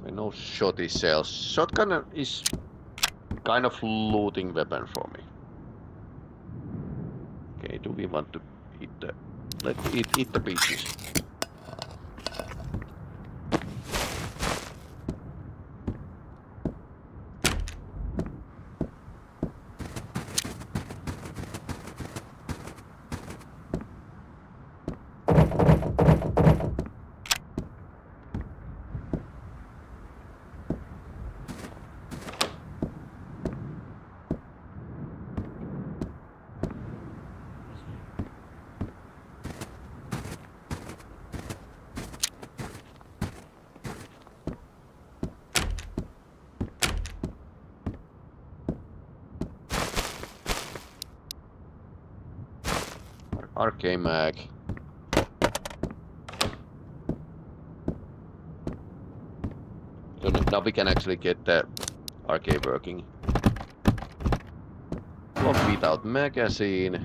No shotty cells. Shotgun is kind of looting weapon for me. Okay, do we want to eat the... Let's eat the pieces. Arcade mag. So now we can actually get the arcade working. Lock without magazine.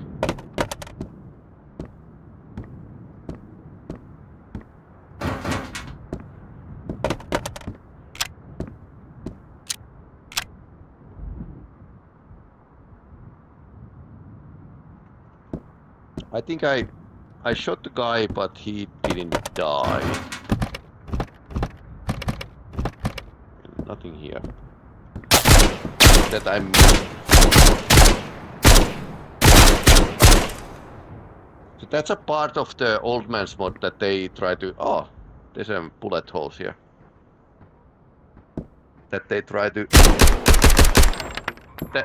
I think I shot the guy, but he didn't die. Nothing here. That I'm... So that's a part of the old man's mod that they try to... Oh, there's a bullet holes here. That they try to...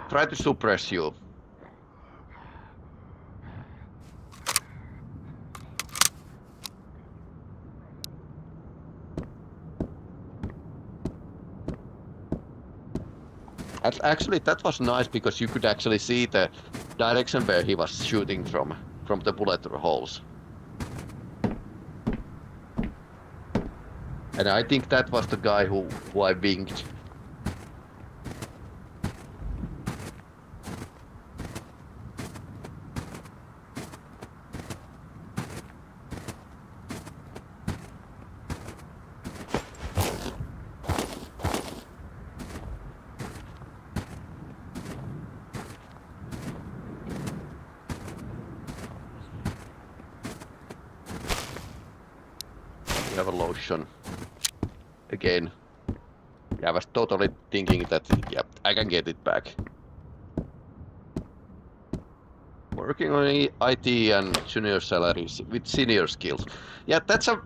Try to suppress you. Actually, that was nice because you could actually see the direction where he was shooting from the bullet holes. And I think that was the guy who I winged. Have a lotion again. Yeah, I was totally thinking that, yep, I can get it back. Working on IT and junior salaries with senior skills. Yeah, that's a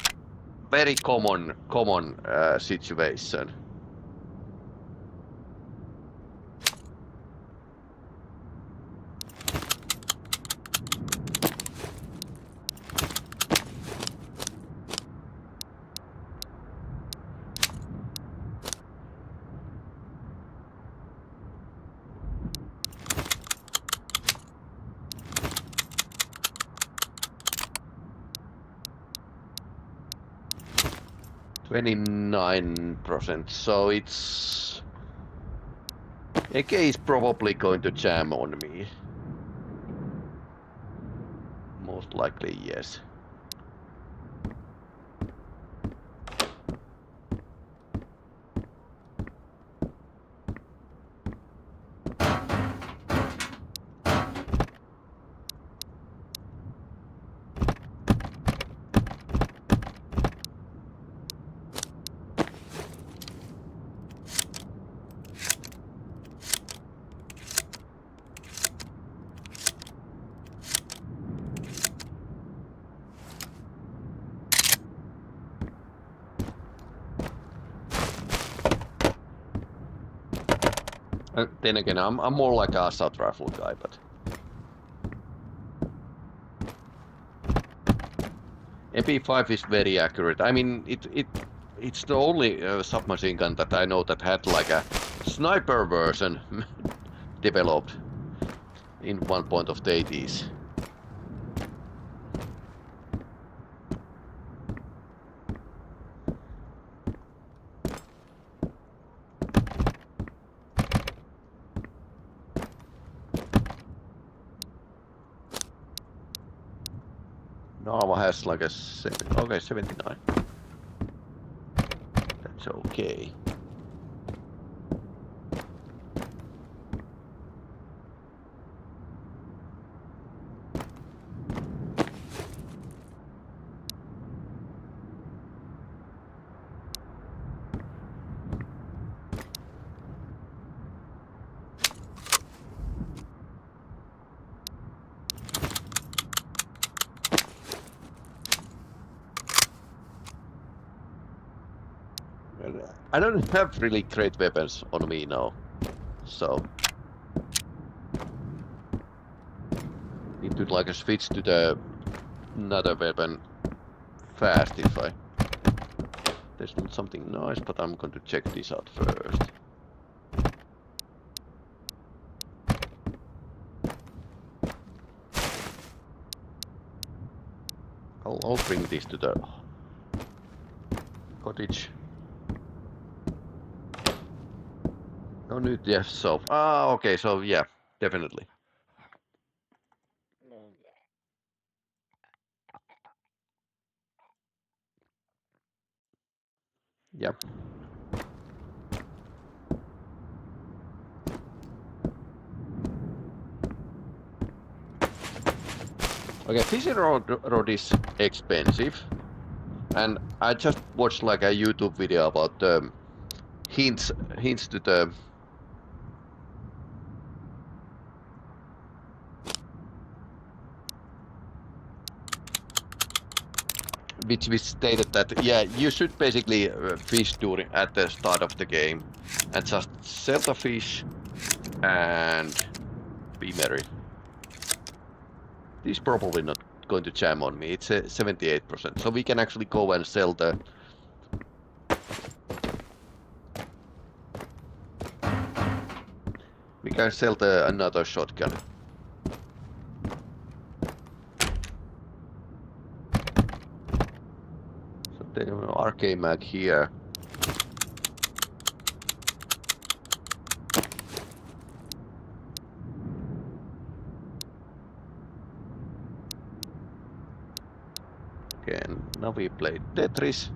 very common situation. %, so it's... AK is probably going to jam on me. Most likely, yes. Then again, I'm more like a assault rifle guy, but MP5 is very accurate. I mean, it's the only submachine gun that I know that had like a sniper version developed in one point of the 80s. Arma has like a 79. That's okay. I don't have really great weapons on me now, so need to like switch to the another weapon fast if I. There's not something nice, but I'm going to check this out first. I'll bring this to the cottage. No new death so. Ah, okay, so yeah, definitely. Yeah. Okay, fishing rod is expensive, and I just watched like a YouTube video about the hints to the which stated that yeah, you should basically fish during at the start of the game and just sell the fish and be merry. This is probably not going to jam on me. It's 78%, so we can actually go and sell the. We can sell the another shotgun. So the arcade mag here. Okay, and now we play Tetris.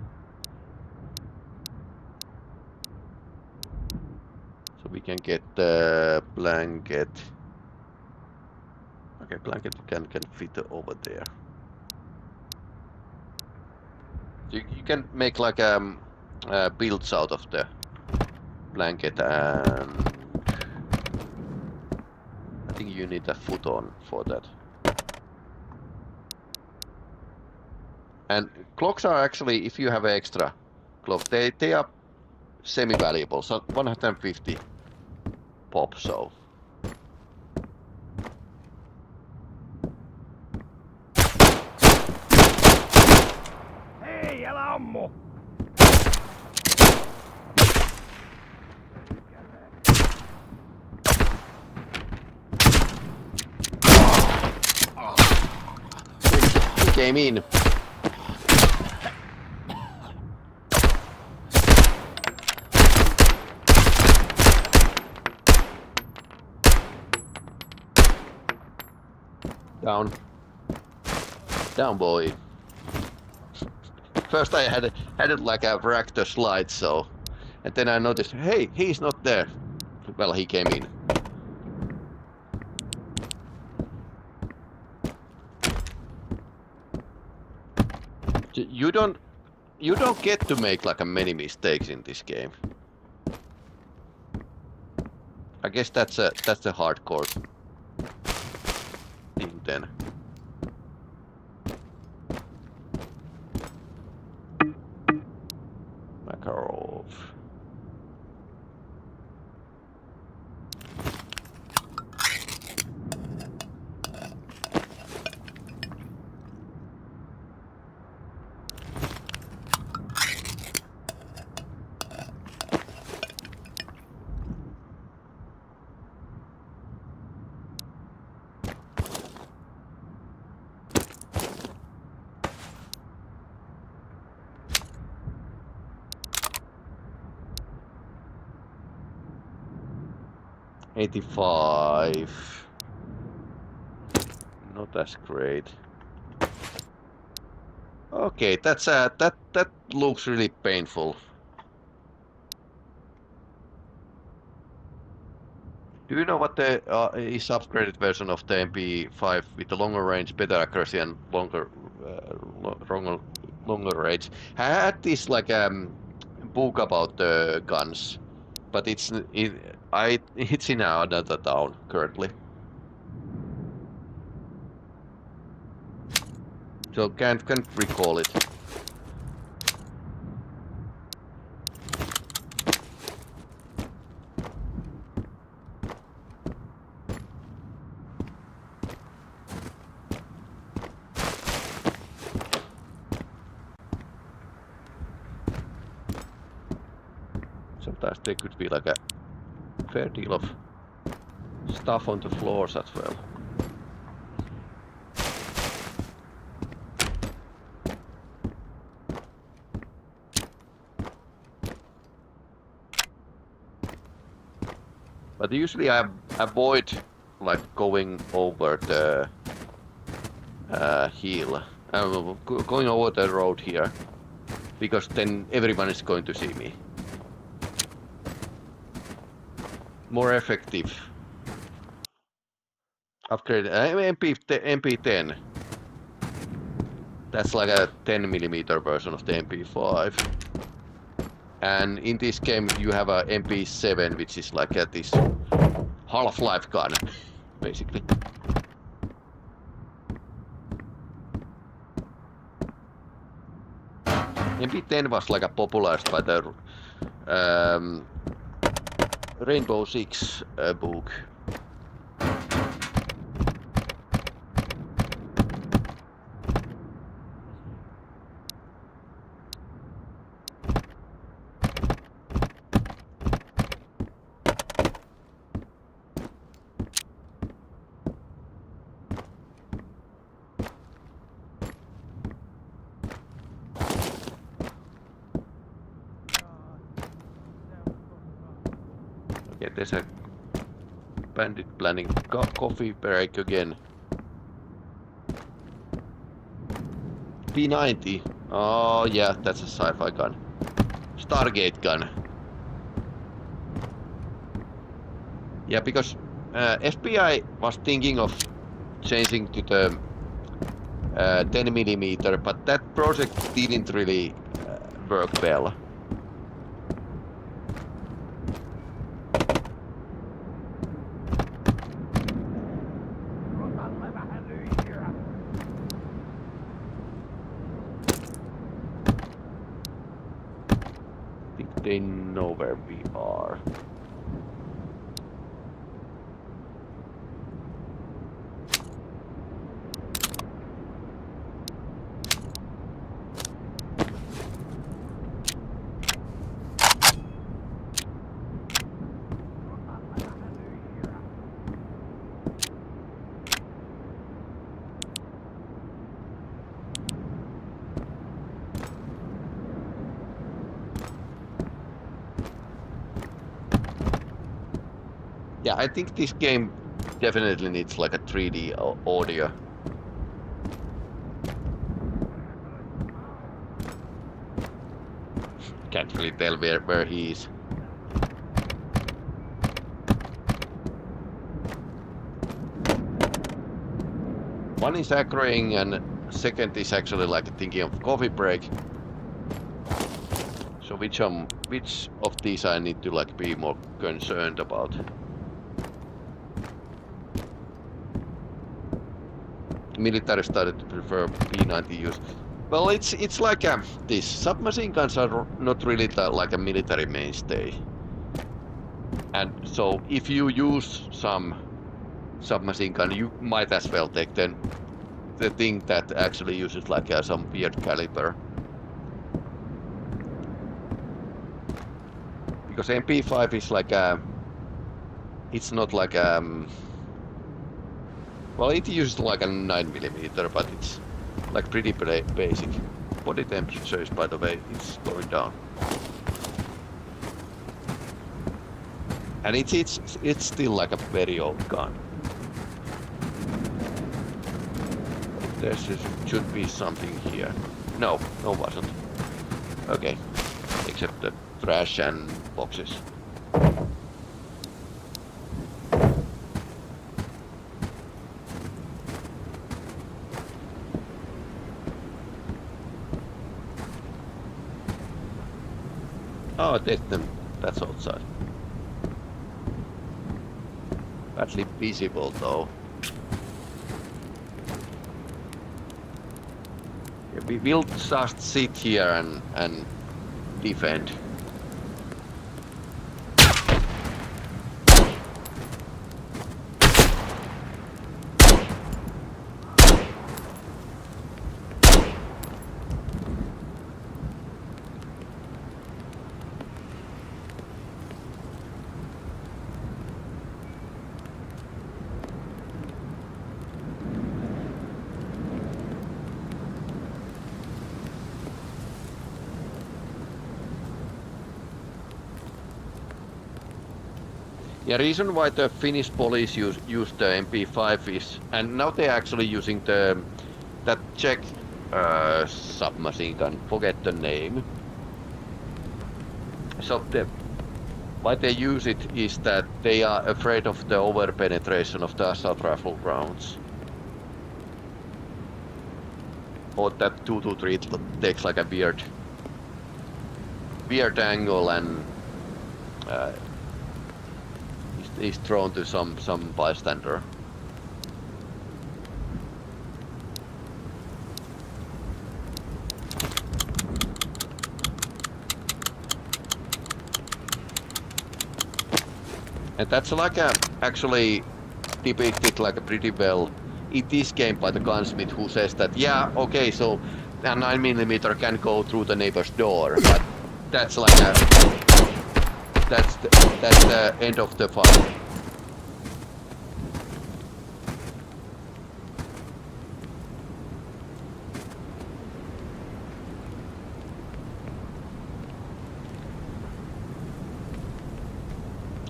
So we can get the blanket. Okay, blanket can fit over there. You can make like builds out of the blanket, and I think you need a futon for that. And clocks are actually, if you have an extra clock, they are semi-valuable, so 150 pop, so. Hei, älä ammu! He came in. Down. Down, boy. First I had it like a reactor slide, so, and then I noticed, hey, he's not there. Well, he came in. You don't get to make like a many mistakes in this game. I guess that's a hardcore thing then. Makarov. 85. Not as great. Okay, that's that looks really painful. Do you know what the is upgraded version of the MP5 with the longer range, better accuracy, and longer range? I had this like book about the guns, but it's in another town currently. So can't recall it. Sometimes there could be like a fair deal of stuff on the floors as well. But usually I avoid like going over the hill, going over the road here, because then everyone is going to see me. More effective. Upgrade MP10. That's like a 10mm version of the MP5. And in this game you have a MP7, which is like this Half-Life gun, basically. MP10 was like popularized by the Rainbow Six book. Okay, there's a bandit planning coffee break again. P90. Oh yeah, that's a sci-fi gun. Stargate gun. Yeah, because FBI was thinking of changing to the 10mm, but that project didn't really work well. They know where we are. Yeah, I think this game definitely needs like a 3D audio. Can't really tell where he is. One is aggroing and second is actually like thinking of coffee break. So which of these I need to like be more concerned about? Military started to prefer P90 use. Well, it's like these submachine guns are not really like a military mainstay. And so if you use some submachine gun, you might as well take the thing that actually uses like some weird caliber. Because MP5 is like it's not like well, it uses like a 9mm, but it's like pretty basic. Body temperature is, by the way, it's going down. And it's still like a very old gun. There should be something here. No wasn't. Okay. Except the trash and boxes. Oh, that's outside. Badly visible though. Yeah, we will just sit here and defend. Yeah, reason why the Finnish police use the MP5 is, and now they're actually using that Czech submachine gun. Forget the name. So why they use it is that they are afraid of the over penetration of the assault rifle rounds, or that 223 takes like a weird angle and is thrown to some bystander. And that's like actually depicted like a pretty well in this game by the gunsmith, who says that yeah, okay, so a 9mm can go through the neighbor's door, but that's like that's the end of the fight.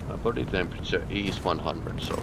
My body temperature is 100, so.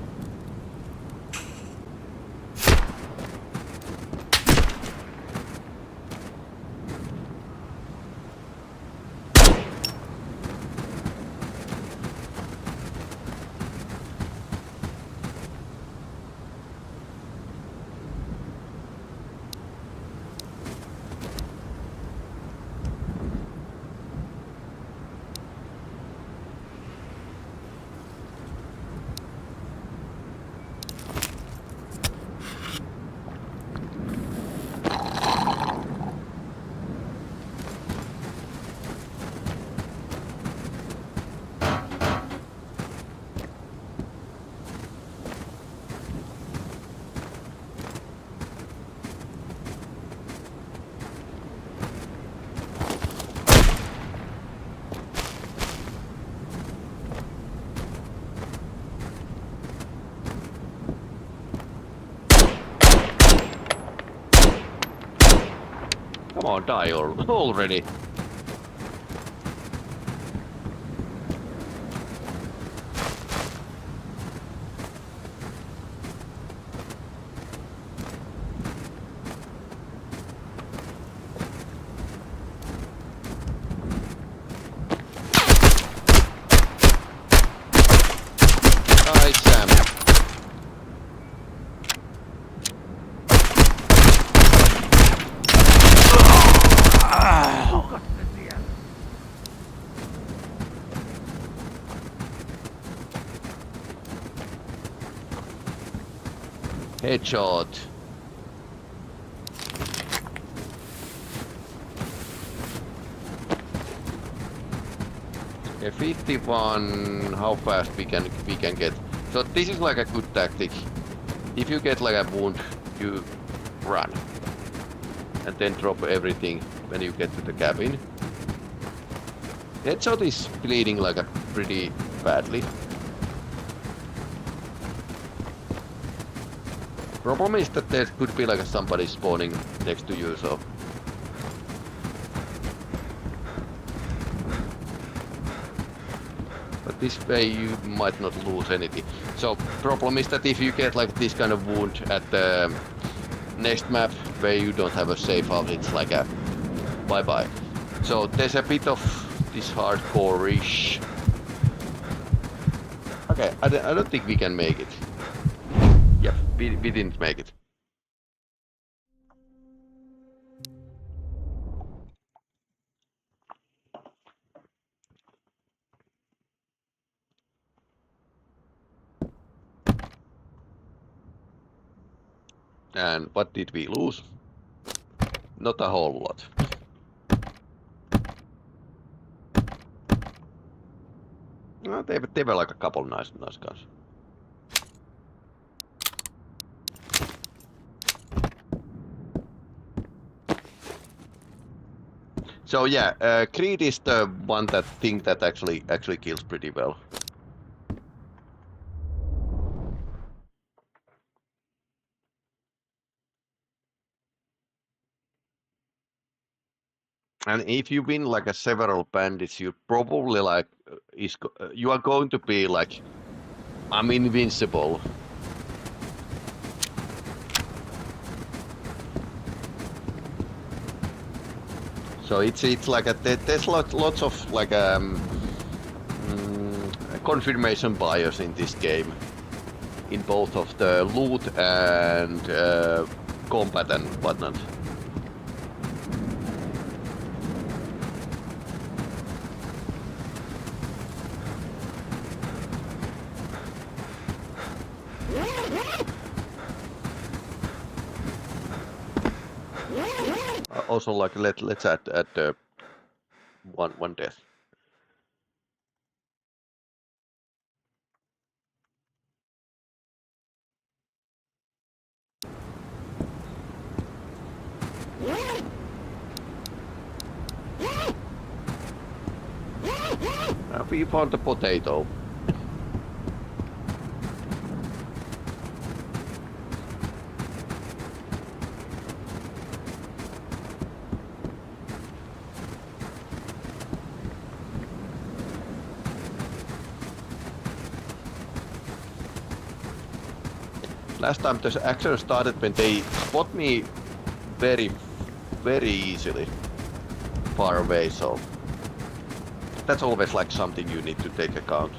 Come on, die already. Nice, Sam. Headshot. Okay, 51. How fast we can get? So this is like a good tactic. If you get like a wound, you run, and then drop everything when you get to the cabin. Headshot is bleeding like a pretty badly. Problem is that there could be like somebody spawning next to you, so. But this way you might not lose anything. So problem is that if you get like this kind of wound at the next map where you don't have a safe house, it's like a bye-bye. So there's a bit of this hardcore-ish. Okay, I don't think we can make it. Yep, we didn't make it. And what did we lose? Not a whole lot. No, they were like a couple nice guns. So yeah, greed is the one thing that actually kills pretty well. And if you win like a several bandits, you probably like you are going to be like, I'm invincible. So it's like there's lots of like confirmation bias in this game, in both of the loot and combat and whatnot. Also, like let's add one death. We found the potato. Last time the action started when they spot me very easily far away, so that's always like something you need to take account.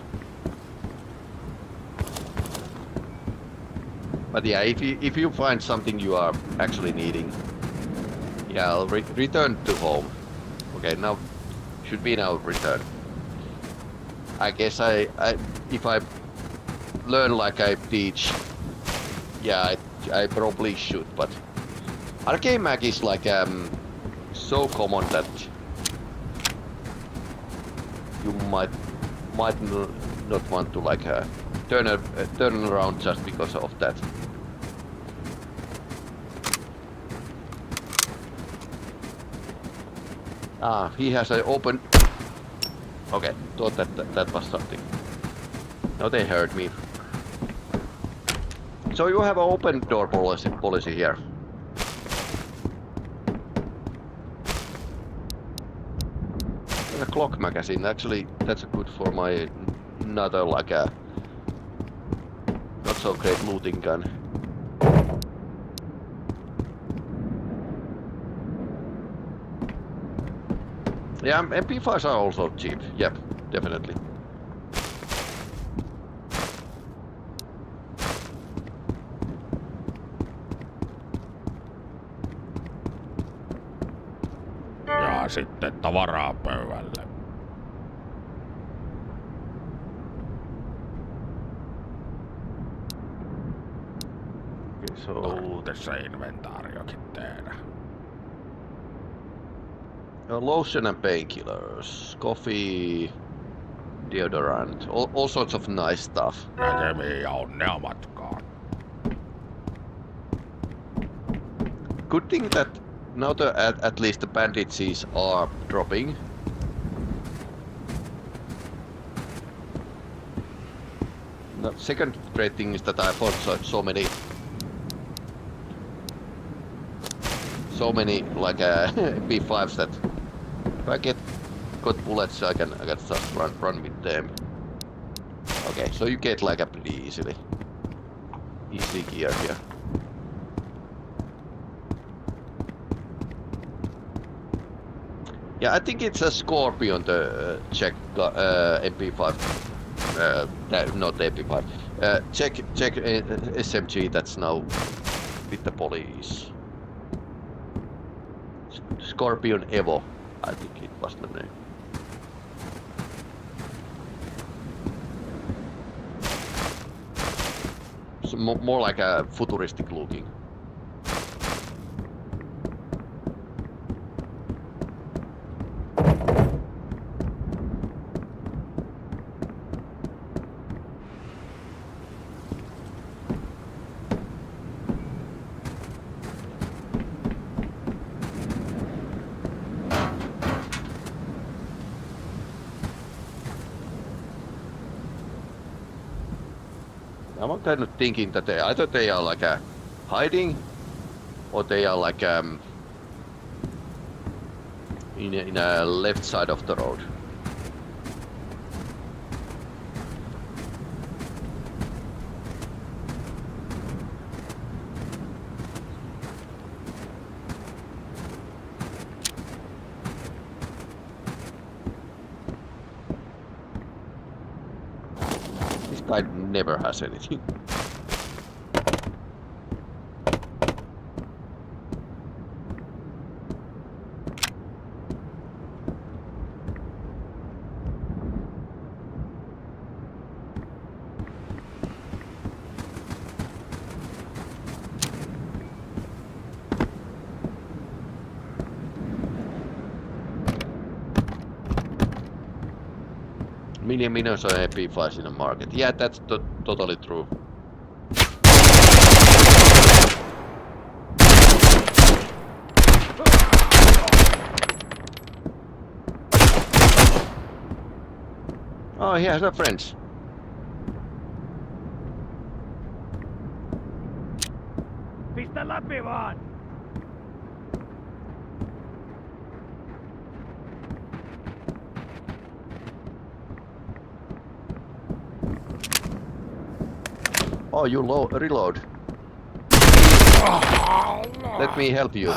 But yeah, if you find something you are actually needing, yeah, I'll return to home. Okay, now should be now return. I guess if I learn like I teach. Yeah, I probably should, but arcade mag is like so common that you might not want to like turn around just because of that. Ah, he has an open. Okay, thought that was something. Now they heard me. So you have an open door policy here. And a clock magazine, actually that's good for my another like a not so great looting gun. Yeah, MP5s are also cheap, yep, definitely. Sitten tavaraa pöydälle. Okay, so tässä inventaariokin tehdä. Lotion and painkillers, coffee, deodorant, all sorts of nice stuff. Näkemiin ja onnea matkaan. Good thing that now at least the bandages are dropping. The second great thing is that I found so many like P5s that if I got bullets I can just run with them. Okay, so you get like a pretty easily gear here. Yeah, I think it's a Scorpion, the Czech MP5. Not MP5. Czech SMG that's now with the police. Scorpion Evo, I think it was the name. So more like a futuristic looking. I'm kind of thinking that either they are like hiding, or they are like in a left side of the road. This guy never has anything. Million minutes on MP5s in the market. Yeah, that's totally true. Oh, he has no friends. Pistä läpi vaan! Oh, you reload. Let me help you.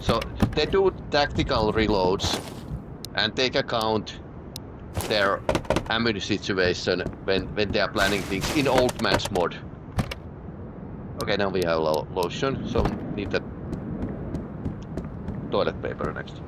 So they do tactical reloads and take account their ammo situation when they are planning things in old man's mode. Okay, now we have lotion, so need the toilet paper next.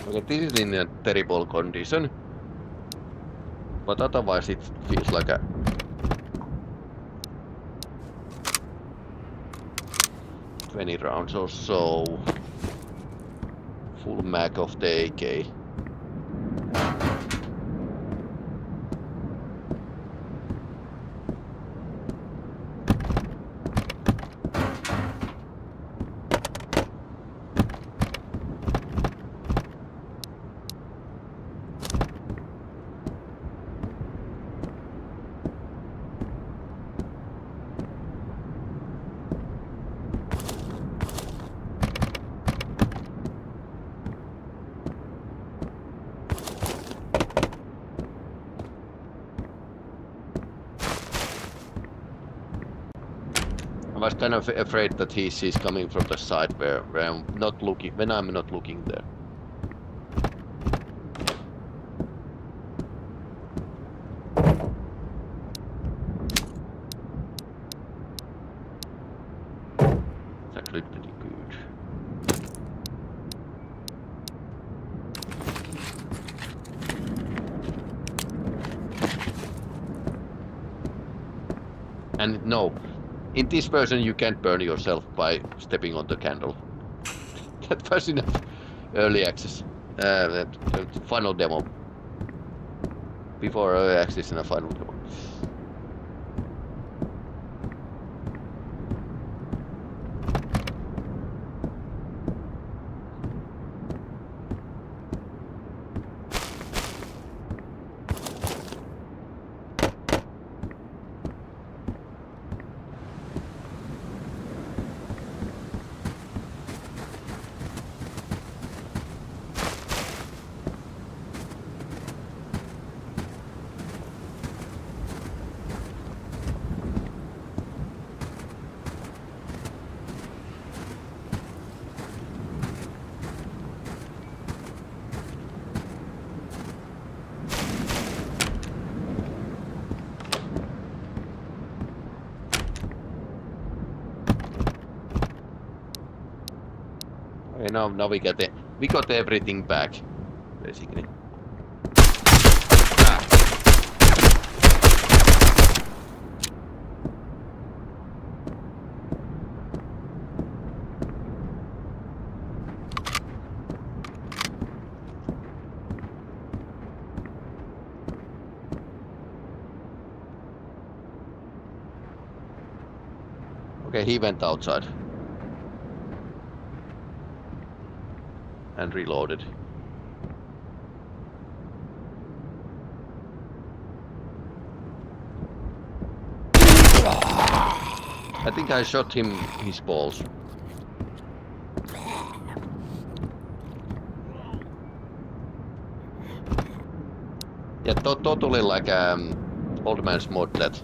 Okay, this is in a terrible condition, but otherwise it feels like a 20 rounds or so. Full mag of the AK. I was kind of afraid that he's coming from the side where I'm not looking, when I'm not looking there. It's actually pretty good. And no, in this version you can't burn yourself by stepping on the candle. That was enough early access. Final demo. Before early access and a final demo. Okay, now we got everything back, basically. Okay, he went outside. And reloaded. I think I shot him his balls. Yeah, totally like old man's mod that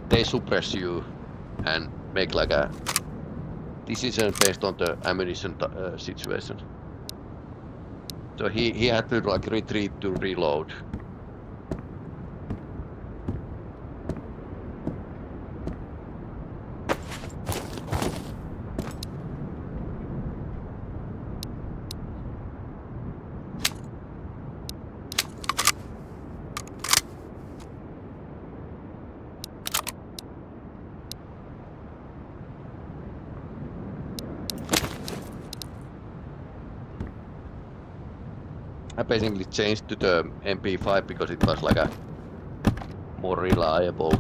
they suppress you and make like a decision based on the ammunition situation. So he had to like retreat to reload. I basically changed to the MP5 because it was like a more reliable.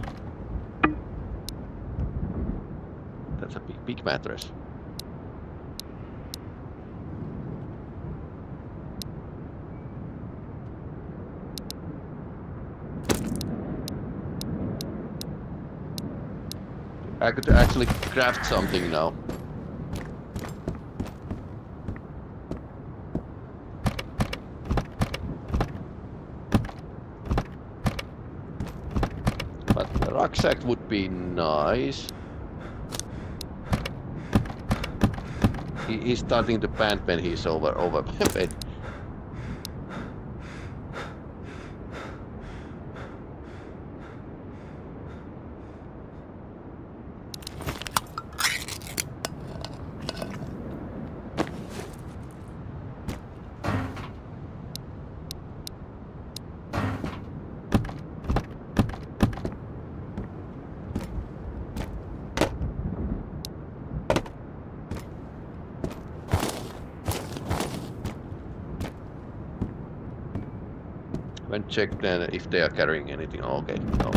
That's a big mattress. I could actually craft something now. Rucksack would be nice. He's starting to pant when he's over. When check then if they are carrying anything. Oh, okay, no.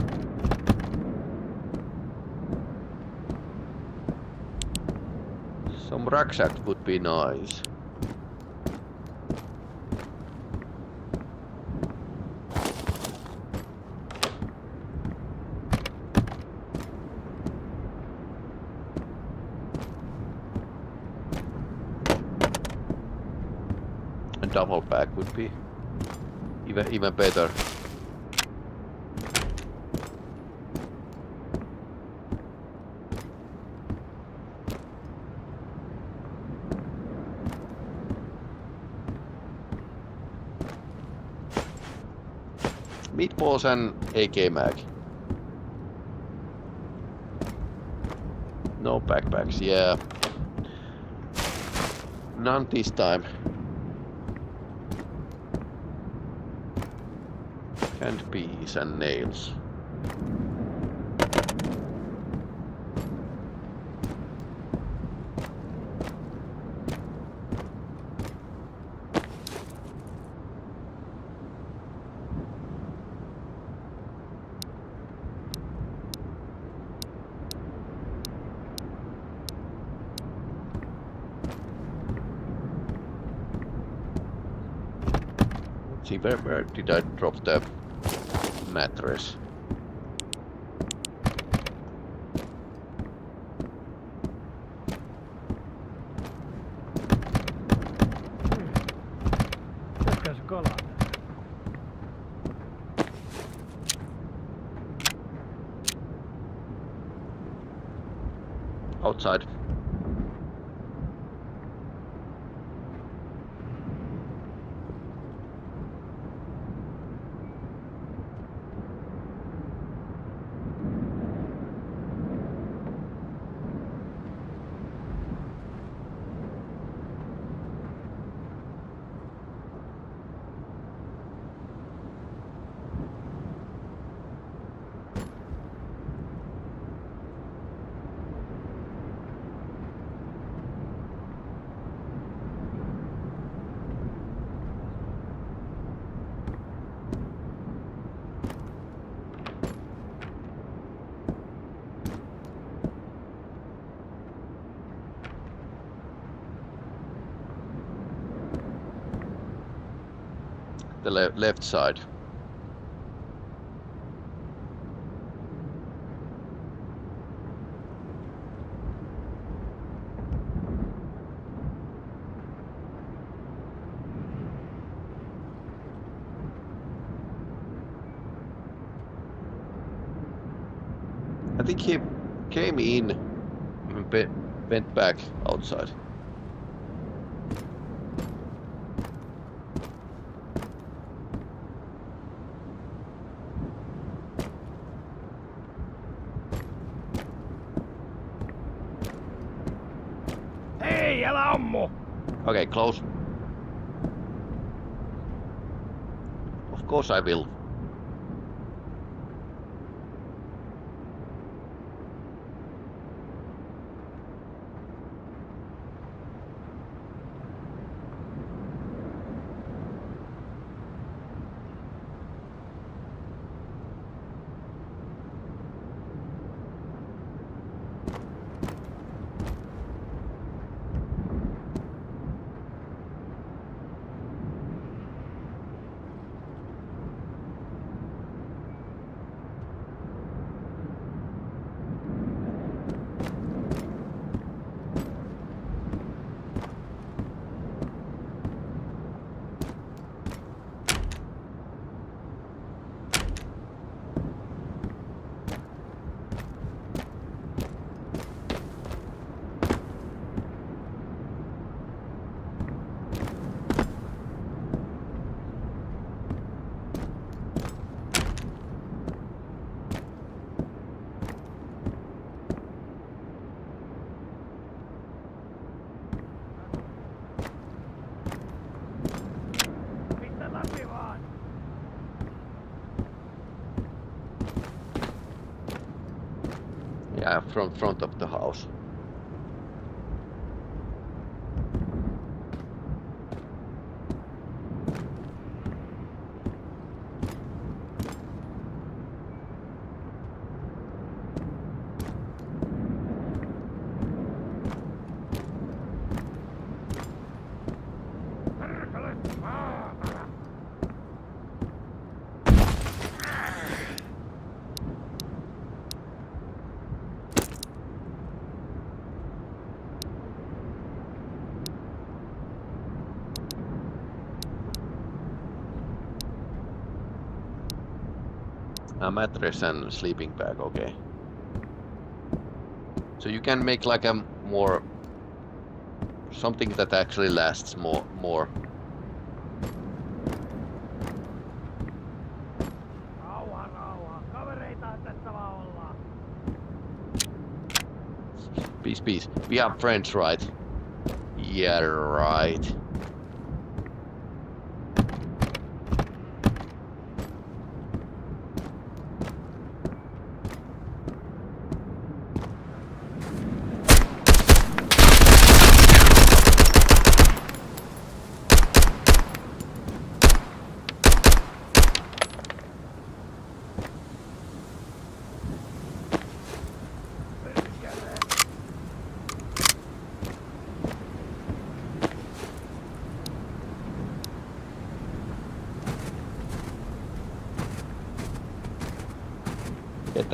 Some rucksack would be nice. A double bag would be even better. Meatballs and AK mag. No backpacks, yeah. None this time. And peas and nails. see, where did I drop the mattress? Tässä kalaa. Outside. The left side. I think he came in and went back outside. Hei, älä ammu! Okay, close. Of course I will. Yeah, from front of the house. A mattress and sleeping bag, okay. So you can make like a more something that actually lasts more. Peace. We are friends, right? Yeah, right.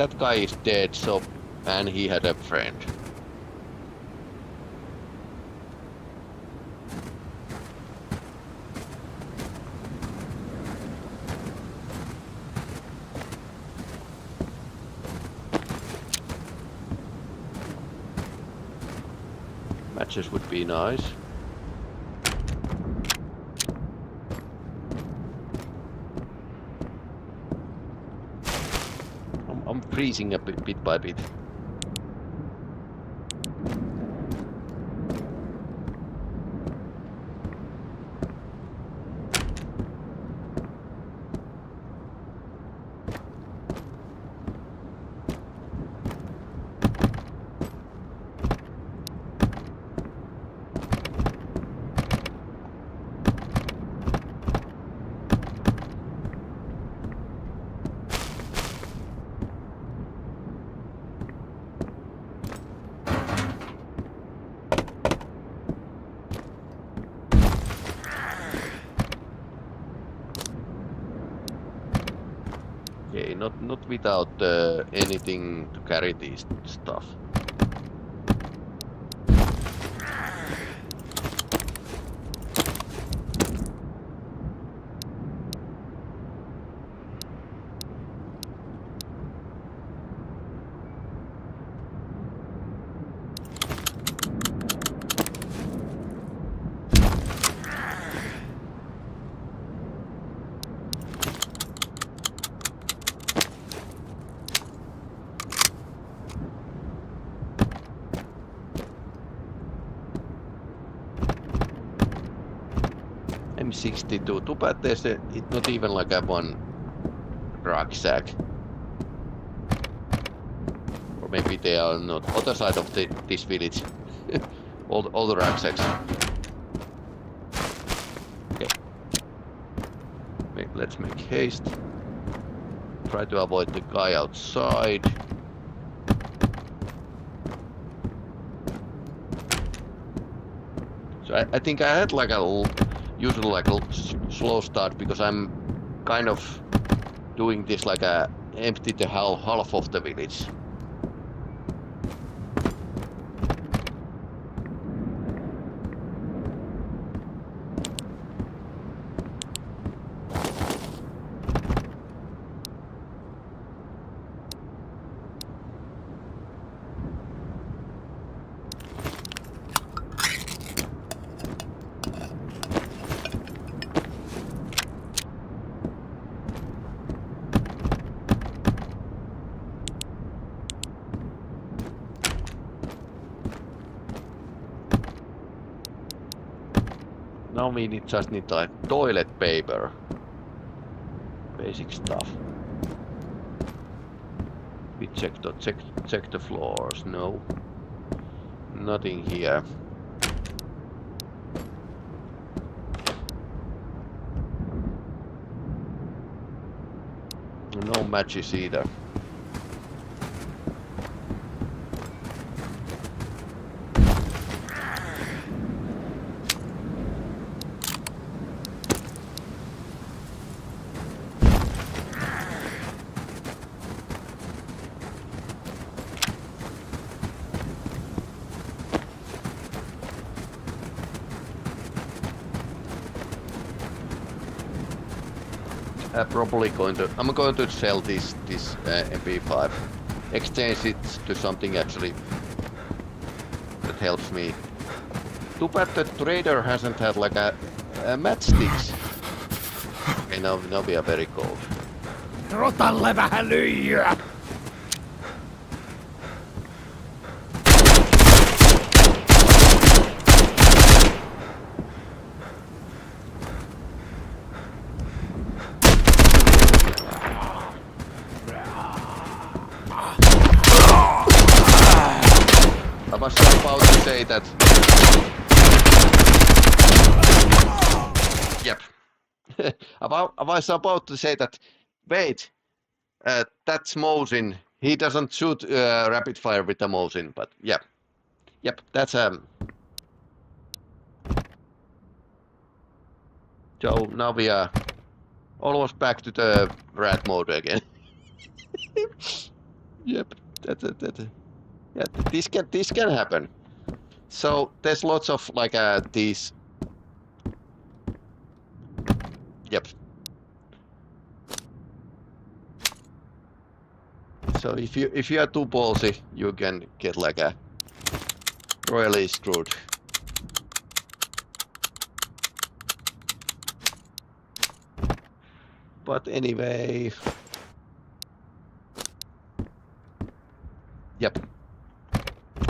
that guy is dead, so... And he had a friend. Matches would be nice. I'm freezing a bit by bit. Okay, not without anything to carry these stuff. M62, too bad there's not even like a one rucksack. Or maybe they are not other side of this village. all the rucksacks. Okay. Let's make haste. Try to avoid the guy outside. So I think I had like usually like a slow start because I'm kind of doing this like a empty the half of the village. Now we just need like toilet paper. Basic stuff. We check the floors. No. Nothing here. No matches either. I'm going to sell this MP5, exchange it to something actually that helps me. Too bad the trader hasn't had like a matchsticks. Okay, now we are very cold. Rotalle vähän lyijyä! I was about to say that. Yep. I was about to say that. Wait, that's Mosin. He doesn't shoot rapid fire with the Mosin, but yep, that's So now we are almost back to the rat mode again. Yep. Yeah, this can happen. So there's lots of like these. Yep. So if you are too ballsy, you can get like a royally screwed. But anyway. Yep.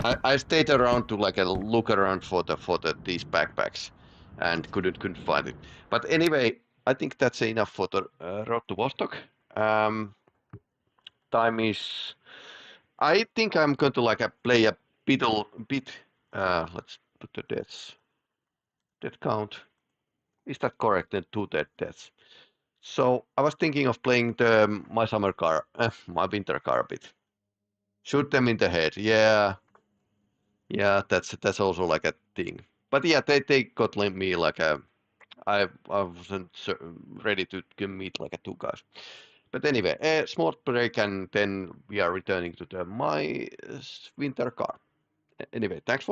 I stayed around to like a look around for these backpacks, and couldn't find it. But anyway, I think that's enough for the road to Vostok. Time is. I think I'm going to like play a bit. Let's put the deaths. Death count. Is that correct? Then 2 deaths. So I was thinking of playing my summer car, my winter car a bit. Shoot them in the head. Yeah. Yeah, that's also like a thing. But yeah, they got me like a. I wasn't ready to meet like a 2 guys. But anyway, a small break and then we are returning to my winter car. Anyway, thanks for